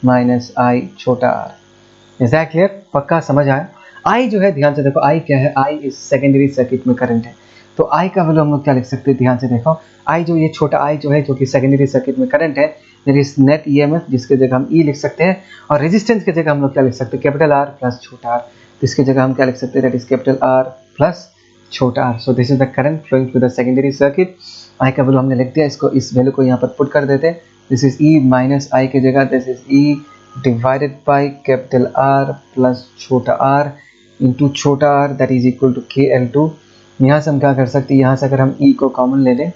minus I छोटा r। Is that clear? पक्का समझ आया? I जो है, ध्यान से देखो, I क्या है? I इस सेकेंडरी सर्किट में करंट है, तो I का वैल्यू हम लोग क्या लिख सकते हैं? ध्यान से देखो, I जो ये छोटा I जो है, जो कि सेकेंडरी सर्किट में करंट है, दैट इज नेट EMF, जिसके जगह हम E लिख सकते हैं, और रेजिस्टेंस की जगह हम लोग क्या लिख सकते हैं? कैपिटल R प्लस छोटा r, तो इसकी जगह हम क्या लिख सकते हैं? That is capital R plus छोटा r। So this is the current flowing through the secondary circuit. I का वैल्यू हमने लिख दिया, इसको इस वैल्यू को यहाँ पर पुट कर देते हैं। This is E minus I की जगह this is E divided by capital R plus छोटा r इंटू छोटा r, that is equal to KL2। यहाँ से हम क्या कर सकते हैं? यहाँ से अगर हम E को कॉमन ले लें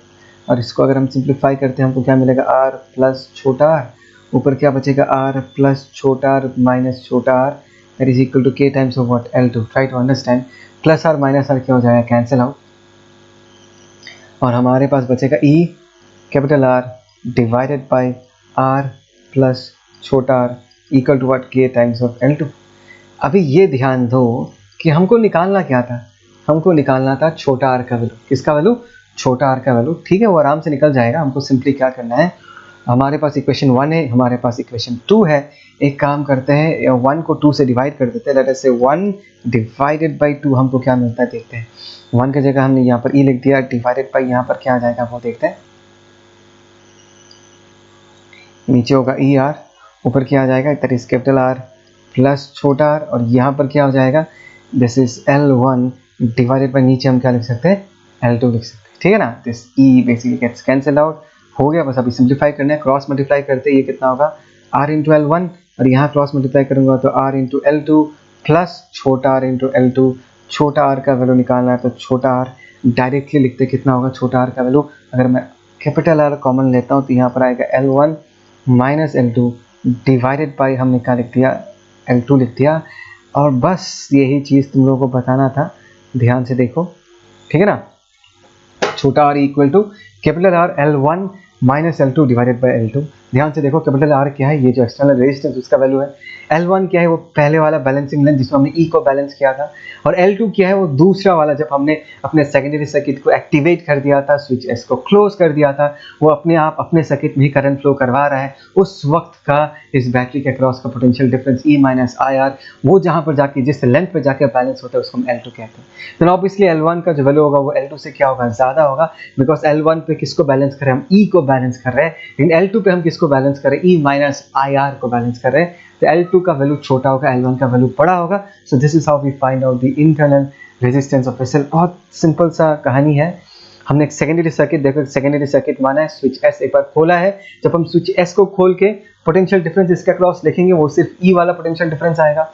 और इसको अगर हम सिंप्लीफाई करते हैं, हमको क्या मिलेगा? R प्लस छोटा r, ऊपर क्या बचेगा? R प्लस छोटा r माइनस छोटा r, that is equal to K times of what? L2। Try to understand. Plus r minus r क्या हो जाएगा? कैंसिल आउट, और हमारे पास बचेगा E capital R divided by R plus छोटा r equal to what? K times of L2। अभी ये ध्यान दो कि हमको निकालना क्या था? हमको निकालना था छोटा r का वैल्यू। किसका वैल्यू? छोटा r का वैल्यू। ठीक है, वो आराम से निकल जाएगा। हमको सिंपली क्या करना है, हमारे पास इक्वेशन 1 है, हमारे पास इक्वेशन 2 है। एक काम करते हैं, 1 को 2 से डिवाइड कर देते हैं, लेट अस से 1 डिवाइडेड बाय 2 हमको क्या मिलता है देखते हैं। 1 की जगह हमने यहाँ पर E लिख दिया, डिवाइडेड बाय यहाँ पर क्या आ जाएगा वो देखते हैं। नीचे होगा ER, ऊपर क्या आ जाएगा? That is capital R plus छोटा r, और यहाँ पर क्या हो जाएगा? This is L1 divided by नीचे हम क्या लिख सकते हैं? L2 लिख सकते हैं। ठीक है ना? This E basically gets cancel out, हो गया, बस अभी सिंप्लीफाई करना है, क्रॉस मल्टीप्लाई करते ये कितना होगा r इंटू L1, और यहाँ क्रॉस मल्टीप्लाई करूंगा तो r इंटू L2 प्लस छोटा r इंटू L2, छोटा r का वैल्यू निकालना है तो छोटा r डायरेक्टली लिखते कितना होगा छोटा r का वैल्यू, अगर मैं कैपिटल R कॉमन लेता हूँ तो यहाँ पर आएगा L1 minus L2 divided by हमने क्या लिख दिया L2 लिख दिया। और बस यही चीज़ तुम लोगों को बताना था, ध्यान से देखो, ठीक है ना। छोटा r equal to capital R L1 minus L2 divided by L2। ध्यान से देखो कैपिटल R क्या है, ये जो एक्सटर्नल रेजिस्टेंस उसका वैल्यू है। L1 क्या है, वो पहले वाला बैलेंसिंग लेंथ जिसमें हमने E को बैलेंस किया था, और L2 क्या है, वो दूसरा वाला जब हमने अपने सेकेंडरी सर्किट को एक्टिवेट कर दिया था, स्विच S को क्लोज कर दिया था, वो अपने आप अपने सर्किट में ही करंट फ्लो करवा रहा है, उस वक्त का इस बैटरी के अक्रॉस का potential difference E minus IR, वो जहाँ पर जाके जिस लेंथ पे जाके बैलेंस होता है उसको हम L2 कहते हैं। तो ऑब्वियसली L1 का जो वैल्यू होगा वो L2 से क्या होगा, ज़्यादा होगा, बिकॉज L1 पे किसको बैलेंस कर रहे हैं, हम E को बैलेंस कर रहे हैं, लेकिन L2 पे हम किसको बैलेंस कर रहे हैं, E माइनस IR को बैलेंस कर रहे हैं। तो L2 का वैल्यू छोटा होगा, L1 का वैल्यू बड़ा होगा। So this is how we find out the internal resistance of cell. बहुत सिंपल सा कहानी है। हमने एक सेकेंडरी सर्किट देखो, सेकेंडरी सर्किट माना है स्विच S एक बार खोला है, जब हम स्विच S को खोल के पोटेंशियल डिफरेंस इसके अक्रॉस लिखेंगे वो सिर्फ E वाला पोटेंशियल डिफरेंस आएगा।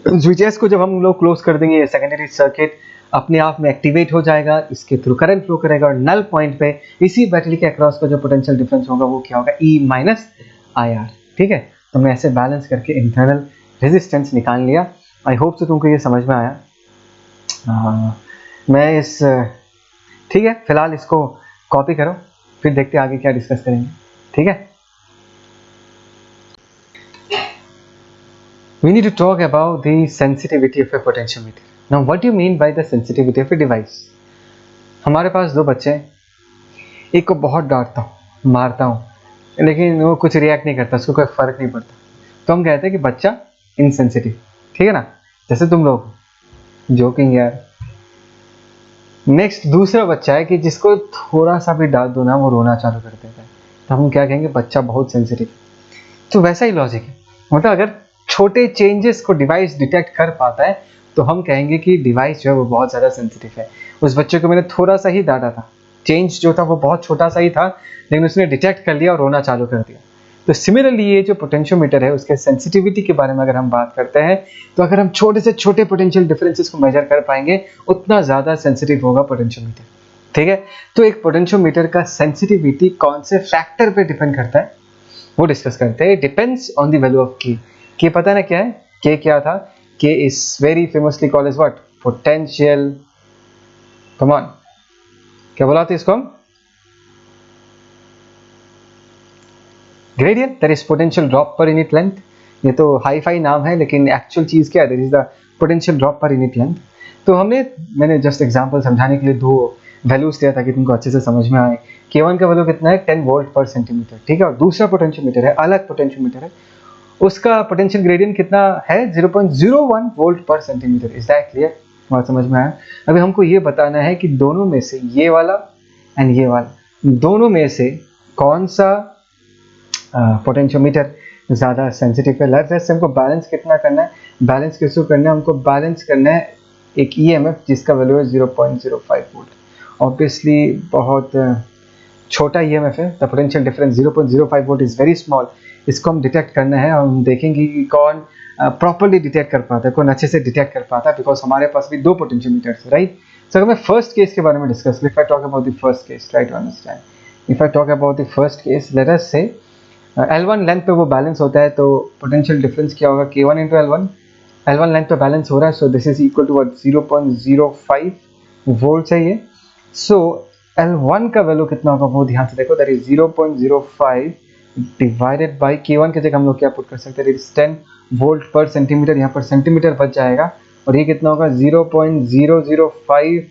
स्विच S को जब हम लोग क्लोज कर देंगे, ये सेकेंडरी सर्किट अपने आप में एक्टिवेट हो जाएगा, इसके थ्रू करंट फ्लो करेगा, और नल पॉइंट पे इसी बैटरी के अक्रॉस का जो पोटेंशियल डिफरेंस होगा वो क्या होगा, E माइनस IR। ठीक है, तो मैं ऐसे बैलेंस करके इंटरनल रेजिस्टेंस निकाल लिया। आई होप से तुमको ये समझ में आया। मैं इस ठीक है, फिलहाल इसको कॉपी करो, फिर देखते हैं आगे क्या डिस्कस करेंगे। ठीक है, we need to talk about the sensitivity of a potentiometer. Now what do you mean by the sensitivity of a device? हमारे पास दो बच्चे हैं, एक को बहुत डांटता हूँ, मारता हूँ, लेकिन वो कुछ रिएक्ट नहीं करता, उसको कोई फर्क नहीं पड़ता, तो हम कहते हैं कि बच्चा इनसेंसिटिव। ठीक है ना, जैसे तुम लोग, जोकिंग यार। नेक्स्ट दूसरा बच्चा है कि जिसको थोड़ा सा भी डांट दो ना वो रोना चालू कर देता है, तो हम क्या कहेंगे, बच्चा बहुत सेंसिटिव। तो वैसा ही लॉजिक है, मतलब अगर छोटे चेंजेस को डिवाइस डिटेक्ट कर पाता है तो हम कहेंगे कि डिवाइस जो है वो बहुत ज़्यादा सेंसिटिव है। उस बच्चे को मैंने थोड़ा सा ही डांटा था, चेंज जो था वो बहुत छोटा सा ही था, लेकिन उसने डिटेक्ट कर लिया और रोना चालू कर दिया। तो सिमिलरली ये जो पोटेंशियोमीटर है उसके सेंसिटिविटी के बारे में अगर हम बात करते हैं, तो अगर हम छोटे से छोटे पोटेंशियल डिफरेंसेस को मेजर कर पाएंगे उतना ज़्यादा सेंसिटिव होगा पोटेंशियोमीटर। ठीक है, तो एक पोटेंशियोमीटर का सेंसिटिविटी कौन से फैक्टर पे डिपेंड करता है वो डिस्कस करते हैं। Depends on the value of के पता है ना क्या है, के क्या था, K is very famously called as what, potential, come on, क्या बोला था इसको हम, gradient, that is potential drop per unit length. ये तो हाई फाई नाम है, लेकिन एक्चुअल चीज क्या है, that is the potential drop per unit length. तो मैंने जस्ट एग्जांपल समझाने के लिए दो वैल्यूज दिया ताकि तुमको अच्छे से समझ में आए। K1 का वैल्यू कितना है, 10 वोल्ट पर सेंटीमीटर। ठीक है, और दूसरा पोटेंशियोमीटर है, अलग पोटेंशियोमीटर है, उसका पोटेंशियल ग्रेडियंट कितना है, 0.01 वोल्ट पर सेंटीमीटर। इज दैट क्लियर, बात समझ में आया। अभी हमको ये बताना है कि दोनों में से ये वाला एंड ये वाला, दोनों में से कौन सा पोटेंशियोमीटर ज़्यादा सेंसिटिव है। लेट्स से हमको बैलेंस कितना करना है, बैलेंस किसको करना है, हमको बैलेंस करना है एक EMF जिसका वैल्यू है 0.05 वोल्ट। ऑब्वियसली बहुत छोटा EMF है, the potential difference 0.05 volt is very small. इसको हम डिटेक्ट करना है और हम देखेंगे कि कौन प्रॉपरली डिटेक्ट कर पाता है, कौन अच्छे से डिटेक्ट कर पाता है, बिकॉज हमारे पास भी दो पोटेंशियोमीटर्स है, राइट। सो अगर मैं फर्स्ट केस के बारे में डिस्कस करूँ, if I talk about the first case, try to understand. If I talk about the first case, let us say L1 length पे वो बैलेंस होता है, तो पोटेंशियल डिफरेंस क्या होगा, K1 इंटू L1 लेंथ पे बैलेंस हो रहा है, so this is equal to 0.05 volt है ये। सो L1 का वैल्यू कितना होगा वो ध्यान से देखो, that is 0.05 divided by K1 के जगह हम लोग क्या पुट कर सकते हैं, 10 वोल्ट पर सेंटीमीटर, यहाँ पर सेंटीमीटर बच जाएगा, और ये कितना होगा 0.005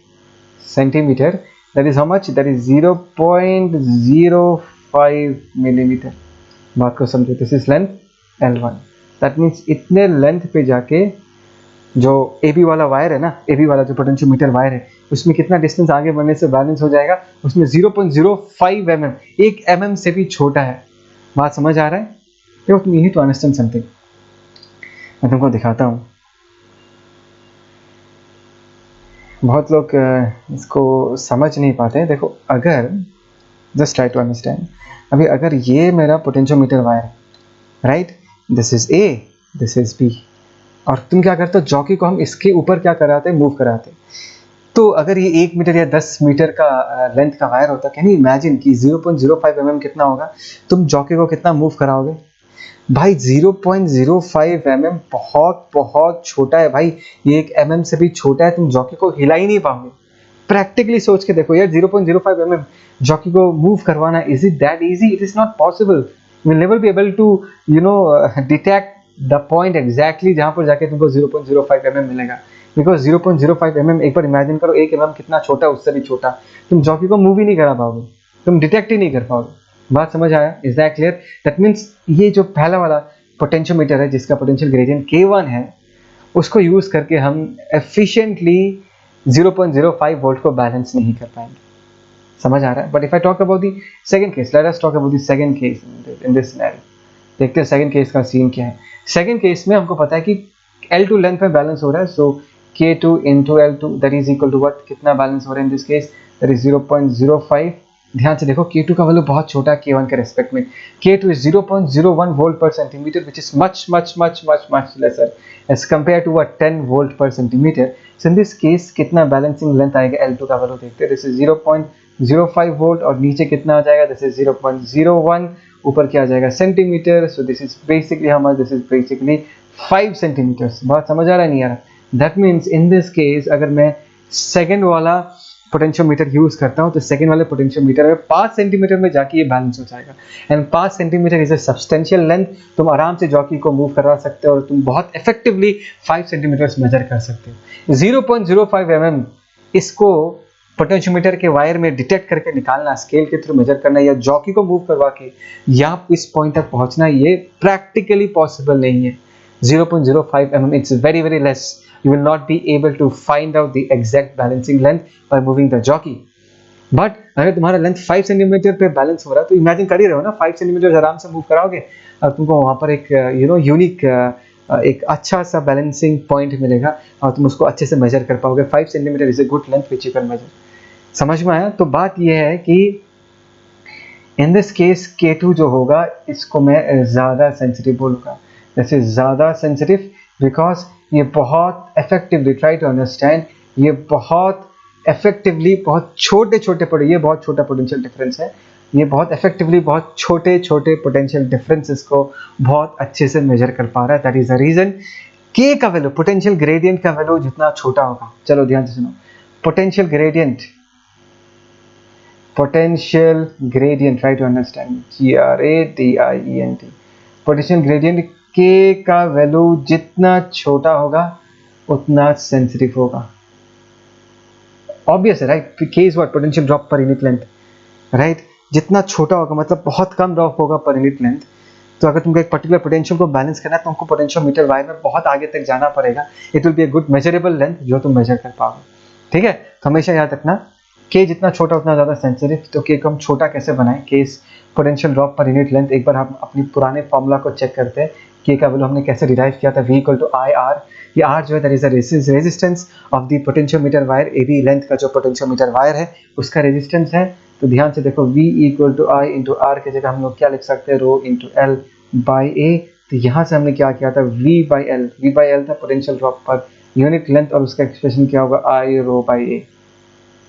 centimetre, that is how much, that is 0.05 millimetre. बात को समझो, this is length L1, that means इतने लेंथ पे जाके जो AB वाला वायर है ना, AB वाला जो पोटेंशियोमीटर वायर है, उसमें कितना डिस्टेंस आगे बढ़ने से बैलेंस हो जाएगा, उसमें 0.05 mm, 1 mm से भी छोटा है। बात समझ आ रहा है, देखो तुम यही टू अंडरस्टैंड समथिंग, मैं तुमको दिखाता हूँ। बहुत लोग इसको समझ नहीं पाते हैं। देखो, अगर जस्ट ट्राई टू अंडरस्टैंड। अभी अगर ये मेरा पोटेंशियोमीटर वायर है, right, this is A, this is B, और तुम क्या करते हो, जॉकी को हम इसके ऊपर क्या कराते हैं, मूव कराते हैं। तो अगर ये 1 मीटर या 10 मीटर का लेंथ का वायर होता, कैन यू इमेजिन कि 0.05 mm कितना होगा, तुम जॉकी को कितना मूव कराओगे भाई। 0.05 mm बहुत बहुत छोटा है भाई, ये 1 mm से भी छोटा है, तुम जॉकी को हिला ही नहीं पाओगे। प्रैक्टिकली सोच के देखो यार, 0.05 mm जॉकी को मूव करवाना, is it that easy? It is not possible. You will never be able to detect the point exactly जहां पर जाके तुमको 0.05 mm मिलेगा, बिकॉज 0.05 mm, एक बार इमेजिन करो 1 mm कितना छोटा है, उससे भी छोटा, तुम जॉकी को मूव ही नहीं करा पाओगे, तुम डिटेक्ट ही नहीं कर पाओगे। बात समझ आया? Is that clear? That means ये जो पहला वाला पोटेंशियोमीटर है जिसका पोटेंशियल ग्रेडियंट K1 है, उसको यूज करके हम एफिशिएंटली 0.05 वोल्ट को बैलेंस नहीं कर पाएंगे। समझ आ रहा है? But if I talk about the second case, let us talk about the second case in this scenario. देखते हैं सेकंड केस का सीन क्या है। सेकंड केस में हमको पता है कि L2 लेंथ में बैलेंस हो रहा है, सो K2 into L2 that is equal to what, कितना बैलेंस हो रहा है इन दिस केस, that is 0.05। ध्यान से देखो K2 का वैल्यू बहुत छोटा है K1 के रेस्पेक्ट में। K2 is 0.01 volt per centimeter, which is much lesser as compared to what, 10 volt per centimeter. So in this case कितना बैलेंसिंग लेंथ आएगा L2 का वैल्यू देखते हैं। This is 0.05 volt और नीचे कितना आ जाएगा, this is 0.01, ऊपर क्या आ जाएगा, centimetre. So this is basically how much, this is basically 5 centimetre. बात समझ आ रहा है नहीं आ रहा? That means in this case अगर मैं सेकेंड वाला पोटेंशियोमीटर यूज करता हूँ तो सेकेंड वाले पोटेंशियोमीटर में 5 सेंटीमीटर में जाके ये बैलेंस हो जाएगा। And 5 centimetre is a substantial length, तुम आराम से जॉकी को मूव करवा सकते हो और तुम बहुत इफेक्टिवली 5 सेंटीमीटर मेजर कर सकते हो। 0.05 mm इसको पोटेंशियोमीटर के वायर में डिटेक्ट करके निकालना, स्केल के थ्रू मेजर करना या जॉकी को मूव करवा के या इस पॉइंट तक पहुंचना, ये प्रैक्टिकली पॉसिबल नहीं है। 0.05 mm, it's very less. You will not be able to find out the exact balancing length by moving the jockey. But अगर तुम्हारा लेंथ 5 सेंटीमीटर पे बैलेंस हो रहा है तो इमेजिन कर ही रहे हो ना, 5 सेंटीमीटर आराम से मूव कराओगे और तुमको वहां पर एक यूनिक एक अच्छा सा बैलेंसिंग पॉइंट मिलेगा और तुम उसको अच्छे से मेजर कर पाओगे। 5 centimetre is a good length which you can measure. समझ में आया? तो बात यह है कि इन दिस केस K2 जो होगा इसको मैं ज्यादा सेंसिटिव बोलूंगा। दिस इज ज्यादा सेंसिटिव बिकॉज ये बहुत इफेक्टिवली, ट्राई टू अंडरस्टैंड, ये बहुत इफेक्टिवली बहुत छोटे, ये बहुत छोटा पोटेंशियल डिफरेंस है, ये बहुत इफेक्टिवली बहुत छोटे पोटेंशियल डिफरेंसेस को बहुत अच्छे से मेजर कर पा रहा है। That is the reason K का वैल्यू, पोटेंशियल ग्रेडियंट का वैल्यू जितना छोटा होगा, चलो ध्यान से सुनो, potential gradient, try to understand, GRADIENT, potential gradient K का वैल्यू जितना छोटा होगा उतना सेंसिटिव होगा। ऑब्वियस है right? K is what, potential drop per unit length, right? जितना छोटा होगा मतलब बहुत कम ड्रॉप होगा पर यूनिट लेंथ। तो अगर तुमको एक पर्टिकुलर पोटेंशियल को बैलेंस करना है तो तुमको पोटेंशियोमीटर वायर में बहुत आगे तक जाना पड़ेगा। It will be a good measurable length जो तुम मेजर कर पाओगे। ठीक है, तो हमेशा याद रखना K जितना छोटा उतना ज्यादा सेंसिटिव। तो K को हम छोटा कैसे बनाएं? K potential drop per unit length. एक बार हम अपनी पुराने फॉर्मूला को चेक करते हैं। K का वैल्यू हमने कैसे डिराइव किया था, V इक्वल टू IR। ये R जो है that is the resistance of the potentiometer wire. AB length का जो पोटेंशियोमीटर वायर है उसका रेजिस्टेंस है। तो ध्यान से देखो, V equal to I into R की जगह हम लोग क्या लिख सकते हैं, rho into L by A। तो यहाँ से हमने क्या किया था, V बाई L था potential drop per unit length, और उसका एक्सप्रेशन क्या होगा, I रो बाई A।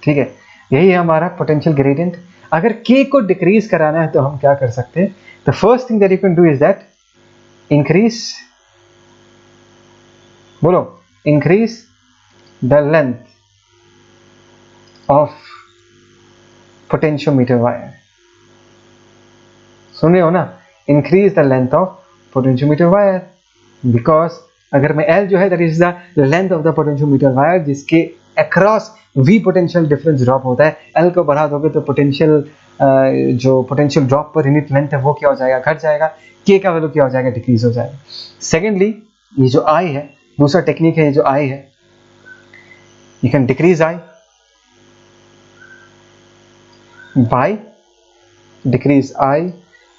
ठीक है, यही है हमारा पोटेंशियल ग्रेडियंट। अगर K को डिक्रीज कराना है तो हम क्या कर सकते हैं? The first thing that you can do is that increase the length of potentiometer wire. सुन रहे हो ना? Increase the length of potentiometer wire, because अगर मैं L जो है that is the length of the potentiometer wire जिसके across V potential difference drop होता है। L को बढ़ा दोगे तो पोटेंशियल जो potential drop per unit length है वो क्या हो जाएगा, घट जाएगा। K का वैल्यू क्या हो जाएगा, डिक्रीज हो जाएगा। सेकेंडली ये जो I है, दूसरा टेक्निक है, ये जो I है, you can decrease I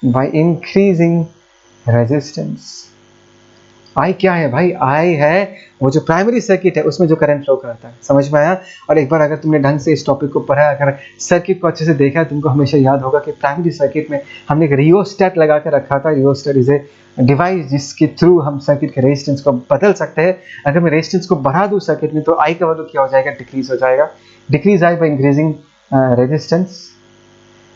by increasing resistance। आई क्या है भाई? आई है वो जो प्राइमरी सर्किट है उसमें जो करंट फ्लो करता है। समझ में आया? और एक बार अगर तुमने ढंग से इस टॉपिक को पढ़ा, अगर सर्किट को अच्छे से देखा है, तुमको हमेशा याद होगा कि प्राइमरी सर्किट में हमने एक रियोस्टेट लगा के रखा था। रियोस्टेट इज ए डिवाइस जिसके थ्रू हम सर्किट के रेजिस्टेंस को बदल सकते हैं। अगर मैं रेजिस्टेंस को बढ़ा दूं सर्किट में तो आई का वैल्यू क्या हो जाएगा? डिक्रीज हो जाएगा। Decrease I by increasing resistance.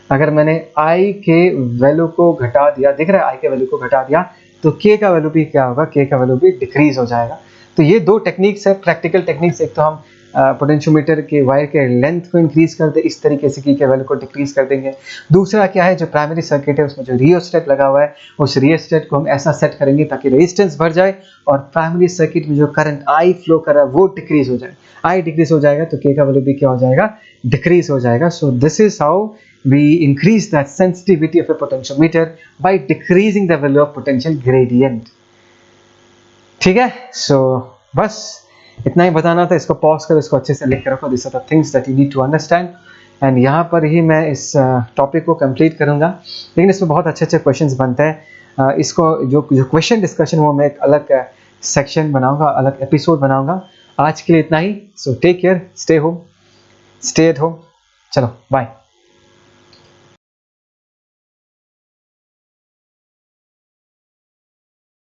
अगर मैंने आई के वैल्यू को घटा दिया, दिख रहा है, आई के वैल्यू को घटा दिया, तो के का वैल्यू भी क्या होगा? के का वैल्यू भी डिक्रीज हो जाएगा। तो ये दो टेक्निक्स है, प्रैक्टिकल टेक्निक्स। एक तो हम पोटेंशियोमीटर के वायर के लेंथ को इंक्रीज कर दे, इस तरीके से की के वैल्यू को डिक्रीज कर देंगे। दूसरा क्या है, जो प्राइमरी सर्किट है उसमें जो रियोस्टेट लगा हुआ है, उस रियोस्टेट को हम ऐसा सेट करेंगे ताकि रेजिस्टेंस बढ़ जाए और प्राइमरी सर्किट में जो करंट आई फ्लो कर रहा है वो डिक्रीज हो जाए। आई डिक्रीज हो जाएगा तो के का वैल्यू भी क्या हो जाएगा? डिक्रीज हो जाएगा। सो this is how we increase that sensitivity of a potentiometer by decreasing the value of potential gradient। ठीक है, सो बस इतना ही बताना था। इसको पॉज करो, इसको अच्छे से लिख कर रखो। This are the things that you need to understand. And यहाँ पर ही मैं इस टॉपिक को कंप्लीट करूँगा, लेकिन इसमें बहुत अच्छे अच्छे क्वेश्चंस बनते हैं। इसको जो क्वेश्चन डिस्कशन वो मैं एक अलग सेक्शन बनाऊंगा, अलग एपिसोड बनाऊंगा। आज के लिए इतना ही। So take care, stay home, stay at home. चलो बाय।